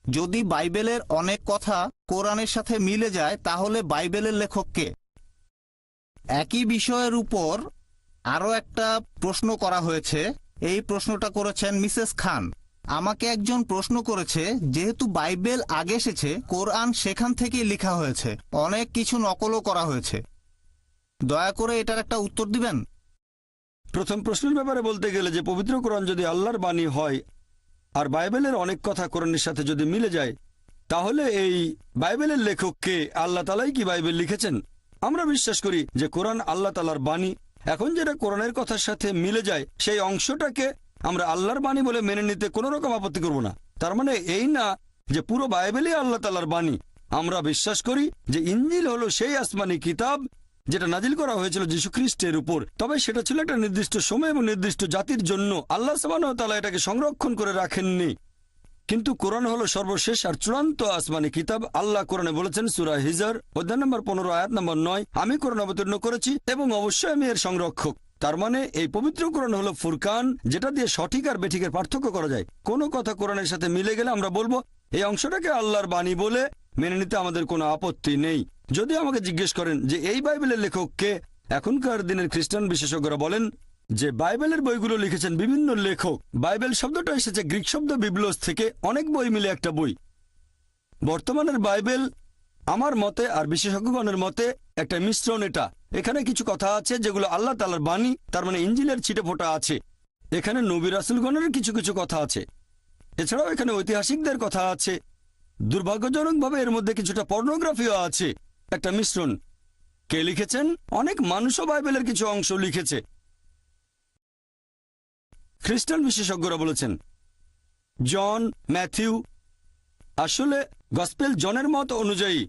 যদি বাইবেলের অনেক কথা কোরআনের সাথে মিলে যায় তাহলে বাইবেলের লেখক কে? একই বিষয়ের উপর আরও একটা প্রশ্ন করা হয়েছে। এই প্রশ্নটা করেছেন মিসেস খান। আমাকে একজন প্রশ্ন করেছে, যেহেতু বাইবেল আগে এসেছে, কোরআন সেখান থেকেই লেখা হয়েছে, অনেক কিছু নকলও করা হয়েছে, দয়া করে এটার একটা উত্তর দিবেন। প্রথম প্রশ্নের ব্যাপারে বলতে গেলে যে পবিত্র কোরআন যদি আল্লাহর বাণী হয় আর বাইবেলের অনেক কথা কোরআনের সাথে যদি মিলে যায়, তাহলে এই বাইবেলের লেখককে আল্লাহ তাআলাই কি বাইবেল লিখেছেন? আমরা বিশ্বাস করি যে কোরআন আল্লাহ তাআলার বাণী। এখন যেটা কোরআনের কথার সাথে মিলে যায় সেই অংশটাকে আমরা আল্লাহর বাণী বলে মেনে নিতে কোনো রকম আপত্তি করব না। তার মানে এই না যে পুরো বাইবেলই আল্লাহ তাআলার বাণী। আমরা বিশ্বাস করি যে ইনজিল হলো সেই আসমানি কিতাব যেটা নাজিল করা হয়েছিল যীশু খ্রিস্টের উপর, তবে সেটা ছিল একটা নির্দিষ্ট সময় এবং নির্দিষ্ট জাতির জন্য। আল্লাহ সুবহানাহু ওয়া তাআলা এটাকে সংরক্ষণ করে রাখেননি। কিন্তু কোরআন হলো সর্বশেষ আর চূড়ান্ত আসমানি কিতাব। আল্লাহ কোরআনে বলেছেন সূরা হিজর অধ্যায় নম্বর 15 আয়াত নম্বর 9, আমি কোরআন অবতীর্ণ করেছি এবং অবশ্যই আমি এর সংরক্ষক। তার মানে এই পবিত্র কোরআন হলো ফুরকান, যেটা দিয়ে সঠিক আর বেঠিকের পার্থক্য করা যায়। কোনো কথা কোরআনের সাথে মিলে গেলে আমরা বলবো এই অংশটাকে আল্লাহর বাণী বলে মেনে নিতে আমাদের কোনো আপত্তি নেই। যদি আমাকে জিজ্ঞেস করেন যে এই বাইবেলের লেখককে, এখনকার দিনের খ্রিস্টান বিশেষজ্ঞরা বলেন যে বাইবেলের বইগুলো লিখেছেন বিভিন্ন লেখক। বাইবেল শব্দটা এসেছে গ্রিক শব্দ বিবলোস থেকে, অনেক বই মিলে একটা বই। বর্তমানের বাইবেল আমার মতে আর বিশেষজ্ঞগণের মতে একটা মিশ্রণ। এখানে কিছু কথা আছে যেগুলো আল্লাহ তাআলার বাণী, তার মানে ইনজিলের ছিটেফোঁটা আছে। এখানে নবী রাসূলগণের কিছু কিছু কথা আছে, এছাড়াও এখানে ঐতিহাসিকদের কথা আছে। দুর্ভাগ্যজনকভাবে এর মধ্যে কিছুটা পর্নোগ্রাফিও আছে। একটা মিশ্রণ। কে লিখেছেন? অনেক মানুষও বাইবেলের কিছু অংশ লিখেছে। খ্রিস্টান বিশেষজ্ঞরা বলেছেন জন, ম্যাথিউ। আসলে গসপেল জনের মত অনুযায়ী,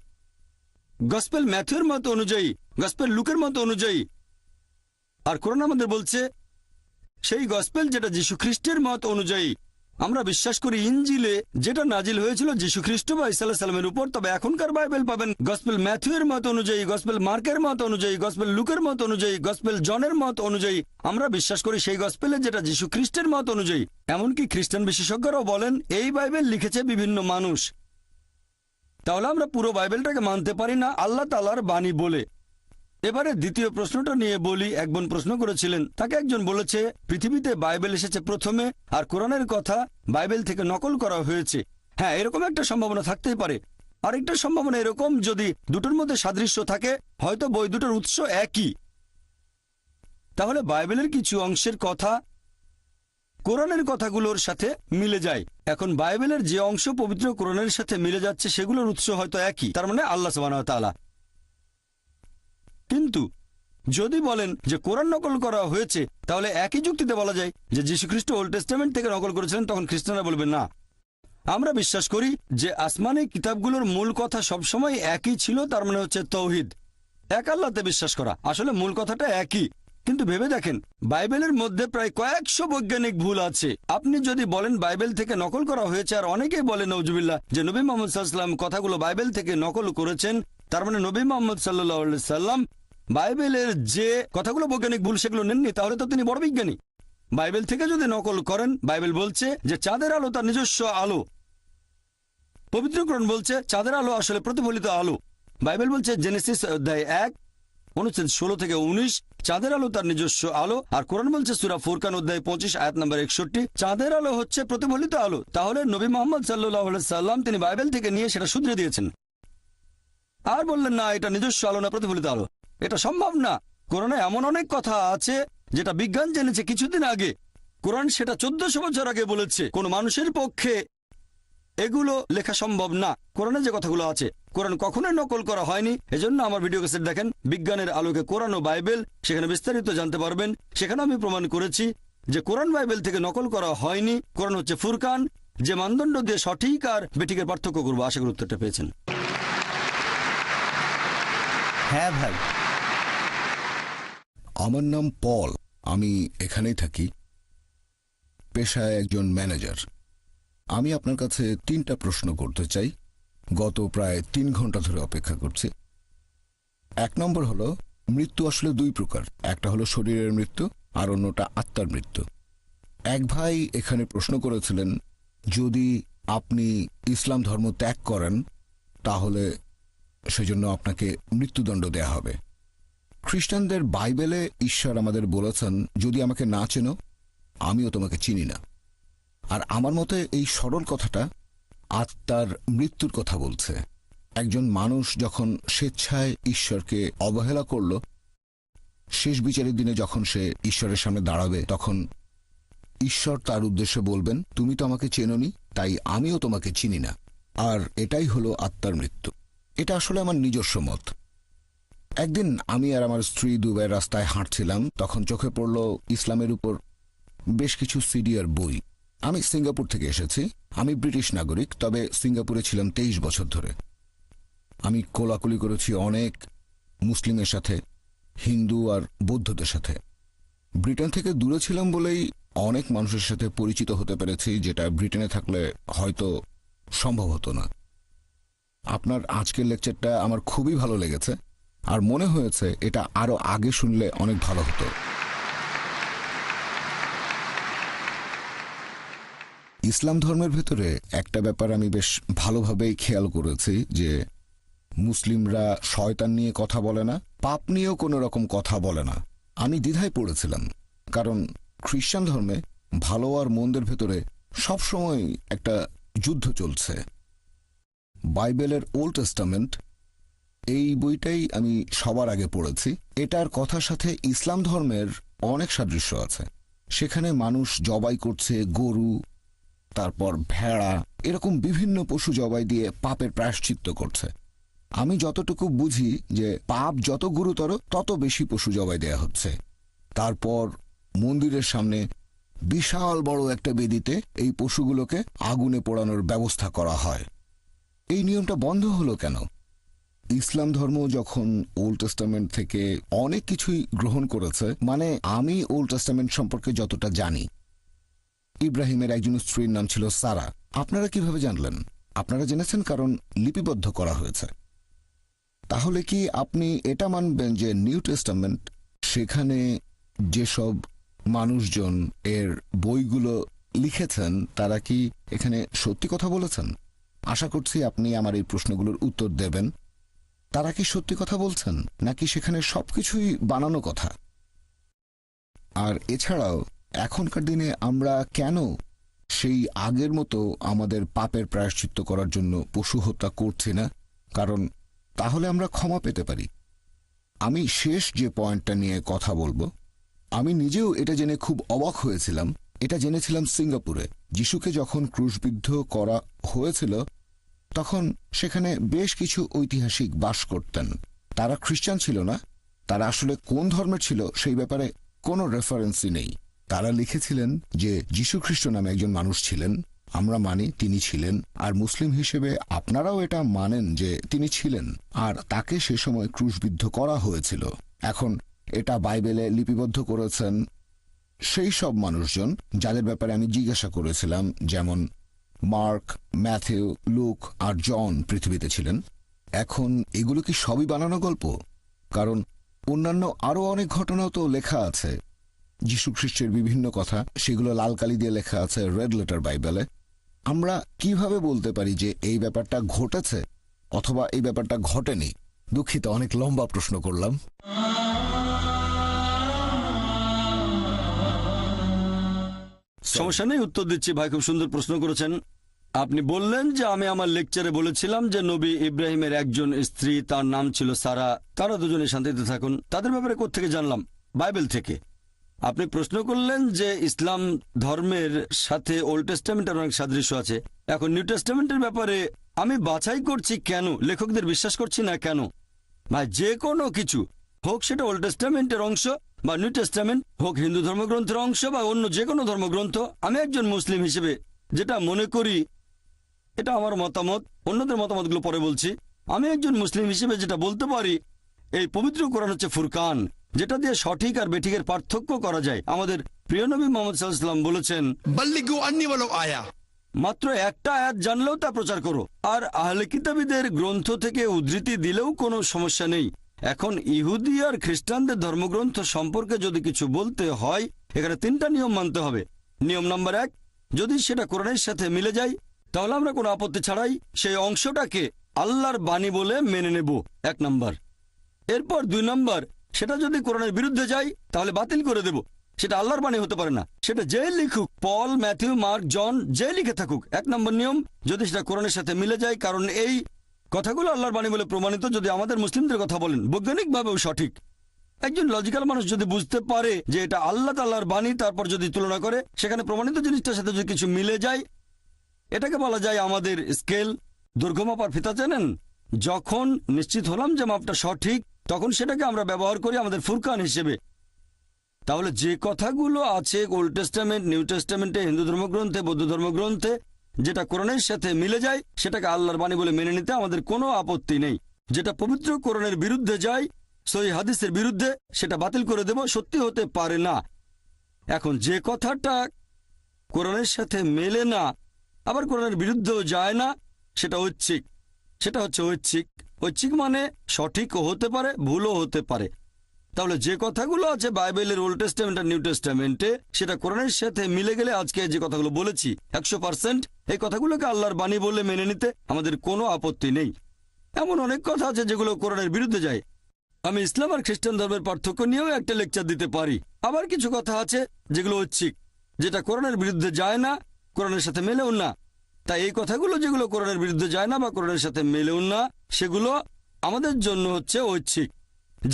গসপেল ম্যাথিউর মত অনুযায়ী, গসপেল লুকের মত অনুযায়ী, আর কোরআন আমাদের বলছে সেই গসপেল যেটা যীশু খ্রিস্টের মত অনুযায়ী। আমরা বিশ্বাস করি ইনজিলে যেটা নাজিল হয়েছিল যীশু খ্রিস্ট বা ঈসা আলাইহিস সালামের উপর, তবে এখনকার বাইবেল পাবেন গসপেল ম্যাথিউর মত অনুযায়ী, গসপেল মার্কের মত অনুযায়ী, গসপেল লুকের মত অনুযায়ী, গসপেল জনের মত অনুযায়ী। আমরা বিশ্বাস করি সেই গসপেলে যেটা যীশু খ্রিস্টের মত অনুযায়ী। এমনকি খ্রিস্টান বিশেষজ্ঞরাও বলেন এই বাইবেল লিখেছে বিভিন্ন মানুষ। তাহলে আমরা পুরো বাইবেলটাকে মানতে পারি না আল্লাহ তাআলার বাণী বলে। এবারে দ্বিতীয় প্রশ্নটা নিয়ে বলি। এক বোন প্রশ্ন করেছিলেন, তাকে একজন বলেছে পৃথিবীতে বাইবেল এসেছে প্রথমে আর কোরআনের কথা বাইবেল থেকে নকল করা হয়েছে। হ্যাঁ, এরকম একটা সম্ভাবনা থাকতেই পারে। আরেকটা সম্ভাবনা এরকম, যদি দুটোর মধ্যে সাদৃশ্য থাকে, হয়তো বই দুটোর উৎস একই, তাহলে বাইবেলের কিছু অংশের কথা কোরআনের কথাগুলোর সাথে মিলে যায়। এখন বাইবেলের যে অংশ পবিত্র কোরআনের সাথে মিলে যাচ্ছে সেগুলোর উৎস হয়তো একই, তার মানে আল্লাহ সুবহানাহু ওয়া তাআলা। কিন্তু যদি বলেন যে কোরআন নকল করা হয়েছে, তাহলে একই যুক্তিতে বলা যায় যে যীশু খ্রিস্ট ওল্ড টেস্টামেন্ট থেকে নকল করেছিলেন। তখন খ্রিস্টানরা বলবে না। আমরা বিশ্বাস করি যে আসমানি কিতাবগুলোর মূল কথা সবসময় একই ছিল, তার মানে হচ্ছে তৌহিদ, এক আল্লাহতে বিশ্বাস করা। আসলে মূল কথাটা একই। কিন্তু ভেবে দেখেন বাইবেলের মধ্যে প্রায় কয়েকশো বৈজ্ঞানিক ভুল আছে। আপনি যদি বলেন বাইবেল থেকে নকল করা হয়েছে, আর অনেকেই বলেন নওজুবিল্লাহ যে নবী মোহাম্মদ সাল্লাম কথাগুলো বাইবেল থেকে নকল করেছেন, তার মানে নবী মোহাম্মদ সাল্লাহ সাল্লাম বাইবেলের যে কথাগুলো বৈজ্ঞানিক ভুল সেগুলো নেননি, তাহলে তো তিনি বড় বিজ্ঞানী। বাইবেল থেকে যদি নকল করেন, বাইবেল বলছে যে চাঁদের আলো তার নিজস্ব আলো, পবিত্রকরণ বলছে চাঁদের আলো আসলে প্রতিফলিত আলো। বাইবেল বলছে জেনেসিস অধ্যায় 1 অনুচ্ছেদ 16 থেকে 19 চাঁদের আলো তার নিজস্ব আলো, আর কোরআন বলছে সূরা ফুরকান অধ্যায় 25 আয়াত নম্বর 61 চাঁদের আলো হচ্ছে প্রতিফলিত আলো। তাহলে নবী মোহাম্মদ সাল্লাল্লাহু আলাইহি সাল্লাম তিনি বাইবেল থেকে নিয়ে সেটা শুধরে দিয়েছেন, আর বললেন না এটা নিজস্ব আলো না প্রতিফলিত আলো। এটা সম্ভব না। কোরআনে এমন অনেক কথা আছে যেটা বিজ্ঞান জেনেছে কিছুদিন আগে। কোরআন সেটা 1400 বছর আগে বলেছে। কোন মানুষের পক্ষে এগুলো লেখা সম্ভব না। কোরআনে যে কথাগুলো আছে কোরআন কখনোই নকল করা হয়নি। এজন্য আমার ভিডিও ক্যাসেট দেখেন বিজ্ঞানের আলোকে কোরআন ও বাইবেল, সেখানে বিস্তারিত জানতে পারবেন। সেখানে আমি প্রমাণ করেছি যে কোরআন বাইবেল থেকে নকল করা হয়নি। কোরআন হচ্ছে ফুরকান, যে মানদণ্ড দিয়ে সঠিক আর বেঠিকের পার্থক্য করবো। আশা করি উত্তরটা পেয়েছেন। হ্যাঁ ভাই। আমার নাম পল, আমি এখানেই থাকি, পেশায় একজন ম্যানেজার। আমি আপনার কাছে 3টা প্রশ্ন করতে চাই। গত প্রায় 3 ঘন্টা ধরে অপেক্ষা করছি। 1 নম্বর হলো, মৃত্যু আসলে 2 প্রকার, একটা হলো শরীরের মৃত্যু আর অন্যটা আত্মার মৃত্যু। এক ভাই এখানে প্রশ্ন করেছিলেন যদি আপনি ইসলাম ধর্ম ত্যাগ করেন তাহলে সেজন্য আপনাকে মৃত্যুদণ্ড দেয়া হবে। খ্রিস্টানদের বাইবেলে ঈশ্বর আমাদের বলেছেন যদি আমাকে না চেনো আমিও তোমাকে চিনি না। আর আমার মতে এই সরল কথাটা আত্মার মৃত্যুর কথা বলছে। একজন মানুষ যখন স্বেচ্ছায় ঈশ্বরকে অবহেলা করল, শেষ বিচারের দিনে যখন সে ঈশ্বরের সামনে দাঁড়াবে তখন ঈশ্বর তার উদ্দেশ্যে বলবেন তুমি তো আমাকে চেনোনি, তাই আমিও তোমাকে চিনি না। আর এটাই হলো আত্মার মৃত্যু। এটা আসলে আমার নিজস্ব মত। একদিন আমি আর আমার স্ত্রী দুবাইয়ের রাস্তায় হাঁটছিলাম, তখন চোখে পড়ল ইসলামের উপর বেশ কিছু সিডি আর বই। আমি সিঙ্গাপুর থেকে এসেছি। আমি ব্রিটিশ নাগরিক, তবে সিঙ্গাপুরে ছিলাম 23 বছর ধরে। আমি কোলাকুলি করেছি অনেক মুসলিমের সাথে, হিন্দু আর বৌদ্ধদের সাথে। ব্রিটেন থেকে দূরে ছিলাম বলেই অনেক মানুষের সাথে পরিচিত হতে পেরেছি, যেটা ব্রিটেনে থাকলে হয়তো সম্ভব হতো না। আপনার আজকের লেকচারটা আমার খুবই ভালো লেগেছে, আর মনে হয়েছে এটা আরো আগে শুনলে অনেক ভালো হতো। ইসলাম ধর্মের ভেতরে একটা ব্যাপার আমি বেশ ভালোভাবেই খেয়াল করেছি যে মুসলিমরা শয়তান নিয়ে কথা বলে না, পাপ নিয়েও কোনো রকম কথা বলে না। আমি দ্বিধায় পড়েছিলাম, কারণ খ্রিস্টান ধর্মে ভালো আর মন্দের ভেতরে সবসময় একটা যুদ্ধ চলছে। বাইবেলের ওল্ড টেস্টামেন্ট এই বইটাই আমি সবার আগে পড়েছি। এটার কথার সাথে ইসলাম ধর্মের অনেক সাদৃশ্য আছে। সেখানে মানুষ জবাই করছে গরু, তারপর ভেড়া, এরকম বিভিন্ন পশু জবাই দিয়ে পাপের প্রায়শ্চিত্ত করছে। আমি যতটুকু বুঝি যে পাপ যত গুরুতর তত বেশি পশু জবাই দেয়া হচ্ছে। তারপর মন্দিরের সামনে বিশাল বড় একটা বেদিতে এই পশুগুলোকে আগুনে পোড়ানোর ব্যবস্থা করা হয়। এই নিয়মটা বন্ধ হলো কেন? ইসলাম ধর্ম যখন ওল্ড টেস্টামেন্ট থেকে অনেক কিছুই গ্রহণ করেছে, মানে আমি ওল্ড টেস্টামেন্ট সম্পর্কে যতটা জানি, ইব্রাহিমের একজন স্ত্রীর নাম ছিল সারা। আপনারা কিভাবে জানলেন? আপনারা জেনেছেন কারণ লিপিবদ্ধ করা হয়েছে। তাহলে কি আপনি এটা মানবেন যে নিউ টেস্টামেন্ট, সেখানে যেসব মানুষজন এর বইগুলো লিখেছেন তারা কি এখানে সত্যি কথা বলেছেন? আশা করছি আপনি আমার এই প্রশ্নগুলোর উত্তর দেবেন। তারা কি সত্যি কথা বলছেন, নাকি সেখানে সবকিছুই বানানো কথা? আর এছাড়াও এখনকার দিনে আমরা কেন সেই আগের মতো আমাদের পাপের প্রায়শ্চিত্ত করার জন্য পশু হত্যা করছি না? কারণ তাহলে আমরা ক্ষমা পেতে পারি। আমি শেষ যে পয়েন্টটা নিয়ে কথা বলবো, আমি নিজেও এটা জেনে খুব অবাক হয়েছিলাম। এটা জেনেছিলাম সিঙ্গাপুরে। যিশুকে যখন ক্রুশবিদ্ধ করা হয়েছিল তখন সেখানে বেশ কিছু ঐতিহাসিক বাস করতেন। তারা খ্রিস্টান ছিল না। তারা আসলে কোন ধর্মের ছিল সেই ব্যাপারে কোনো রেফারেন্সই নেই। তারা লিখেছিলেন যে যীশু খ্রিস্ট নামে একজন মানুষ ছিলেন, আমরা মানি তিনি ছিলেন, আর মুসলিম হিসেবে আপনারাও এটা মানেন যে তিনি ছিলেন, আর তাকে সে সময় ক্রুশবিদ্ধ করা হয়েছিল। এখন এটা বাইবেলে লিপিবদ্ধ করেছেন সেই সব মানুষজন যাদের ব্যাপারে আমি জিজ্ঞাসা করেছিলাম, যেমন মার্ক, ম্যাথিউ, লুক আর জন পৃথিবীতে ছিলেন। এখন এগুলো কি সবই বানানো গল্প? কারণ অন্যান্য আরও অনেক ঘটনাও তো লেখা আছে। যীশু খ্রিস্টের বিভিন্ন কথা, সেগুলো লাল কালি দিয়ে লেখা আছে রেড লেটার বাইবেলে। আমরা কিভাবে বলতে পারি যে এই ব্যাপারটা ঘটেছে অথবা এই ব্যাপারটা ঘটেনি? দুঃখিত, অনেক লম্বা প্রশ্ন করলাম। সমস্যা নেই, উত্তর দিচ্ছি। ভাই খুব সুন্দর প্রশ্ন করেছেন। আপনি বললেন যে আমি আমার লেকচারে বলেছিলাম যে নবী ইব্রাহিমের একজন স্ত্রী, তার নাম ছিল সারা, তারা দুজনে শান্তিতে থাকুন। তাদের ব্যাপারে কোত্থেকে জানলাম? বাইবেল থেকে। আপনি প্রশ্ন করলেন যে ইসলাম ধর্মের সাথে ওল্ড টেস্টামেন্টের অনেক সাদৃশ্য আছে। এখন নিউ টেস্টামেন্টের ব্যাপারে আমি বাছাই করছি কেন, লেখকদের বিশ্বাস করছি না কেন। ভাই যে কোনো কিছু হোক, সেটা ওল্ড টেস্টামেন্টের অংশ বা নিউ টেস্টামেন্ট হোক, হিন্দু ধর্মগ্রন্থের অংশ বা অন্য যে কোনো ধর্মগ্রন্থ, আমি একজন মুসলিম হিসেবে যেটা মনে করি, এটা আমার মতামত, অন্যদের মতামতগুলো পরে বলছি। আমি একজন মুসলিম হিসেবে যেটা বলতে পারি, এই পবিত্র কোরআন হচ্ছে ফুরকান, যেটা দিয়ে সঠিক আর বেঠিকের পার্থক্য করা যায়। আমাদের প্রিয় নবী মুহাম্মদ সাল্লাল্লাহু আলাইহি ওয়াসাল্লাম বলেছেন, बल्लिगू अन्नी वलो आया। মাত্র একটা আয়াত জানলেও তা প্রচার করো। আর আহলে কিতাবীদের গ্রন্থ থেকে উদ্ধৃতি দিলেও কোনো সমস্যা নেই। এখন ইহুদি আর খ্রিস্টানদের ধর্মগ্রন্থ সম্পর্কে যদি কিছু বলতে হয়, এখানে 3টা নিয়ম মানতে হবে। নিয়ম নাম্বার 1, যদি সেটা কোরআনের সাথে মিলে যায় তাহলে আমরা কোনো আপত্তি ছাড়াই সেই অংশটাকে আল্লাহর বাণী বলে মেনে নেব, 1 নাম্বার। এরপর 2 নাম্বার, সেটা যদি কোরআনের বিরুদ্ধে যায় তাহলে বাতিল করে দেব। সেটা আল্লাহর বাণী হতে পারে না, সেটা যে লিখুক, পল, ম্যাথিউ, মার্ক, জন, যে লিখে থাকুক। 1 নম্বর নিয়ম, যদি সেটা কোরআনের সাথে মিলে যায়, কারণ এই কথাগুলো আল্লাহর বাণী বলে প্রমাণিত। যদি আমাদের মুসলিমদের কথা বলেন, বৈজ্ঞানিকভাবেও সঠিক। একজন লজিক্যাল মানুষ যদি বুঝতে পারে যে এটা আল্লাহ তাআলার বাণী, তারপর যদি তুলনা করে সেখানে প্রমাণিত জিনিসটার সাথে যদি কিছু মিলে যায়, এটাকে বলা যায় আমাদের স্কেল, দৈর্ঘ্য মাপার ফিতা। জানেন, যখন নিশ্চিত হলাম যে মাপটা সঠিক, তখন সেটাকে আমরা ব্যবহার করি আমাদের ফুরকান হিসেবে। তাহলে যে কথাগুলো আছে ওল্ড টেস্টামেন্ট, নিউ টেস্টামেন্টে, হিন্দু ধর্মগ্রন্থে, বৌদ্ধ ধর্মগ্রন্থে, যেটা কোরআনের সাথে মিলে যায়, সেটাকে আল্লাহর বাণী বলে মেনে নিতে আমাদের কোনো আপত্তি নেই। যেটা পবিত্র কোরআনের বিরুদ্ধে যায়, সহিহ হাদিসের বিরুদ্ধে, সেটা বাতিল করে দেব, সত্যি হতে পারে না। এখন যে কথাটা কোরআনের সাথে মেলে না, আবার কোরআনের বিরুদ্ধেও যায় না, সেটা ঐচ্ছিক। সেটা হচ্ছে ঐচ্ছিক। ঐচ্ছিক মানে সঠিকও হতে পারে, ভুলও হতে পারে। তাহলে যে কথাগুলো আছে বাইবেলের ওল্ড টেস্টামেন্ট আর নিউ টেস্টামেন্টে, সেটা কোরআনের সাথে মিলে গেলে আজকে যে কথাগুলো বলেছি 100%, এই কথাগুলোকে আল্লাহর বাণী বলে মেনে নিতে আমাদের কোনো আপত্তি নেই। এমন অনেক কথা আছে যেগুলো কোরআনের বিরুদ্ধে যায়। আমি ইসলাম আর খ্রিস্টান ধর্মের পার্থক্য নিয়েও একটা লেকচার দিতে পারি। আবার কিছু কথা আছে যেগুলো ঐচ্ছিক, যেটা কোরআনের বিরুদ্ধে যায় না, কোরআনের সাথে মেলেও না। তাই এই কথাগুলো যেগুলো কোরআনের বিরুদ্ধে যায় না বা কোরআনের সাথে মেলেও না, সেগুলো আমাদের জন্য হচ্ছে ঐচ্ছিক।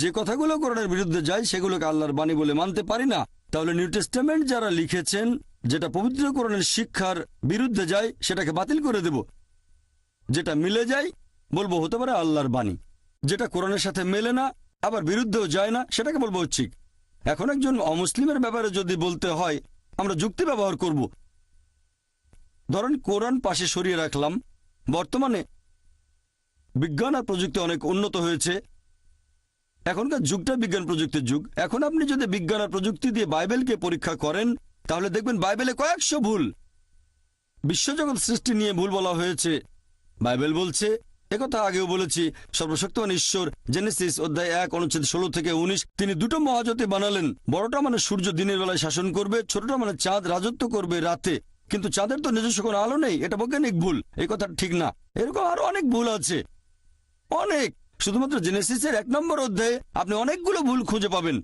যে কথাগুলো কোরআনের বিরুদ্ধে যায় সেগুলোকে আল্লাহর বাণী বলে মানতে পারি না। তাহলে নিউ টেস্টামেন্ট যারা লিখেছেন, যেটা পবিত্র কোরআনের শিক্ষার বিরুদ্ধে যায়, সেটাকে বাতিল করে দেব। যেটা মিলে যায় বলবো হতে পারে আল্লাহর বাণী। যেটা কোরআনের সাথে মেলে না, আবার বিরুদ্ধেও যায় না, সেটাকে বলবো ঐচ্ছিক। এখন একজন অমুসলিমের ব্যাপারে যদি বলতে হয়, আমরা যুক্তি ব্যবহার করব। ধরেন কোরআন পাশে সরিয়ে রাখলাম। বর্তমানে বিজ্ঞান আর প্রযুক্তি অনেক উন্নত হয়েছে। এখনকার যুগটা বিজ্ঞান প্রযুক্তির যুগ। এখন আপনি যদি বিজ্ঞান আর প্রযুক্তি দিয়ে বাইবেলকে পরীক্ষা করেন, তাহলে দেখবেন বাইবেলে কয়েকশো ভুল। বিশ্বজগৎ সৃষ্টি নিয়ে ভুল বলা হয়েছে। বাইবেল বলছে, একথা আগেও বলেছি, সর্বশক্তিমান ঈশ্বর জেনেসিস অধ্যায় 1 অনুচ্ছেদ 16 থেকে 19, তিনি দুটো মহাজাতি বানালেন। বড়টা মানে সূর্য দিনের বেলায় শাসন করবে, ছোটটা মানে চাঁদ রাজত্ব করবে রাতে। কিন্তু চাঁদের তো নিজস্ব কোনো আলো নেই, এটা বৈজ্ঞানিক ভুল, এই কথা ঠিক না। এরকম আরো অনেক ভুল আছে, অনেক। শুধুমাত্র জেনেসিসের 1 নম্বর অধ্যায়ে আপনি অনেকগুলো ভুল খুঁজে পাবেন।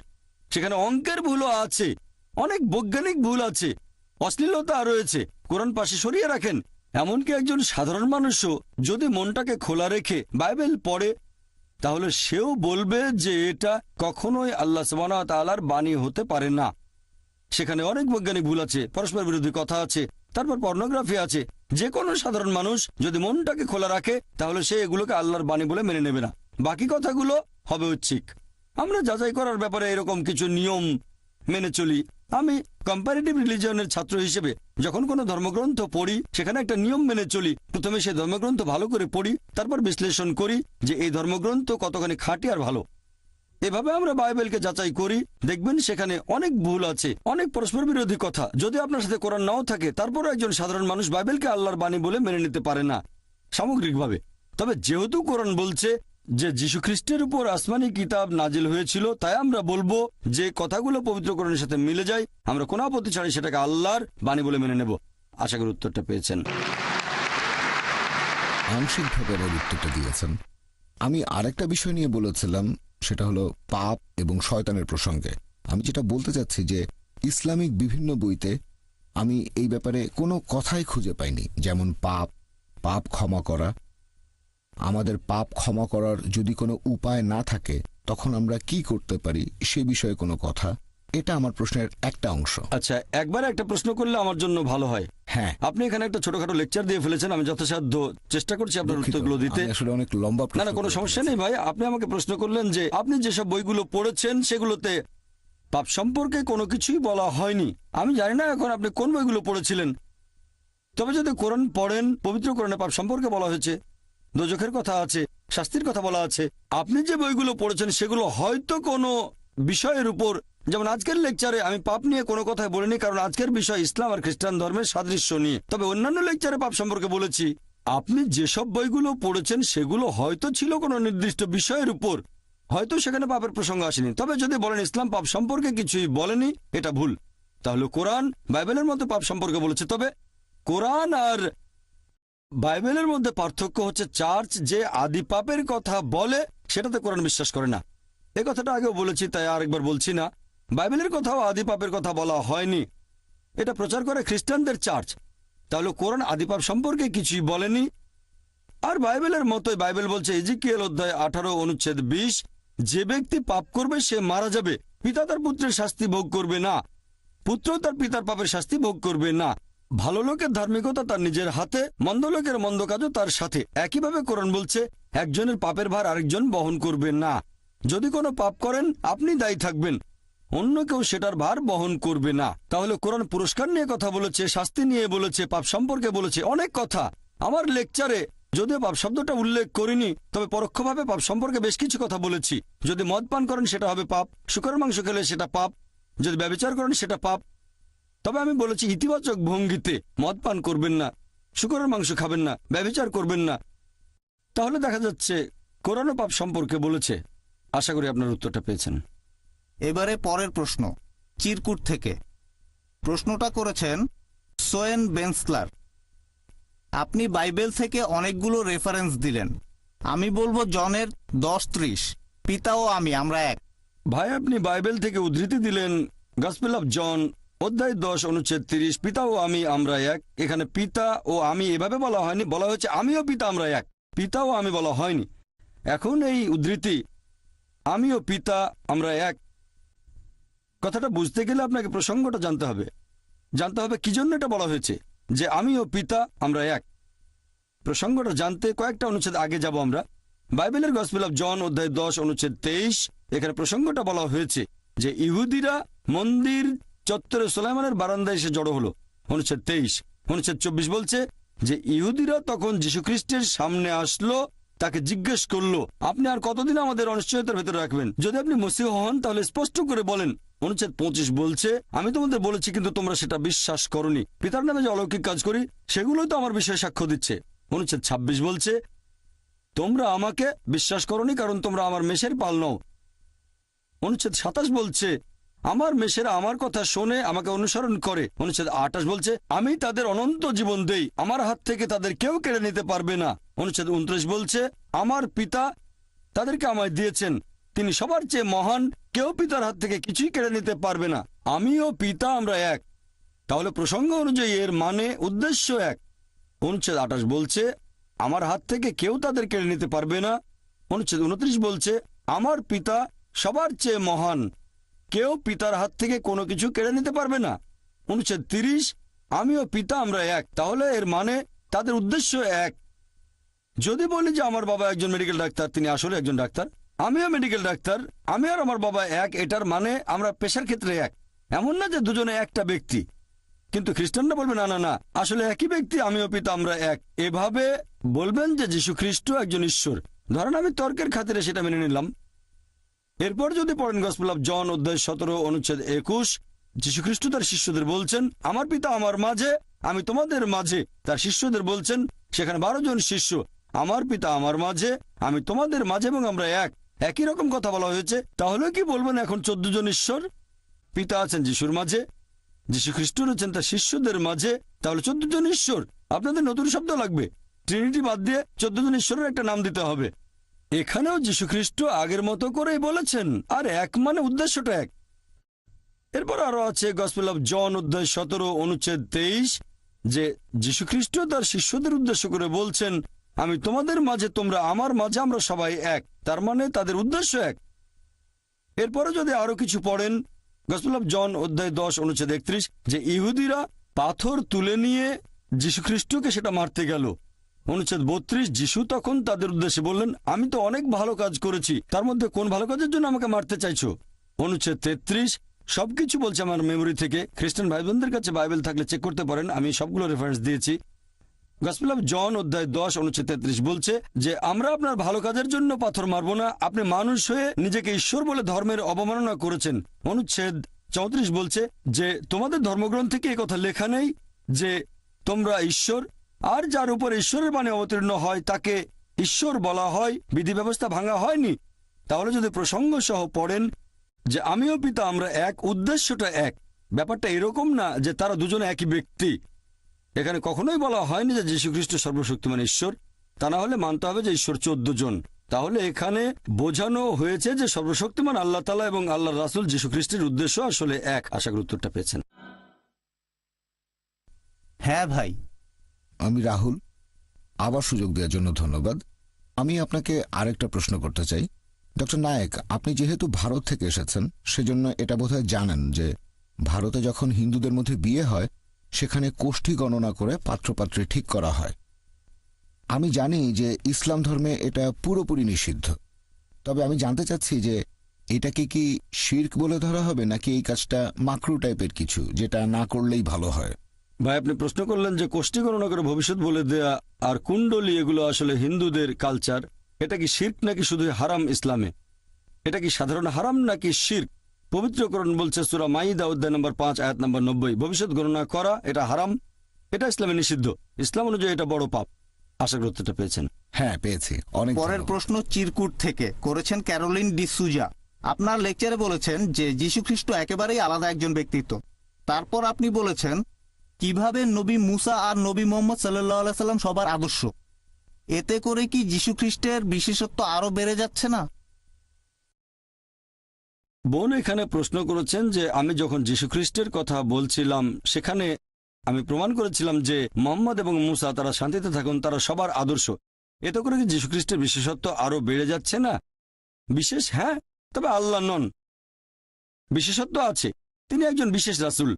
সেখানে অঙ্কের ভুলও আছে, অনেক বৈজ্ঞানিক ভুল আছে, অশ্লীলতা রয়েছে। কোরআন পাশে সরিয়ে রাখেন। এমনকি একজন সাধারণ মানুষও যদি মনটাকে খোলা রেখে বাইবেল পড়ে, তাহলে সেও বলবে যে এটা কখনোই আল্লাহ সুবহানাহু ওয়া তাআলার বাণী হতে পারে না। সেখানে অনেক বৈজ্ঞানিক ভুল আছে, পরস্পর বিরোধী কথা আছে, তারপর পর্নোগ্রাফি আছে। যে কোনো সাধারণ মানুষ যদি মনটাকে খোলা রাখে, তাহলে সে এগুলোকে আল্লাহর বাণী বলে মেনে নেবে না। বাকি কথাগুলো হবে ঐচ্ছিক। আমরা যাচাই করার ব্যাপারে এরকম কিছু নিয়ম মেনে চলি। আমি কম্পারেটিভ রিলিজিয়নের ছাত্র হিসেবে যখন কোনো ধর্মগ্রন্থ পড়ি, সেখানে একটা নিয়ম মেনে চলি। প্রথমে সেই ধর্মগ্রন্থ ভালো করে পড়ি, তারপর বিশ্লেষণ করি যে এই ধর্মগ্রন্থ কতখানি খাঁটি আর ভালো। এভাবে আমরা বাইবেলকে যাচাই করি, দেখবেন সেখানে অনেক ভুল আছে, অনেক পরস্পর বিরোধী কথা। যদি আপনার সাথে কোরআন নাও থাকে, তারপরও একজন সাধারণ মানুষ বাইবেলকে আল্লাহর বাণী বলে মেনে নিতে পারে না সামগ্রিকভাবে। তবে যেহেতু কোরআন বলছে যে যীশু খ্রিস্টের উপর আসমানি কিতাব নাজিল হয়েছিল, তাই আমরা বলবো যে কথাগুলো পবিত্র কোরআনের সাথে মিলে যায়, আমরা কোনো আপত্তি ছাড়াই সেটাকে আল্লাহর বাণী বলে মেনে নেব। আশা করি উত্তরটা পেয়েছেন। আংশিকভাবে আমার উত্তরটা দিয়েছেন। আমি আরেকটা বিষয় নিয়ে বলেছিলাম, সেটা হলো পাপ এবং শয়তানের প্রসঙ্গে। আমি যেটা বলতে চাচ্ছি যে ইসলামিক বিভিন্ন বইতে আমি এই ব্যাপারে কোনো কথাই খুঁজে পাইনি, যেমন পাপ ক্ষমা করা। আমাদের পাপ ক্ষমা করার যদি কোনো উপায় না থাকে, তখন আমরা কি করতে পারি সে বিষয়ে কোনো কথা। এটা আমার প্রশ্নের একটা অংশ। আচ্ছা, একবারে একটা প্রশ্ন করলে আমার জন্য ভালো হয়। হ্যাঁ, আপনি এখানে একটা ছোটখাটো লেকচার দিয়ে ফেলেছেন, আমি যথাসাধ্য চেষ্টা করছি আপনার দুঃখিত, উত্তরগুলো দিতে। আমি আসলে অনেক লম্বা না প্রশ্ন না, কোনো করে সমস্যা ফেলেছি। নেই ভাই। আপনি আমাকে প্রশ্ন করলেন যে আপনি যেসব বইগুলো পড়েছেন সেগুলোতে পাপ সম্পর্কে কোনো কিছুই বলা হয়নি। আমি জানি না এখন আপনি কোন বইগুলো পড়েছিলেন, তবে যদি কোরআন পড়েন, পবিত্র কোরআনে পাপ সম্পর্কে বলা হয়েছে, দোজখের কথা আছে, শাস্তির কথা বলা আছে। আপনি যে বইগুলো পড়েছেন সেগুলো হয়তো কোনো বিষয়ের উপর, যেমন আজকের লেকচারে আমি পাপ নিয়ে কোনো কথাই বলিনি, কারণ আজকের বিষয় ইসলাম আর খ্রিস্টান ধর্মের সাদৃশ্য নিয়ে। তবে অন্যান্য লেকচারে পাপ সম্পর্কে বলেছি। আপনি যেসব বইগুলো পড়েছেন সেগুলো হয়তো ছিল কোনো নির্দিষ্ট বিষয়ের উপর, হয়তো সেখানে পাপের প্রসঙ্গ আসেনি। তবে যদি বলেন ইসলাম পাপ সম্পর্কে কিছুই বলেনি, এটা ভুল। তাহলে কোরআন বাইবেলের মধ্যে পাপ সম্পর্কে বলেছে। তবে কোরআন আর বাইবেলের মধ্যে পার্থক্য হচ্ছে চার্চ যে আদি পাপের কথা বলে সেটাতে কোরআন বিশ্বাস করে না। এই কথাটা আগেও বলেছি, তাই আরেকবার বলছি না। বাইবেলের কথাও আদি পাপের কথা বলা হয়নি, এটা প্রচার করে খ্রিস্টানদের চার্চ। তাহলে কোরআন আদি পাপ সম্পর্কে কিছুই বলেনি। আর বাইবেলের মতোই বাইবেল বলছে ইজিকিয়েল অধ্যায় 18 অনুচ্ছেদ 20, যে ব্যক্তি পাপ করবে সে মারা যাবে। পিতা তার পুত্রের শাস্তি ভোগ করবে না, পুত্র তার পিতার পাপের শাস্তি ভোগ করবে না। ভালো লোকের ধার্মিকতা তার নিজের হাতে, মন্দ লোকের মন্দ কাজও তার সাথে। একইভাবে কোরআন বলছে একজনের পাপের ভার আরেকজন বহন করবে না। যদি কোনো পাপ করেন আপনি দায়ী থাকবেন, অন্য কেউ সেটার ভার বহন করবে না। তাহলে কোরআন পুরস্কার নিয়ে কথা বলেছে, শাস্তি নিয়ে বলেছে, পাপ সম্পর্কে বলেছে, অনেক কথা। আমার লেকচারে যদিও পাপ শব্দটা উল্লেখ করিনি, তবে পরোক্ষভাবে পাপ সম্পর্কে বেশ কিছু কথা বলেছি। যদি মদ পান করেন সেটা হবে পাপ, শূকরের মাংস খেলে সেটা পাপ, যদি ব্যভিচার করেন সেটা পাপ। তবে আমি বলেছি ইতিবাচক ভঙ্গিতে, মদ পান করবেন না, শূকরের মাংস খাবেন না, ব্যভিচার করবেন না। তাহলে দেখা যাচ্ছে কোরআনও পাপ সম্পর্কে বলেছে। আশা করি আপনার উত্তরটা পেয়েছেন। এবারে পরের প্রশ্ন চিরকুট থেকে। প্রশ্নটা করেছেন সোয়েন বেন্সলার। আপনি বাইবেল থেকে অনেকগুলো রেফারেন্স দিলেন। আমি বলবো জনের 10:30, পিতা ও আমি আমরা এক। ভাই, আপনি বাইবেল থেকে উদ্ধৃতি দিলেন গসপেল অফ জন অধ্যায় 10 অনুচ্ছেদ 30, পিতা ও আমি আমরা এক। এখানে পিতা ও আমি এভাবে বলা হয়নি, বলা হয়েছে আমিও পিতা আমরা এক। পিতা ও আমি বলা হয়নি। এখন এই উদ্ধৃতি আমিও পিতা আমরা এক, কথাটা বুঝতে গেলে আপনাকে প্রসঙ্গটা জানতে হবে। কি জন্য এটা বলা হয়েছে যে আমিও পিতা আমরা এক। প্রসঙ্গটা জানতে কয়েকটা অনুচ্ছেদ আগে যাব আমরা। বাইবেলের গসপেল অফ জন অধ্যায় 10 অনুচ্ছেদ 23, এখানে প্রসঙ্গটা বলা হয়েছে যে ইহুদিরা মন্দির চত্বরে সুলাইমানের বারান্দায় এসে জড়ো হলো, অনুচ্ছেদ 23। অনুচ্ছেদ 24 বলছে যে ইহুদিরা তখন যীশুখ্রিস্টের সামনে আসলো, তাকে জিজ্ঞেস করলো, আপনি আর কতদিন আমাদের অনিশ্চয়তার ভেতরে রাখবেন? যদি আপনি মসীহ হন তাহলে স্পষ্ট করে বলেন। অনুচ্ছেদ 25 বলছে আমি তোমাদের বলেছি কিন্তু তোমরা সেটা বিশ্বাস করোনি। পিতার নামে যে অলৌকিক কাজ করি সেগুলোই তো আমার বিষয়ে সাক্ষ্য দিচ্ছে। অনুচ্ছেদ 26 বলছে তোমরা আমাকে বিশ্বাস করোনি কারণ তোমরা আমার মেষের পাল নও। অনুচ্ছেদ 27 বলছে আমার মেষেরা আমার কথা শোনে, আমাকে অনুসরণ করে। অনুচ্ছেদ 28 বলছে আমি তাদের অনন্ত জীবন দেই, আমার হাত থেকে তাদের কেউ কেড়ে নিতে পারবে না। অনুচ্ছেদ 29 বলছে আমার পিতা তাদেরকে আমায় দিয়েছেন, তিনি সবার চেয়ে মহান, কেউ পিতার হাত থেকে কিছুই কেড়ে নিতে পারবে না। আমিও পিতা আমরা এক। তাহলে প্রসঙ্গ অনুযায়ী এর মানে উদ্দেশ্য এক। অনুচ্ছেদ 28 বলছে আমার হাত থেকে কেউ তাদের কেড়ে নিতে পারবে না। অনুচ্ছেদ 29 বলছে আমার পিতা সবার চেয়ে মহান, কেউ পিতার হাত থেকে কোনো কিছু কেড়ে নিতে পারবে না। অনুচ্ছেদ 30 আমিও পিতা আমরা এক। তাহলে এর মানে তাদের উদ্দেশ্য এক। যদি বলি যে আমার বাবা একজন মেডিকেল ডাক্তার, তিনি আসলে একজন ডাক্তার, আমিও মেডিকেল ডাক্তার, আমি আর আমার বাবা এক, এটার মানে আমরা পেশার ক্ষেত্রে এক। এমন না যে দুজনে একটা ব্যক্তি। কিন্তু খ্রিস্টানরা বলবে না না না, আসলে একই ব্যক্তি, আমিও পিতা আমরা এক। এভাবে বলবেন যে যীশু খ্রিস্ট একজন ঈশ্বর। ধরেন আমি তর্কের খাতিরে সেটা মেনে নিলাম, এরপর যদি পড়েন গসপেল অফ জন অধ্যায় 17 অনুচ্ছেদ 21, যীশু খ্রিস্ট তার শিষ্যদের বলছেন আমার পিতা আমার মাঝে, আমি তোমাদের মাঝে। তার শিষ্যদের বলছেন, সেখানে 12 জন শিষ্য, আমার পিতা আমার মাঝে, আমি তোমাদের মাঝে এবং আমরা এক। একই রকম কথা বলা হয়েছে। তাহলে কি বলবেন এখন 14 জন ঈশ্বর? পিতা আছেন যিশুর মাঝে, যীশু খ্রিস্ট রয়েছেন তার শিষ্যদের মাঝে, তাহলে 14 জন ঈশ্বর। আপনাদের নতুন শব্দ লাগবে, ট্রিনিটি বাদ দিয়ে 14 জন ঈশ্বরের একটা নাম দিতে হবে। এখানেও যীশু খ্রিস্ট আগের মতো করেই বলেছেন, আর এক মানে উদ্দেশ্যটা এক। এরপর আরো আছে গসপেল অফ জন অধ্যায় 17 অনুচ্ছেদ 23, যে যীশু খ্রিস্ট তার শিষ্যদের উদ্দেশ্য করে বলছেন আমি তোমাদের মাঝে, তোমরা আমার মাঝে, আমরা সবাই এক। তার মানে তাদের উদ্দেশ্য এক। এরপরে যদি আরো কিছু পড়েন গসপেল অফ জন অধ্যায় 10 অনুচ্ছেদ 31, যে ইহুদিরা পাথর তুলে নিয়ে যীশু খ্রিস্টকে সেটা মারতে গেল। অনুচ্ছেদ 32, যিশু তখন তাদের উদ্দেশ্যে বললেন আমি তো অনেক ভালো কাজ করেছি, তার মধ্যে কোন ভালো কাজের জন্য আমাকে মারতে চাইছো? অনুচ্ছেদ 33, সবকিছু বলছে আমার মেমোরি থেকে। খ্রিস্টান ভাই বোনদের কাছে বাইবেল থাকলে চেক করতে পারেন, আমি সবগুলো রেফারেন্স দিয়েছি। গসপেল অফ জন অধ্যায় 10 অনুচ্ছেদ 33 বলছে যে আমরা আপনার ভালো কাজের জন্য পাথর মারব না, আপনি মানুষ হয়ে নিজেকে ঈশ্বর বলে ধর্মের অবমাননা করেছেন। অনুচ্ছেদ 34 বলছে যে তোমাদের ধর্মগ্রন্থে কি কথা লেখা নেই যে তোমরা ঈশ্বর, আর যার উপর ঈশ্বরের বাণী অবতীর্ণ হয় তাকে ঈশ্বর বলা হয়, বিধি ব্যবস্থা ভাঙা হয়নি। তাহলে যদি প্রসঙ্গ সহ পড়েন যে আমিও পিতা আমরা এক, উদ্দেশ্যটা এক। ব্যাপারটা এরকম না যে তারা দুজনে একই ব্যক্তি। এখানে কখনোই বলা হয়নি যে যীশু খ্রিস্ট সর্বশক্তিমান ঈশ্বর, তা না হলে মানতে হবে যে ঈশ্বর 14 জন। তাহলে এখানে বোঝানো হয়েছে যে সর্বশক্তিমান আল্লাহ তাআলা এবং আল্লাহর রাসূল যীশু খ্রিস্টের উদ্দেশ্য আসলে এক। আশা করি উত্তরটা পেয়েছেন। হ্যাঁ ভাই। আমি রাহুল, আবার সুযোগ দেওয়ার জন্য ধন্যবাদ। আমি আপনাকে আরেকটা প্রশ্ন করতে চাই। ডক্টর নায়েক, আপনি যেহেতু ভারত থেকে এসেছেন সেজন্য এটা বোধহয় জানেন যে ভারতে যখন হিন্দুদের মধ্যে বিয়ে হয় সেখানে কোষ্ঠী গণনা করে পাত্রপাত্রী ঠিক করা হয়। আমি জানি যে ইসলাম ধর্মে এটা পুরোপুরি নিষিদ্ধ, তবে আমি জানতে চাচ্ছি যে এটাকে কি শিরক বলে ধরা হবে নাকি এই কাজটা মাকরু টাইপের কিছু, যেটা না করলেই ভালো হয়? ভাই, আপনি প্রশ্ন করলেন যে কোষ্ঠী গণনা করে ভবিষ্যৎ বলে দেয়া আর কুণ্ডলী, এগুলো আসলে হিন্দুদের কালচার। এটা কি শিরক নাকি শুধু হারাম ইসলামে? এটা কি সাধারণ হারাম নাকি শিরক? পবিত্রকরণ বলছে সূরা মাইদা অধ্যায় নম্বর 5 আয়াত নম্বর 90, ভবিষ্যৎ গণনা করা এটা হারাম, এটা ইসলামে নিষিদ্ধ। ইসলাম অনুযায়ী এটা বড় পাপ। আশা করি উত্তরটা পেয়েছেন। হ্যাঁ, পেয়েছি। অনেক পরের ধন্যবাদ। প্রশ্ন চিরকুট থেকে করেছেন ক্যারোলিন ডিসুজা। আপনার লেকচারে বলেছেন যে যীশু খ্রিস্ট একেবারেই আলাদা একজন ব্যক্তিত্ব। তারপর আপনি বলেছেন কিভাবে নবী মুসা আর নবী মোহাম্মদ সাল্লাল্লাহু আলাইহি সাল্লাম সবার আদর্শ। এতে করে কি যীশু খ্রিস্টের বিশেষত্ব আরো বেড়ে যাচ্ছে না? বোন এখানে প্রশ্ন করেছেন যে আমি যখন যীশু খ্রিস্টের কথা বলছিলাম সেখানে আমি প্রমাণ করেছিলাম যে মোহাম্মদ এবং মুসা তারা শান্তিতে থাকুন, তারা সবার আদর্শ। এতে করে কি যীশু খ্রিস্টের বিশেষত্ব আরো বেড়ে যাচ্ছে না? বিশেষ, হ্যাঁ, তবে আল্লাহ নন। বিশেষত্ব আছে, তিনি একজন বিশেষ রাসূল।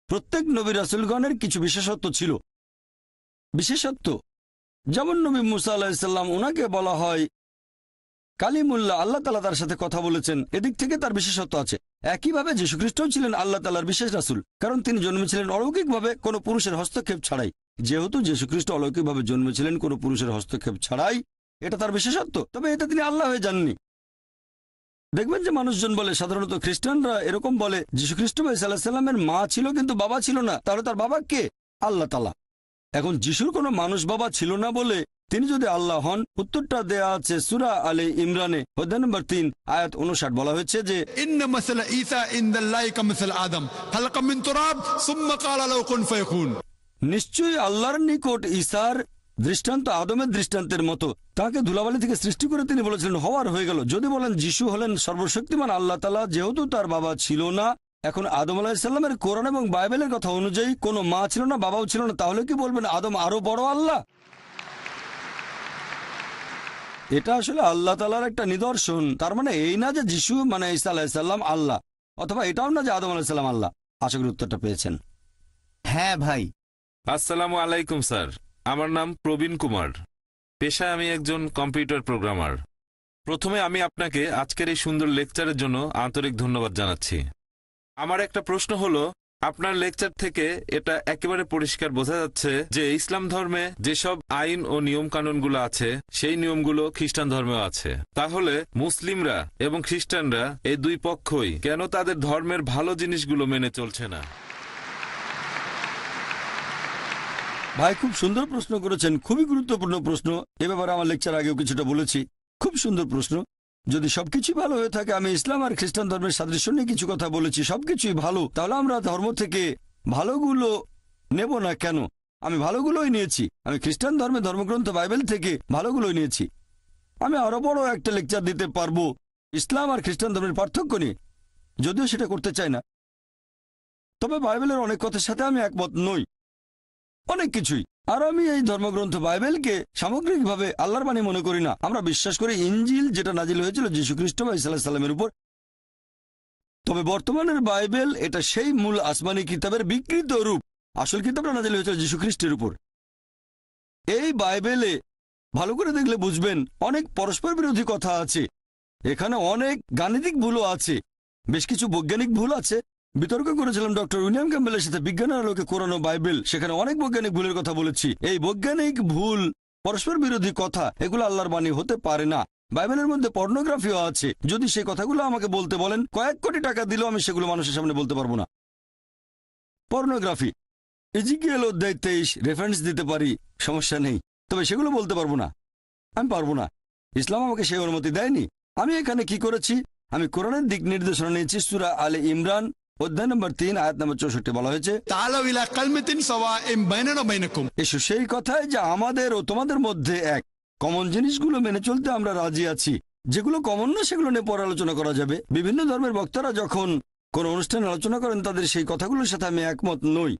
প্রত্যেক নবী রাসূলগণের কিছু বিশেষত্ব ছিল। বিশেষত্ব যেমন নবী মুসা আলাইহিস সালাম, ওনাকে বলা হয় কালিমুল্লাহ, আল্লাহ তাআলা তার সাথে কথা বলেছেন, এদিক থেকে তার বিশেষত্ব আছে। একইভাবে যীশু খ্রিস্টও ছিলেন আল্লাহ তাআলার বিশেষ রাসূল, কারণ তিনি জন্মেছিলেন অলৌকিকভাবে কোনো পুরুষের হস্তক্ষেপ ছাড়াই। যেহেতু যীশু খ্রিস্ট অলৌকিকভাবে জন্মেছিলেন কোনো পুরুষের হস্তক্ষেপ ছাড়াই, এটা তার বিশেষত্ব। তবে এটা তিনি আল্লাহ হয়ে যাননি। দেখবেন যে মানুষজন বলে, সাধারণত খ্রিস্টানরা এরকম বলে, যীশু খ্রিস্ট ঈসা আলাইহিস সালামের মা ছিল কিন্তু বাবা ছিল না। তাহলে তার বাবা কে? আল্লাহ তাআলা। এখন যিশুর কোনো মানুষ বাবা ছিল না বলে তিনি যদি আল্লাহ হন, উত্তরটা দেয়া আছে সূরা আলে ইমরানে অধ্যায় নম্বর 3 আয়াত 59। বলা হয়েছে যে إن مثل عيسى عند الله كمثل آدم خلق من تراب ثم قال له كن فيكون। নিশ্চয়ই আল্লাহর নিকট ঈসার দৃষ্টান্ত আদমের দৃষ্টান্তের মতো। তাকে ধুলাবালি থেকে সৃষ্টি করে তিনি বলেছিলেন হওয়ার হয়ে গেল। যদি বলেন যিশু হলেন সর্বশক্তিমান আল্লাহ তাআলা, যেহেতু তার বাবা ছিল না, এখন আদম আলাইহিস সালামের কোরআন এবং বাইবেলের কথা অনুযায়ী কোনো মা ছিল না, বাবাও ছিল না, তাহলে কি বলবেন আদম আরো বড় আল্লাহ? এটা আসলে আল্লাহ তাআলার একটা নিদর্শন। তার মানে এই না যে যিশু মানে ঈসা আলাইহিস সালাম আল্লাহ, অথবা এটাও না যে আদম আলাইহিস সালাম আল্লাহ। আশা করি উত্তরটা পেয়েছেন। হ্যাঁ ভাই। আসসালামু আলাইকুম স্যার, আমার নাম প্রবীণ কুমার। পেশায় আমি একজন কম্পিউটার প্রোগ্রামার। প্রথমে আমি আপনাকে আজকের এই সুন্দর লেকচারের জন্য আন্তরিক ধন্যবাদ জানাচ্ছি। আমার একটা প্রশ্ন হলো, আপনার লেকচার থেকে এটা একেবারে পরিষ্কার বোঝা যাচ্ছে যে ইসলাম ধর্মে যেসব আইন ও নিয়ম কানুনগুলো আছে সেই নিয়মগুলো খ্রিস্টান ধর্মেও আছে। তাহলে মুসলিমরা এবং খ্রিস্টানরা এই দুই পক্ষই কেন তাদের ধর্মের ভালো জিনিসগুলো মেনে চলছে না? ভাই খুব সুন্দর প্রশ্ন করেছেন, খুবই গুরুত্বপূর্ণ প্রশ্ন। এ ব্যাপারে আমার লেকচার আগেও কিছুটা বলেছি। খুব সুন্দর প্রশ্ন। যদি সবকিছু ভালো হয়ে থাকে, আমি ইসলাম আর খ্রিস্টান ধর্মের সাদৃশ্য নিয়ে কিছু কথা বলেছি, সবকিছুই ভালো, তাহলে আমরা ধর্ম থেকে ভালোগুলো নেব না কেন? আমি ভালোগুলোই নিয়েছি। আমি খ্রিস্টান ধর্মের ধর্মগ্রন্থ বাইবেল থেকে ভালোগুলোই নিয়েছি। আমি আরো বড় একটা লেকচার দিতে পারবো ইসলাম আর খ্রিস্টান ধর্মের পার্থক্য নিয়ে, যদিও সেটা করতে চাই না। তবে বাইবেলের অনেক কথার সাথে আমি একমত নই, অনেক কিছুই। আর আমি এই ধর্মগ্রন্থ বাইবেলকে সামগ্রিকভাবে আল্লাহর বাণী মনে করি না। আমরা বিশ্বাস করি ইনজিল, যেটা নাজিল হয়েছিল যীশু খ্রিস্ট বা ঈসা আলাইহিস সালামের উপর। তবে বর্তমানের বাইবেল এটা সেই মূল আসমানি কিতাবের বিকৃত রূপ। আসল কিতাবটা নাজিল হয়েছিল যীশু খ্রিস্টের উপর। এই বাইবেলে ভালো করে দেখলে বুঝবেন অনেক পরস্পর বিরোধী কথা আছে। এখানে অনেক গাণিতিক ভুলও আছে, বেশ কিছু বৈজ্ঞানিক ভুল আছে। বিতর্ক করেছিলাম ডক্টর উইলিয়াম ক্যাম্বেলের সাথে বিজ্ঞানের আলোকে কোরানো বাইবেল, সেখানে অনেক বৈজ্ঞানিক ভুলের কথা বলেছি। এই বৈজ্ঞানিক ভুল, পরস্পর বিরোধী কথা, এগুলো আল্লাহর বাণী হতে পারে না। বাইবেলের মধ্যে পর্নোগ্রাফিও আছে। যদি সেই কথাগুলো আমাকে বলতে বলেন, কয়েক কোটি টাকা দিলেও আমি সেগুলো মানুষের সামনে বলতে পারবো না। পর্নোগ্রাফি, ইজিকিয়েল অধ্যায় 23 রেফারেন্স দিতে পারি, সমস্যা নেই, তবে সেগুলো বলতে পারবো না। আমি পারবো না, ইসলাম আমাকে সেই অনুমতি দেয়নি। আমি এখানে কি করেছি, আমি কোরআনের দিক নির্দেশনা নিয়েছি। সূরা আলে ইমরান অধ্যায় নম্বর 3 আয়াত নম্বর 64 বলা হয়েছে, তাআলাউ ইলা কালিমাতিন সাওয়াইন বাইনানা ওয়া বাইনাকুম। এসো সেই কথায় যে আমাদের ও তোমাদের মধ্যে এক। কমন জিনিসগুলো মেনে চলতে আমরা রাজি আছি। যেগুলো কমন না সেগুলো নিয়ে পরে আলোচনা করা যাবে। বিভিন্ন ধর্মের বক্তারা যখন কোন অনুষ্ঠানে আলোচনা করেন, তাদের সেই কথাগুলোর সাথে আমি একমত নই।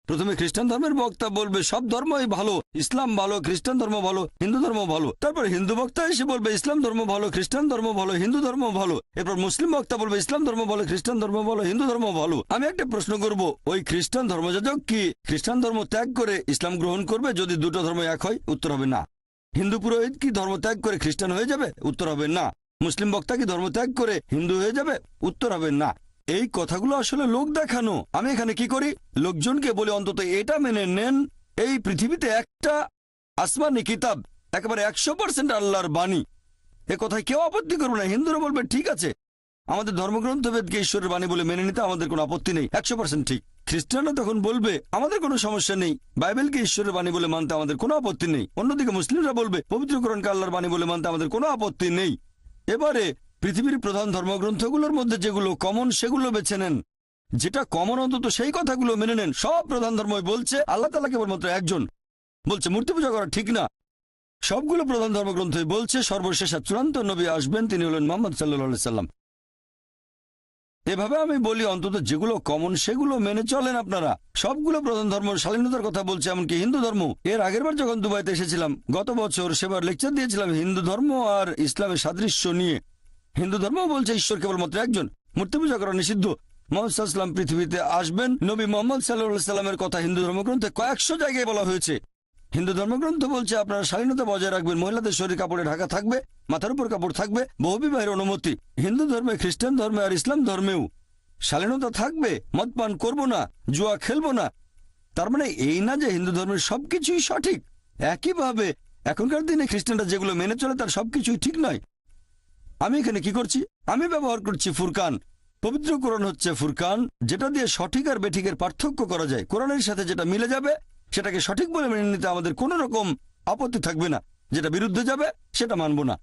প্রথমে খ্রিস্টান ধর্মের বক্তা বলবে সব ধর্মই ভালো, ইসলাম ভালো, খ্রিস্টান ধর্ম ভালো, হিন্দু ধর্ম ভালো। তারপর হিন্দু বক্তা এসে বলবে ইসলাম ধর্ম ভালো, খ্রিস্টান ধর্ম ভালো, হিন্দু ধর্ম ভালো। এরপর মুসলিম বক্তা বলবে ইসলাম ধর্ম ভালো, খ্রিস্টান ধর্ম ভালো, হিন্দু ধর্ম ভালো। আমি একটা প্রশ্ন করব, ওই খ্রিস্টান ধর্মযাজক কি খ্রিস্টান ধর্ম ত্যাগ করে ইসলাম গ্রহণ করবে যদি দুটো ধর্ম এক হয়? উত্তর হবে না। হিন্দু পুরোহিত কি ধর্ম ত্যাগ করে খ্রিস্টান হয়ে যাবে? উত্তর হবে না। মুসলিম বক্তা কি ধর্ম ত্যাগ করে হিন্দু হয়ে যাবে? উত্তর হবে না। এই কথাগুলো আসলে লোক দেখানো। আমি এখানে কি করি, লোকজনকে বলি অন্তত এটা মেনে নেন, এই পৃথিবীতে একটা আসমানি কিতাব একেবারে 100% আল্লাহর বাণী। এ কথায় কেউ আপত্তি করবে না। হিন্দুরা বলবে ঠিক আছে, আমাদের ধর্মগ্রন্থ বেদকে ঈশ্বরের বাণী বলে মেনে নিতে আমাদের কোনো আপত্তি নেই, 100% ঠিক। খ্রিস্টানরা তখন বলবে আমাদের কোনো সমস্যা নেই, বাইবেলকে ঈশ্বরের বাণী বলে মানতে আমাদের কোনো আপত্তি নেই। অন্যদিকে মুসলিমরা বলবে পবিত্র কোরআনকে আল্লাহর বাণী বলে মানতে আমাদের কোনো আপত্তি নেই। এবারে পৃথিবীর প্রধান ধর্মগ্রন্থগুলোর মধ্যে যেগুলো কমন সেগুলো বেছে নেন। যেটা কমন অন্তত সেই কথাগুলো মেনে নেন। সব প্রধান ধর্মই বলছে আল্লাহ তাআলা কেবলমাত্র একজন, বলছে মূর্তি পূজা করা ঠিক না। সবগুলো প্রধান ধর্মগ্রন্থই বলছে সর্বশেষ আর চূড়ান্ত নবী আসবেন, তিনি হলেন মুহাম্মদ সাল্লাল্লাহু আলাইহি সাল্লাম। এভাবে আমি বলি অন্তত যেগুলো কমন সেগুলো মেনে চলেন আপনারা। সবগুলো প্রধান ধর্ম স্বাধীনতার কথা বলছে, এমনকি হিন্দু ধর্ম। এর আগের বার যখন দুবাইতে এসেছিলাম গত বছর, সেবার লেকচার দিয়েছিলাম হিন্দু ধর্ম আর ইসলামের সাদৃশ্য নিয়ে। হিন্দু ধর্ম বলছে ঈশ্বর কেবলমাত্র একজন, মূর্তি পূজা করা নিষিদ্ধ, মুহাম্মদ সাল্লাল্লাহু আলাইহি ওয়াসাল্লাম পৃথিবীতে আসবেন। নবী মুহাম্মদ সাল্লাল্লাহু আলাইহি সাল্লামের কথা হিন্দু ধর্মগ্রন্থে কয়েকশো জায়গায় বলা হয়েছে। হিন্দু ধর্মগ্রন্থ বলছে আপনারা স্বাধীনতা বজায় রাখবেন, মহিলাদের শরীর কাপড়ে ঢাকা থাকবে, মাথার উপর কাপড় থাকবে, বহুবিবাহের অনুমতি। হিন্দু ধর্মে, খ্রিস্টান ধর্মে আর ইসলাম ধর্মেও স্বাধীনতা থাকবে, মদ পান করবো না, জুয়া খেলবো না। তার মানে এই না যে হিন্দু ধর্মের সবকিছুই সঠিক। একইভাবে এখনকার দিনে খ্রিস্টানরা যেগুলো মেনে চলে তার সবকিছুই ঠিক নয়। আমি এখানে কি করছি, আমি ব্যবহার করছি ফুরকান। পবিত্র কোরআন হচ্ছে ফুরকান, যেটা দিয়ে সঠিক আর বেঠিকের পার্থক্য করা যায়। কোরআনের সাথে যেটা মিলে যাবে সেটাকে সঠিক বলে মেনে নিতে আমাদের কোনো রকম আপত্তি থাকবে না, যেটা বিরুদ্ধে যাবে সেটা মানব না।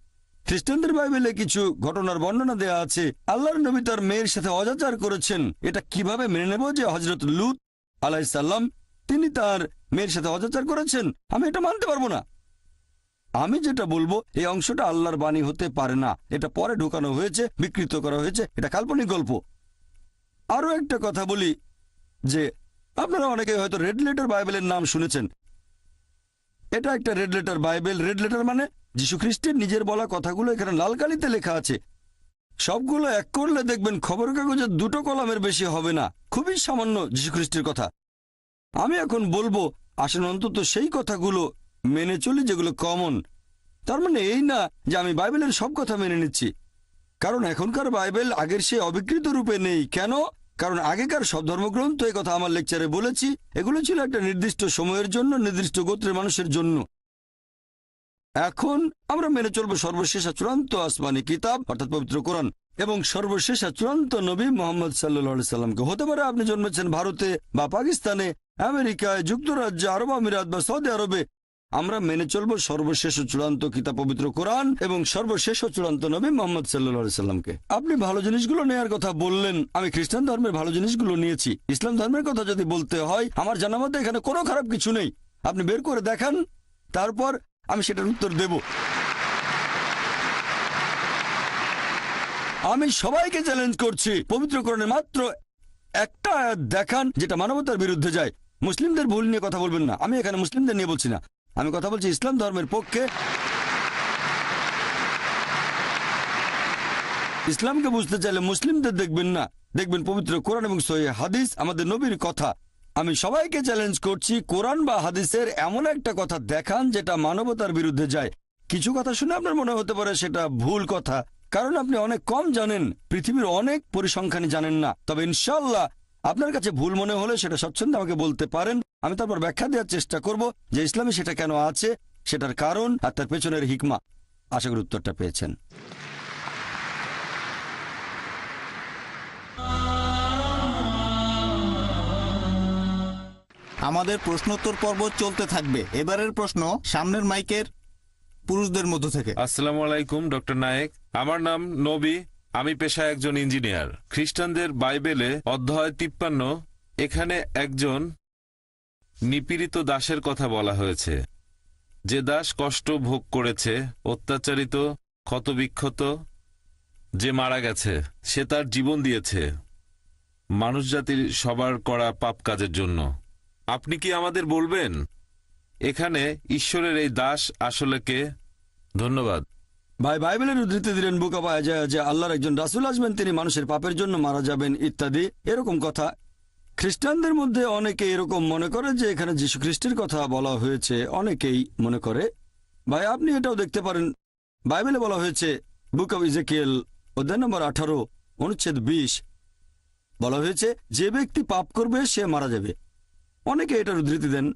খ্রিস্টানদের বাইবেলে কিছু ঘটনার বর্ণনা দেয়া আছে। আল্লাহর নবী তার মেয়ের সাথে অজাচার করেছেন। এটা কিভাবে মেনে নেব যে হযরত লূত আলাইহিস সালাম তিনি তার মেয়ের সাথে অজাচার করেছেন? আমি এটা মানতে পারবো না। আমি যেটা বলবো এই অংশটা আল্লাহর বাণী হতে পারে না, এটা পরে ঢোকানো হয়েছে, বিকৃত করা হয়েছে, এটা কাল্পনিক গল্প। আরো একটা কথা বলি যে আপনারা অনেকে হয়তো রেড লেটার বাইবেলের নাম শুনেছেন। এটা একটা red letter Bible. Red letter মানে যীশু খ্রিস্টের নিজের বলা কথাগুলো এখানে লাল কালিতে লেখা আছে। সবগুলো এক করলে দেখবেন খবর কাগজে 2টো কলামের বেশি হবে না, খুবই সামান্য যীশু খ্রিস্টের কথা। আমি এখন বলবো আসেন অন্তত সেই কথাগুলো মেনে চলি যেগুলো কমন। তার মানে এই না যে আমি বাইবেলের সব কথা মেনে নিচ্ছি, কারণ এখনকার বাইবেল আগের সে অবিকৃত রূপে নেই। কেন? কারণ আগেকার সব ধর্মগ্রন্থ এই কথা আমার লেকচারে বলেছি, এগুলো ছিল একটা নির্দিষ্ট সময়ের জন্য, নির্দিষ্ট গোত্রের মানুষের জন্য। এখন আমরা মেনে চলবো সর্বশেষ চূড়ান্ত আসমানি কিতাব অর্থাৎ পবিত্র কোরআন এবং সর্বশেষ চূড়ান্ত নবী মোহাম্মদ সাল্লাল্লাহু সাল্লামকে। হতে পারে আপনি জন্মেছেন ভারতে বা পাকিস্তানে, আমেরিকায়, যুক্তরাজ্যে, আরব আমিরাত বা সৌদি আরবে। আমরা মেনে চলবো সর্বশেষ চূড়ান্ত কিতাব পবিত্র কোরআন এবং সর্বশেষ চূড়ান্ত নবী মোহাম্মদ সাল্লাল্লাহু সাল্লামকে। আপনি ভালো জিনিসগুলো নেয়ার কথা বললেন, আমি খ্রিস্টান ধর্মের ভালো জিনিসগুলো নিয়েছি। ইসলাম ধর্মের কথা যদি বলতে হয়, আমার জানা মতে এখানে কোনো খারাপ কিছু নেই। আপনি বের করে দেখান, তারপর আমি সেটার উত্তর দেব। আমি সবাইকে চ্যালেঞ্জ করছি, পবিত্র কোরআনের মাত্র একটা আয়াত দেখান যেটা মানবতার বিরুদ্ধে যায়। মুসলিমদের ভুল নিয়ে কথা বলবেন না, আমি এখানে মুসলিমদের নিয়ে বলছি না, আমি কথা বলছি ইসলাম ধর্মের পক্ষে। ইসলামকে বুঝতে চাইলে মুসলিমদের দেখবেন না, দেখবেন পবিত্র কোরআন এবং সহিহ হাদিস, আমাদের নবীর কথা। আমি সবাইকে চ্যালেঞ্জ করছি, কোরআন বা হাদিসের এমন একটা কথা দেখান যেটা মানবতার বিরুদ্ধে যায়। কিছু কথা শুনে আপনার মনে হতে পারে সেটা ভুল কথা, কারণ আপনি অনেক কম জানেন, পৃথিবীর অনেক পরিসংখ্যানই জানেন না। তবে ইনশাআল্লাহ আপনার কাছে ভুল মনে হলে সেটা স্বচ্ছন্দে আমাকে বলতে পারেন, আমি তারপর ব্যাখ্যা দেওয়ার চেষ্টা করব যে ইসলামে সেটা কেন আছে, সেটার কারণ আর তার পেছনের হিকমা। আশা করি উত্তরটা পেয়েছেন। আমাদের প্রশ্নোত্তর পর্ব চলতে থাকবে। এবারের প্রশ্ন সামনের মাইকের পুরুষদের মধ্য থেকে। আসসালামু আলাইকুম ডক্টর নায়েক, আমার নাম নবী, আমি পেশায় একজন ইঞ্জিনিয়ার। খ্রিস্টানদের বাইবেলে অধ্যায় 53 এখানে একজন নিপীড়িত দাসের কথা বলা হয়েছে, যে দাস কষ্ট ভোগ করেছে, অত্যাচারিত, ক্ষতবিক্ষত, যে মারা গেছে, সে তার জীবন দিয়েছে মানুষজাতির সবার করা পাপ কাজের জন্য। আপনি কি আমাদের বলবেন এখানে ঈশ্বরের এই দাস আসলে কে? ধন্যবাদ। ভাই বাইবেলের উদ্ধৃতি দিলেন বুক অব আইজায়া যে আল্লাহর একজন রাসূল আসবেন, তিনি মানুষের পাপের জন্য মারা যাবেন ইত্যাদি এরকম কথা। খ্রিস্টানদের মধ্যে অনেকে এরকম মনে করে যে এখানে যীশু খ্রিস্টের কথা বলা হয়েছে, অনেকেই মনে করে। ভাই আপনি এটাও দেখতে পারেন, বাইবেলে বলা হয়েছে বুক অব ইজেকিয়েল অধ্যায় নম্বর 18 অনুচ্ছেদ 20 বলা হয়েছে যে ব্যক্তি পাপ করবে সে মারা যাবে। অনেকে এটার উদ্ধৃতি দেন,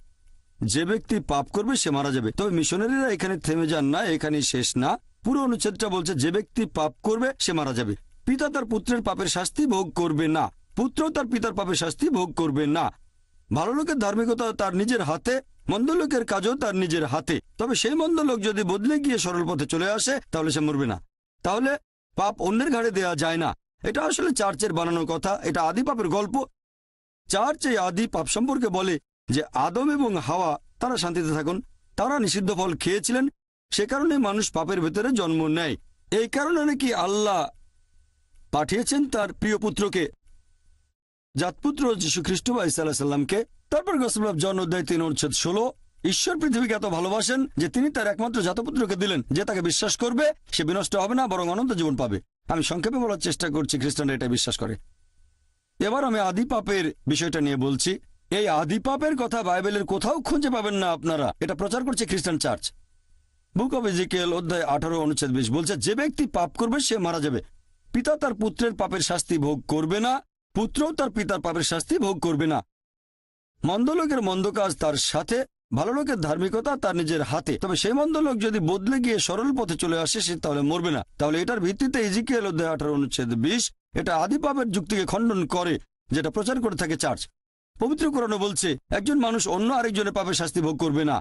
যে ব্যক্তি পাপ করবে সে মারা যাবে। তবে মিশনারিরা এখানে থেমে যান না, এখানে শেষ না। পুরো অনুচ্ছেদটা বলছে যে ব্যক্তি পাপ করবে সে মারা যাবে। পিতা তার পুত্রের পাপের শাস্তি ভোগ করবে না, পুত্র তার পিতার পাপের শাস্তি ভোগ করবে না। ভালো লোকের ধার্মিকতা তার নিজের হাতে, মন্দ লোকের কাজও তার নিজের হাতে। তবে সেই মন্দ লোক যদি বদলে গিয়ে সরল পথে চলে আসে তাহলে সে মরবে না। তাহলে পাপ অন্যের ঘাড়ে দেয়া যায় না। এটা আসলে চার্চের বানানো কথা, এটা আদি পাপের গল্প। চার্চ এই আদি পাপ সম্পর্কে বলে যে আদম এবং হাওয়া তারা শান্তিতে থাকুন, তারা নিষিদ্ধ ফল খেয়েছিলেন, সে কারণে মানুষ পাপের ভেতরে জন্ম নেয়। এই কারণে নাকি আল্লাহ পাঠিয়েছেন তার প্রিয় পুত্রকে, জাতপুত্র যীশু খ্রিস্ট বা ঈসা আলাইহিস সালামকে। তারপর গসপেল অফ জন অধ্যায় 3 অনুচ্ছেদ 16 ঈশ্বর পৃথিবীকে এত ভালোবাসেন যে তিনি তার একমাত্র জাতপুত্রকে দিলেন, যে তাকে বিশ্বাস করবে সে বিনষ্ট হবে না বরং অনন্ত জীবন পাবে। আমি সংক্ষেপে বলার চেষ্টা করছি, খ্রিস্টানরা এটা বিশ্বাস করে। এবার আমি আদি পাপের বিষয়টা নিয়ে বলছি। এই আদি পাপের কথা বাইবেলের কোথাও খুঁজে পাবেন না আপনারা, এটা প্রচার করছে খ্রিস্টান চার্চ। বুক অব ইজেকিয়েল অধ্যায় 18 অনুচ্ছেদ 20 বলছে যে ব্যক্তি পাপ করবে সে মারা যাবে। পিতা তার পুত্রের পাপের শাস্তি ভোগ করবে না, পুত্রও তার পিতার পাপের শাস্তি ভোগ করবে না। মন্দ লোকের মন্দ কাজ তার সাথে, ভালো লোকের ধার্মিকতা তার নিজের হাতে। তবে সেই মন্দ লোক যদি বদলে গিয়ে সরল পথে চলে আসে সে তাহলে মরবে না। তাহলে এটার ভিত্তিতে ইজেকিয়েল অধ্যায় 18 অনুচ্ছেদ 20 এটা আদি পাপের যুক্তিকে খণ্ডন করে, যেটা প্রচার করে থাকে চার্চ। পবিত্র কোরআনে বলছে একজন মানুষ অন্য আরেকজনের পাপের শাস্তি ভোগ করবে না,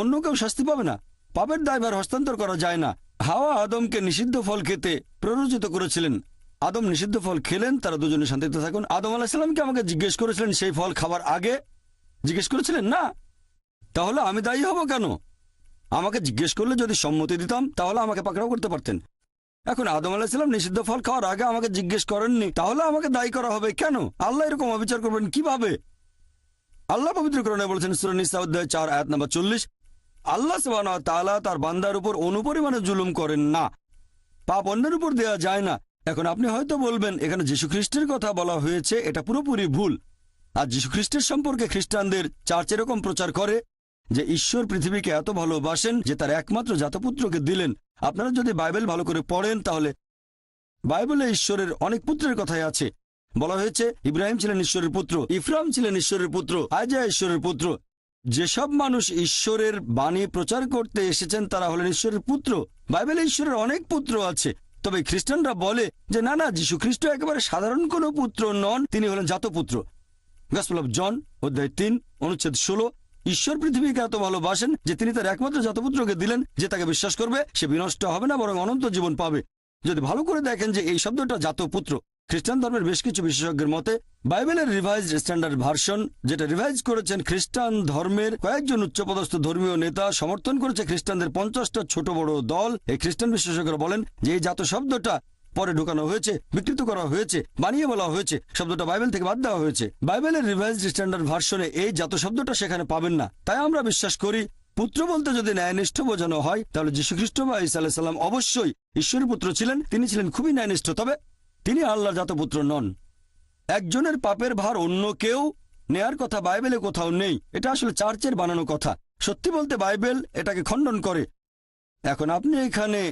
অন্য কেউ শাস্তি পাবে না। পাপের দায়ভার হস্তান্তর করা যায় না। হাওয়া আদমকে নিষিদ্ধ ফল খেতে প্ররোচিত করেছিলেন, আদম নিষিদ্ধ ফল খেলেন, তারা দুজনে শান্তিতে থাকুন। আদম আলাইহিস সালামকে আমাকে জিজ্ঞেস করেছিলেন সেই ফল খাবার আগে? জিজ্ঞেস করেছিলেন না। তাহলে আমি দায়ী হব কেন? আমাকে জিজ্ঞেস করলে যদি সম্মতি দিতাম তাহলে আমাকে পাকড়াও করতে পারতেন। এখন আদম আলাইহিস সালাম নিষিদ্ধ ফল খাওয়ার আগে আমাকে জিজ্ঞেস করেননি, তাহলে আমাকে দায়ী করা হবে কেন? আল্লাহ এরকম অবিচার করবেন কিভাবে? আল্লাহ পবিত্র কোরআনে বলেছেন সূরা নিসা অধ্যায় 4 আয়াত নম্বর 40, আল্লাহ সুবহানাহু ওয়া তাআলা তার বান্দার উপর অনুপরিমাণে জুলুম করেন না, পাপ অন্যের উপর দেয়া যায় না। এখন আপনি হয়তো বলবেন এখানে যীশু খ্রিস্টের কথা বলা হয়েছে, এটা পুরোপুরি ভুল। আর যীশু খ্রিস্টের সম্পর্কে খ্রিস্টানদের চার্চ এরকম প্রচার করে যে ঈশ্বর পৃথিবীকে এত ভালোবাসেন যে তার একমাত্র জাতপুত্রকে দিলেন। আপনারা যদি বাইবেল ভালো করে পড়েন তাহলে বাইবেলে ঈশ্বরের অনেক পুত্রের কথাই আছে। বলা হয়েছে ইব্রাহিম ছিলেন ঈশ্বরের পুত্র, ইফরাম ছিলেন ঈশ্বরের পুত্র, আইজা ঈশ্বরের পুত্র। যেসব মানুষ ঈশ্বরের বাণী প্রচার করতে এসেছেন তারা হলেন ঈশ্বরের পুত্র। বাইবেলে ঈশ্বরের অনেক পুত্র আছে, তবে খ্রিস্টানরা বলে যে না, যীশু খ্রিস্ট একেবারে সাধারণ কোনো পুত্র নন, তিনি হলেন জাতপুত্র। গসপেল অফ জন অধ্যায় 3 অনুচ্ছেদ 16, ঈশ্বর পৃথিবীকে এত ভালোবাসেন যে তিনি তার একমাত্র জাতপুত্রকে দিলেন, যে তাকে বিশ্বাস করবে সে বিনষ্ট হবে না বরং অনন্ত জীবন পাবে। যদি ভালো করে দেখেন যে এই শব্দটা জাতপুত্র, খ্রিস্টান ধর্মের বেশ কিছু বিশেষজ্ঞের মতে বাইবেলের রিভাইজড স্ট্যান্ডার্ড ভার্সন, যেটা রিভাইজ করেছেন খ্রিস্টান ধর্মের কয়েকজন উচ্চপদস্থ ধর্মীয় নেতা, সমর্থন করেছে খ্রিস্টানদের 50টা ছোট বড় দল। এই খ্রিস্টান বিশেষজ্ঞরা বলেন যে এই জাত শব্দটা পরে ঢোকানো হয়েছে, বিকৃত করা হয়েছে, বানিয়ে বলা হয়েছে, শব্দটা বাইবেল থেকে বাদ দেওয়া হয়েছে। বাইবেলের রিভাইজড স্ট্যান্ডার্ড ভার্সনে এই জাত শব্দটা সেখানে পাবেন না। তাই আমরা বিশ্বাস করি পুত্র বলতে যদি ন্যায়নিষ্ঠ বোঝানো হয় তাহলে যীশু খ্রিস্ট বা ঈসা আলাইহিস সালাম অবশ্যই ঈশ্বরের পুত্র ছিলেন। তিনি ছিলেন খুবই ন্যায়নিষ্ঠ, তবে তিনি আল্লাহর জাতপুত্র নন। একজনের পাপের ভার অন্য কেউ নেয়ার কথা বাইবেলে কোথাও নেই। এটা আসলে চার্চের বানানো কথা। সত্যি বলতে বাইবেল এটাকে খণ্ডন করে। এখন আপনি এখানে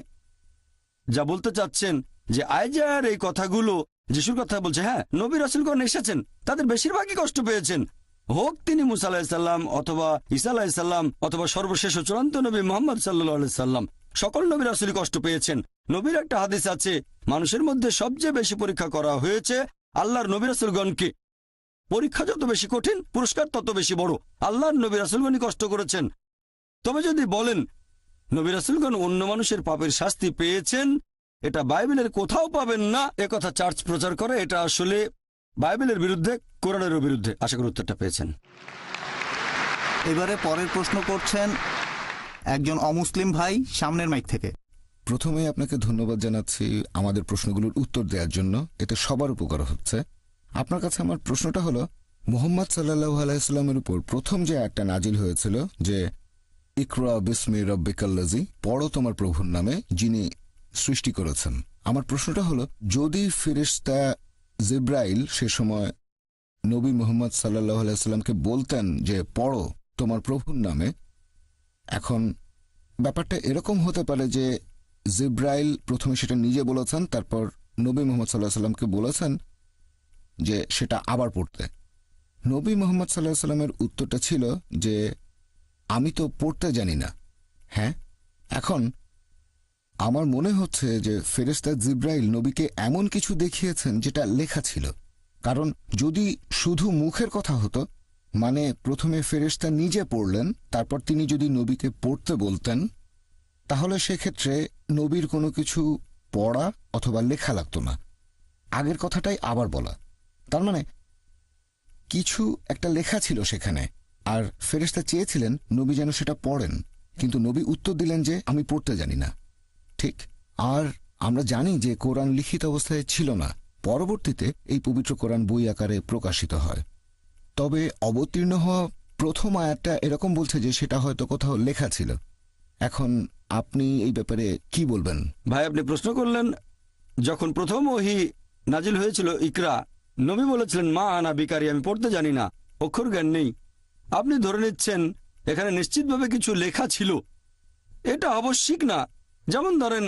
যা বলতে চাচ্ছেন যে আইজার এই কথাগুলো যিশুর কথা বলছে, হ্যাঁ, নবী রাসূলগণ এসেছেন, তাদের বেশিরভাগই কষ্ট পেয়েছেন, হোক তিনি মুসা আলাইহিস সালাম অথবা ঈসা আলাইহিস সালাম অথবা সর্বশেষ ও চূড়ান্ত নবী মুহাম্মদ সাল্লাল্লাহু আলাইহি সাল্লাম। সকল নবী রাসূলই কষ্ট পেয়েছেন। নবীর একটা হাদিস আছে, মানুষের মধ্যে সবচেয়ে বেশি পরীক্ষা করা হয়েছে আল্লাহর নবী রাসূলগণকে। পরীক্ষা যত বেশি কঠিন, পুরস্কার তত বেশি বড়। আল্লাহর নবী রাসূলগণই কষ্ট করেছেন। তবে যদি বলেন নবী রাসূলগণ অন্য মানুষের পাপের শাস্তি পেয়েছেন, এটা বাইবেলের কোথাও পাবেন না, একথা চার্চ প্রচার করে। এটা আসলে বাইবেলের বিরুদ্ধে, কোরআনেরও বিরুদ্ধে। আশা করি উত্তরটা পেয়েছেন। এবারে পরের প্রশ্ন করছেন একজন অমুসলিম ভাই সামনের মাইক থেকে। প্রথমে আপনাকে ধন্যবাদ জানাচ্ছি আমাদের প্রশ্নগুলোর উত্তর দেওয়ার জন্য, এতে সবার উপকার হচ্ছে। আপনার কাছে আমার প্রশ্নটা হলো, মুহাম্মদ সাল্লাল্লাহু আলাইহি সাল্লামের উপর প্রথম যে আয়াতটা নাজিল হয়েছিল যে ইকরা বিসমি রাব্বিকাল্লাযী, পড়ো তোমার প্রভুর নামে যিনি সৃষ্টি করেছেন। আমার প্রশ্নটা হলো, যদি ফেরেশতা জিব্রাইল সে সময় নবী মুহাম্মদ সাল্লাল্লাহু আলাইহি সাল্লামকে বলতেন যে পড়ো তোমার প্রভুর নামে, এখন ব্যাপারটা এরকম হতে পারে যে জিব্রাইল প্রথমে সেটা নিজে বলেছেন, তারপর নবী মুহাম্মদ সাল্লাল্লাহু আলাইহি সাল্লামকে বলেছেন যে সেটা আবার পড়তে। নবী মুহাম্মদ সাল্লাল্লাহু আলাইহি সাল্লামের উত্তরটা ছিল যে আমি তো পড়তে জানি না। হ্যাঁ, এখন আমার মনে হচ্ছে যে ফেরেশতা জিব্রাইল নবীকে এমন কিছু দেখিয়েছেন যেটা লেখা ছিল। কারণ যদি শুধু মুখের কথা হতো, মানে প্রথমে ফেরেশতা নিজে পড়লেন, তারপর তিনি যদি নবীকে পড়তে বলতেন, তাহলে সেক্ষেত্রে নবীর কোনো কিছু পড়া অথবা লেখা লাগতো না। আগের কথাটাই আবার বলা, তার মানে কিছু একটা লেখা ছিল সেখানে, আর ফেরেশতা চেয়েছিলেন নবী যেন সেটা পড়েন, কিন্তু নবী উত্তর দিলেন যে আমি পড়তে জানি না। ঠিক। আর আমরা জানি যে কোরআন লিখিত অবস্থায় ছিল না, পরবর্তীতে এই পবিত্র কোরআন বই আকারে প্রকাশিত হয়। তবে অবতীর্ণ হওয়া প্রথম আয়াতটা এরকম বলছে যে সেটা হয়তো কোথাও লেখা ছিল। এখন আপনি এই ব্যাপারে কি বলবেন? ভাই, আপনি প্রশ্ন করলেন যখন প্রথম ওহী নাজিল হয়েছিল ইকরা, নবী বলেছিলেন মা আনা বিকারি, আমি পড়তে জানি না, অক্ষর জ্ঞান নেই। আপনি ধরে নিচ্ছেন এখানে নিশ্চিতভাবে কিছু লেখা ছিল। এটা আবশ্যিক না। যেমন ধরেন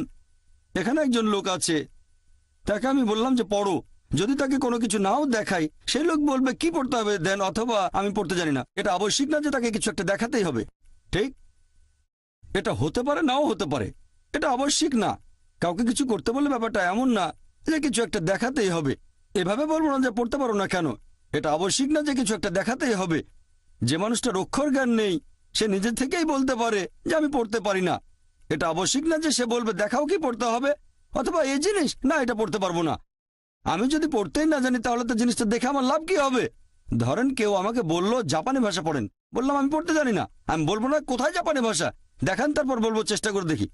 এখানে একজন লোক আছে, তাকে আমি বললাম যে পড়ো, যদি তাকে কোনো কিছু নাও দেখাই, সেই লোক বলবে কি পড়তে হবে দেন, অথবা আমি পড়তে জানি না। এটা আবশ্যিক না যে তাকে কিছু একটা দেখাতেই হবে। ঠিক, এটা হতে পারে নাও হতে পারে, এটা আবশ্যিক না। কাউকে কিছু করতে বললে ব্যাপারটা এমন না যে কিছু একটা দেখাতেই হবে। এভাবে বলবো না যে পড়তে পারো না কেন, এটা আবশ্যিক না যে কিছু একটা দেখাতেই হবে। যে মানুষটার অক্ষর জ্ঞান নেই সে নিজে থেকেই বলতে পারে যে আমি পড়তে পারি না। এটা আবশ্যিক না যে সে বলবে দেখাও কি পড়তে হবে, অথবা এই জিনিস না এটা পড়তে পারবো না। আমি যদি পড়তেই না জানি তাহলে তো জিনিসটা দেখে আমার লাভ কি হবে? ধরেন কেউ আমাকে বলল জাপানি ভাষা পড়েন, বললাম আমি পড়তে জানি না। আমি বলবো না কোথায় জাপানি ভাষা দেখান, তারপর বলবো চেষ্টা করে দেখি।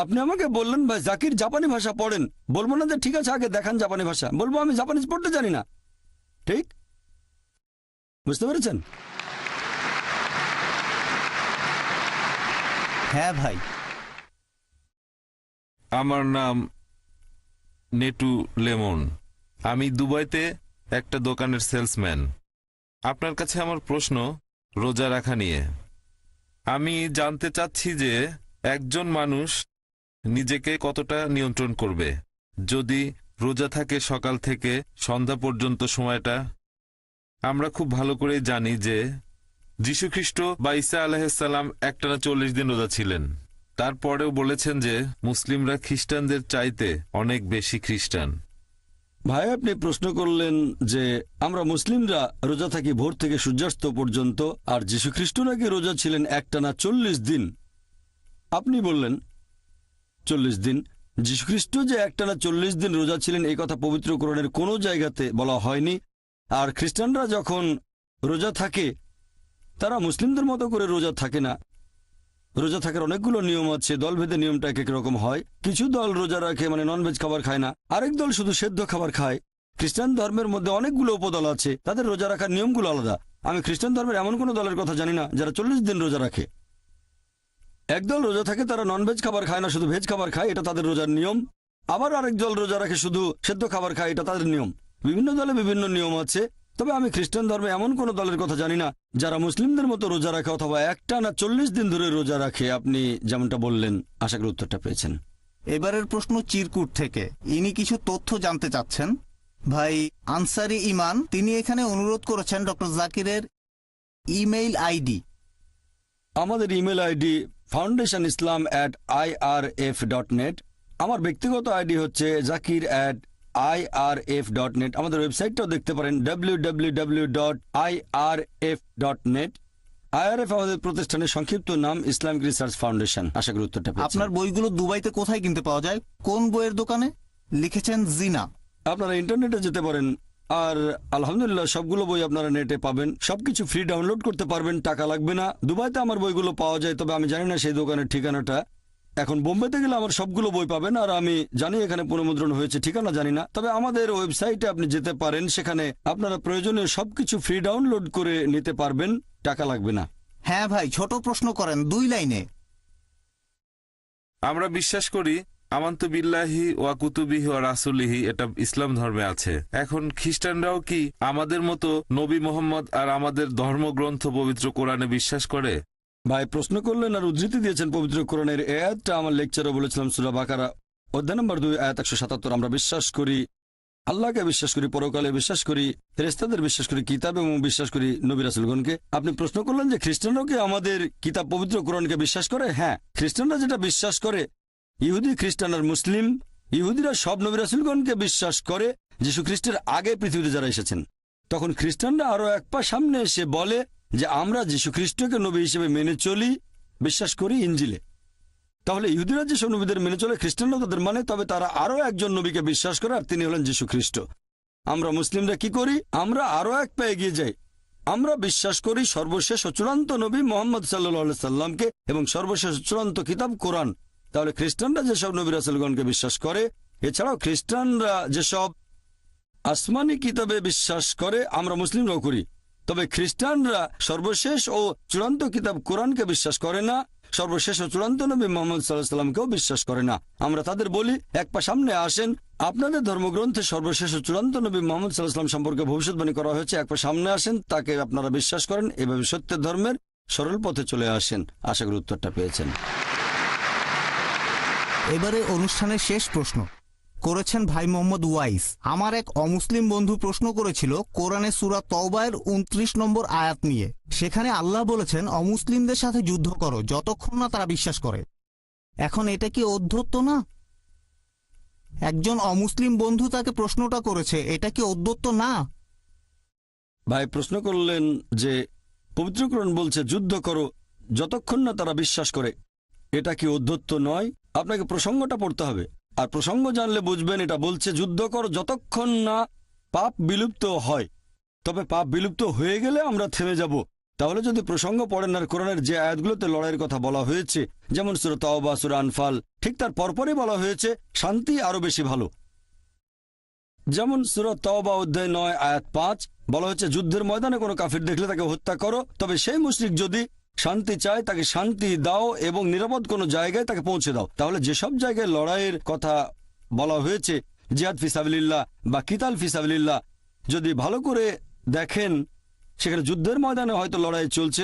আপনি আমাকে বললেন ভাই জাকির জাপানি ভাষা পড়েন, বলবো না যে ঠিক আছে আগে দেখান জাপানি ভাষা, বলবো আমি জাপানিজ পড়তে জানি না। ঠিক, বুঝতে পেরেছেন? হ্যাঁ ভাই। আমার নাম নেটু লেমন। আমি দুবাইতে একটা দোকানের সেলসম্যান। আপনার কাছে আমার প্রশ্ন রোজা রাখা নিয়ে। আমি জানতে চাচ্ছি যে একজন মানুষ নিজেকে কতটা নিয়ন্ত্রণ করবে যদি রোজা থাকে সকাল থেকে সন্ধ্যা পর্যন্ত সময়টা, আমরা খুব ভালো করে জানি যে যীশুখ্রিস্ট বা ঈসা আলাইহিসসালাম একটানা 40 দিন রোজা ছিলেন। তারপরেও বলেছেন যে মুসলিমরা খ্রিস্টানদের চাইতে অনেক বেশি খ্রিস্টান। ভাই আপনি প্রশ্ন করলেন যে আমরা মুসলিমরা রোজা থাকি ভোর থেকে সূর্যাস্ত পর্যন্ত, আর যীশুখ্রিস্ট নাকি রোজা ছিলেন একটানা 40 দিন। আপনি বললেন 40 দিন। যীশুখ্রিস্ট যে একটানা 40 দিন রোজা ছিলেন এই কথা পবিত্র কোরআনের কোনো জায়গাতে বলা হয়নি। আর খ্রিস্টানরা যখন রোজা থাকে তারা মুসলিমদের মতো করে রোজা থাকে না। রোজা থাকার অনেকগুলো নিয়ম আছে, দলভেদে নিয়মটা এক এক রকম হয়। কিছু দল রোজা রাখে মানে ননভেজ খাবার খায় না, আরেক দল শুধু সেদ্ধ খাবার খায়। খ্রিস্টান ধর্মের মধ্যে অনেকগুলো উপদল আছে, তাদের রোজা রাখার নিয়মগুলো আলাদা। আমি খ্রিস্টান ধর্মের এমন কোনো দলের কথা জানি না যারা 40 দিন রোজা রাখে। একদল রোজা থাকে তারা ননভেজ খাবার খায় না, শুধু ভেজ খাবার খায়, এটা তাদের রোজার নিয়ম। আবার আরেক দল রোজা রাখে শুধু সেদ্ধ খাবার খায়, এটা তাদের নিয়ম। বিভিন্ন দলে বিভিন্ন নিয়ম আছে। তবে আমি খ্রিস্টান ধর্মে এমন কোনো দলের কথা জানি না যারা মুসলিমদের মতো রোজা রাখে অথবা একটানা 40 দিন ধরে রোজা রাখে। আপনি যেমনটা বললেন, আশা করি উত্তরটা পেয়েছেন। এবারের প্রশ্ন চিরকুট থেকে, ইনি কিছু তথ্য জানতে চাচ্ছেন। ভাই আনসারি ইমান তিনি এখানে অনুরোধ করেছেন ডক্টর জাকিরের ইমেইল আইডি। আমাদের ইমেল আইডি foundationislam@irf.net। আমার ব্যক্তিগত আইডি হচ্ছে zakir@irf.net। আমাদের ওয়েবসাইটটাও দেখতে পারেন www.irf.net। IRF আমাদের প্রতিষ্ঠানের সংক্ষিপ্ত নাম, ইসলামিক রিসার্চ ফাউন্ডেশন। আশা করি উত্তরটা পেয়েছেন। আপনার বইগুলো দুবাইতে কোথায় কিনতে পাওয়া যায়? কোন বইয়ের দোকানে? লিখেছেন জিনা। আপনারা ইন্টারনেটে যেতে পারেন, আর আলহামদুলিল্লাহ সবগুলো বই আপনারা নেটে পাবেন। সবকিছু ফ্রি ডাউনলোড করতে পারবেন, টাকা লাগবে না। দুবাইতে আমার বইগুলো পাওয়া যায়, তবে আমি জানি না সেই দোকানের ঠিকানাটা। এখন বোম্বেতে গেলে আমার সবগুলো বই পাবেন, আর আমি জানি এখানে পুনর্মুদ্রণ হয়েছে, ঠিকানা জানি না। তবে আমাদের ওয়েবসাইটে আপনি যেতে পারেন, সেখানে আপনারা প্রয়োজনীয় সবকিছু ফ্রি ডাউনলোড করে নিতে পারবেন, টাকা লাগবে না। হ্যাঁ ভাই, ছোট প্রশ্ন করেন 2 লাইনে। আমরা বিশ্বাস করি আমান্তু বিল্লাহি ওয়া কুতুবিহি ওয়া রাসূলিহি, এটা ইসলাম ধর্মে আছে। এখন খ্রিস্টানরাও কি আমাদের মতো নবী মোহাম্মদ আর আমাদের ধর্মগ্রন্থ পবিত্র কোরআনে বিশ্বাস করে? ভাই প্রশ্ন করলেন আর উদ্ধৃতি দিয়েছেন পবিত্র কোরআনের। এই আয়াতটা আমার লেকচারে বলেছিলাম, সূরা বাকারা অধ্যায় নম্বর 2 আয়াত 177। আমরা বিশ্বাস করি, আল্লাহকে বিশ্বাস করি, পরকালে বিশ্বাস করি, ফেরেশতাদের বিশ্বাস করি, কিতাব এবং বিশ্বাস করি নবী রাসূলগণকে। আপনি প্রশ্ন করলেন যে খ্রিস্টানরাও কি আমাদের কিতাব পবিত্র কোরআনকে বিশ্বাস করে? হ্যাঁ, খ্রিস্টানরা যেটা বিশ্বাস করে, ইহুদি, খ্রিস্টান আর মুসলিম, ইহুদিরা সব নবী রাসূলগণকে বিশ্বাস করে যীশু খ্রিস্টের আগে পৃথিবীতে যারা এসেছেন। তখন খ্রিস্টানরা আরো এক পা সামনে এসে বলে যে আমরা যীশু খ্রিস্টকে নবী হিসেবে মেনে চলি, বিশ্বাস করি ইঞ্জিলে। তাহলে ইহুদিরা যেসব নবীদের মেনে চলে, খ্রিস্টানরা তাদের মানে, তবে তারা আরো একজন নবীকে বিশ্বাস করে, আর তিনি হলেন যীশু খ্রিস্ট। আমরা মুসলিমরা কি করি? আমরা আরো এক পা এগিয়ে যাই। আমরা বিশ্বাস করি সর্বশেষ ও চূড়ান্ত নবী মোহাম্মদ সাল্লাল্লাহু সাল্লামকে এবং সর্বশেষ চূড়ান্ত কিতাব কোরআন। তাহলে খ্রিস্টানরা যেসব নবী রাসূলগণকে বিশ্বাস করে, এছাড়াও খ্রিস্টানরা যেসব আসমানি কিতাবে বিশ্বাস করে, আমরা মুসলিমরাও করি। তবে খ্রিস্টানরা সর্বশেষ ও চূড়ান্ত কিতাব কোরআনকে বিশ্বাস করে না, সর্বশেষ ও চূড়ান্ত নবী মুহাম্মদ সাল্লাল্লাহু আলাইহি ওয়াসাল্লামকেও বিশ্বাস করে না। আমরা তাদের বলি, এক পা সামনে আসেন, আপনাদের ধর্মগ্রন্থে সর্বশেষ ও চূড়ান্ত নবী মুহাম্মদ সাল্লাল্লাহু আলাইহি ওয়াসাল্লাম সম্পর্কে ভবিষ্যৎবাণী করা হয়েছে, এক পা সামনে আসেন, তাকে আপনারা বিশ্বাস করেন, এভাবে সত্যের ধর্মের সরল পথে চলে আসেন। আশা করি উত্তরটা পেয়েছেন। এবারে অনুষ্ঠানের শেষ প্রশ্ন করেছেন ভাই মোহাম্মদ ওয়াইস। আমার এক অমুসলিম বন্ধু প্রশ্ন করেছিল কোরআনে সূরা তওবার 29 নম্বর আয়াত নিয়ে। সেখানে আল্লাহ বলেছেন অমুসলিমদের সাথে যুদ্ধ করো যতক্ষণ না তারা বিশ্বাস করে। এখন এটা কি অধ্যত্ত না? একজন অমুসলিম বন্ধু তাকে প্রশ্নটা করেছে, এটা কি অধ্যত্ত না? ভাই প্রশ্ন করলেন যে পবিত্র কোরআন বলছে যুদ্ধ করো যতক্ষণ না তারা বিশ্বাস করে, এটা কি অধ্যত্ত নয়? আপনাকে প্রসঙ্গটা পড়তে হবে, আর প্রসঙ্গ জানলে বুঝবেন এটা বলছে যুদ্ধ করো যতক্ষণ না পাপ বিলুপ্ত হয়। তবে পাপ বিলুপ্ত হয়ে গেলে আমরা থেমে যাব। তাহলে যদি প্রসঙ্গ পড়েন আর কোরআনের যে আয়াতগুলোতে লড়াইয়ের কথা বলা হয়েছে, যেমন সূরা তাওবা, সূরা আনফাল, ঠিক তার পরপরই বলা হয়েছে শান্তি আরো বেশি ভালো। যেমন সূরা তাওবা অধ্যায় 9 আয়াত 5 বলা হয়েছে যুদ্ধের ময়দানে কোনো কাফির দেখলে তাকে হত্যা করো, তবে সেই মুশরিক যদি শান্তি চায় তাকে শান্তি দাও এবং নিরাপদ কোনো জায়গায় তাকে পৌঁছে দাও। তাহলে যেসব জায়গায় লড়াইয়ের কথা বলা হয়েছে, জিহাদ ফিসাবিলিল্লাহ বা কিতাল ফিসাবিলিল্লাহ, যদি ভালো করে দেখেন সেখানে যুদ্ধের ময়দানে হয়তো লড়াই চলছে,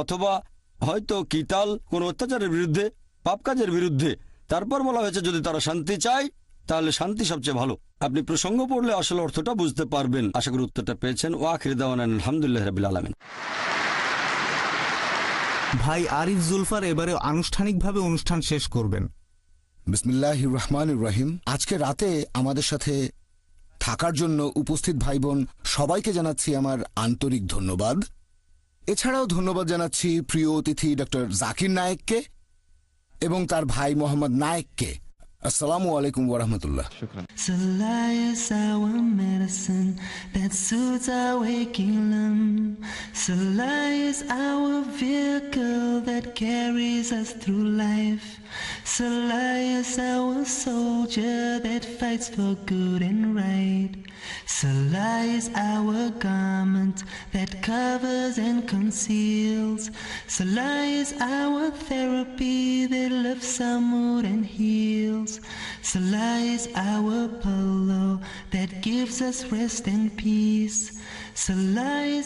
অথবা হয়তো কিতাল কোনো অত্যাচারের বিরুদ্ধে, পাপ কাজের বিরুদ্ধে। তারপর বলা হয়েছে যদি তারা শান্তি চায় তাহলে শান্তি সবচেয়ে ভালো। আপনি প্রসঙ্গ পড়লে আসলে অর্থটা বুঝতে পারবেন। আশা করি উত্তরটা পেয়েছেন। ও আখির দাওয়ানা আলহামদুলিল্লাহ রাব্বিল আলামিন। ভাই আরিফ জুলফার এবারে আনুষ্ঠানিকভাবে অনুষ্ঠান শেষ করবেন। বিসমিল্লাহির রহমানির রহিম। আজকে রাতে আমাদের সাথে থাকার জন্য উপস্থিত ভাই বোন সবাইকে জানাচ্ছি আমার আন্তরিক ধন্যবাদ। এছাড়াও ধন্যবাদ জানাচ্ছি প্রিয় অতিথি ডক্টর জাকির নায়েককে এবং তার ভাই মোহাম্মদ নায়েককে। আসসালামু আলাইকুম ওয়া রাহমাতুল্লাহ। Salah is our medicine that soothes our waking limb. Salah is our vehicle that carries us through life. Salah is our soldier that fights for good and right. Salah is our garment that covers and conceals. Salah is our therapy that lifts our mood and heals. Salah is our pillow that gives us rest and peace. Salah is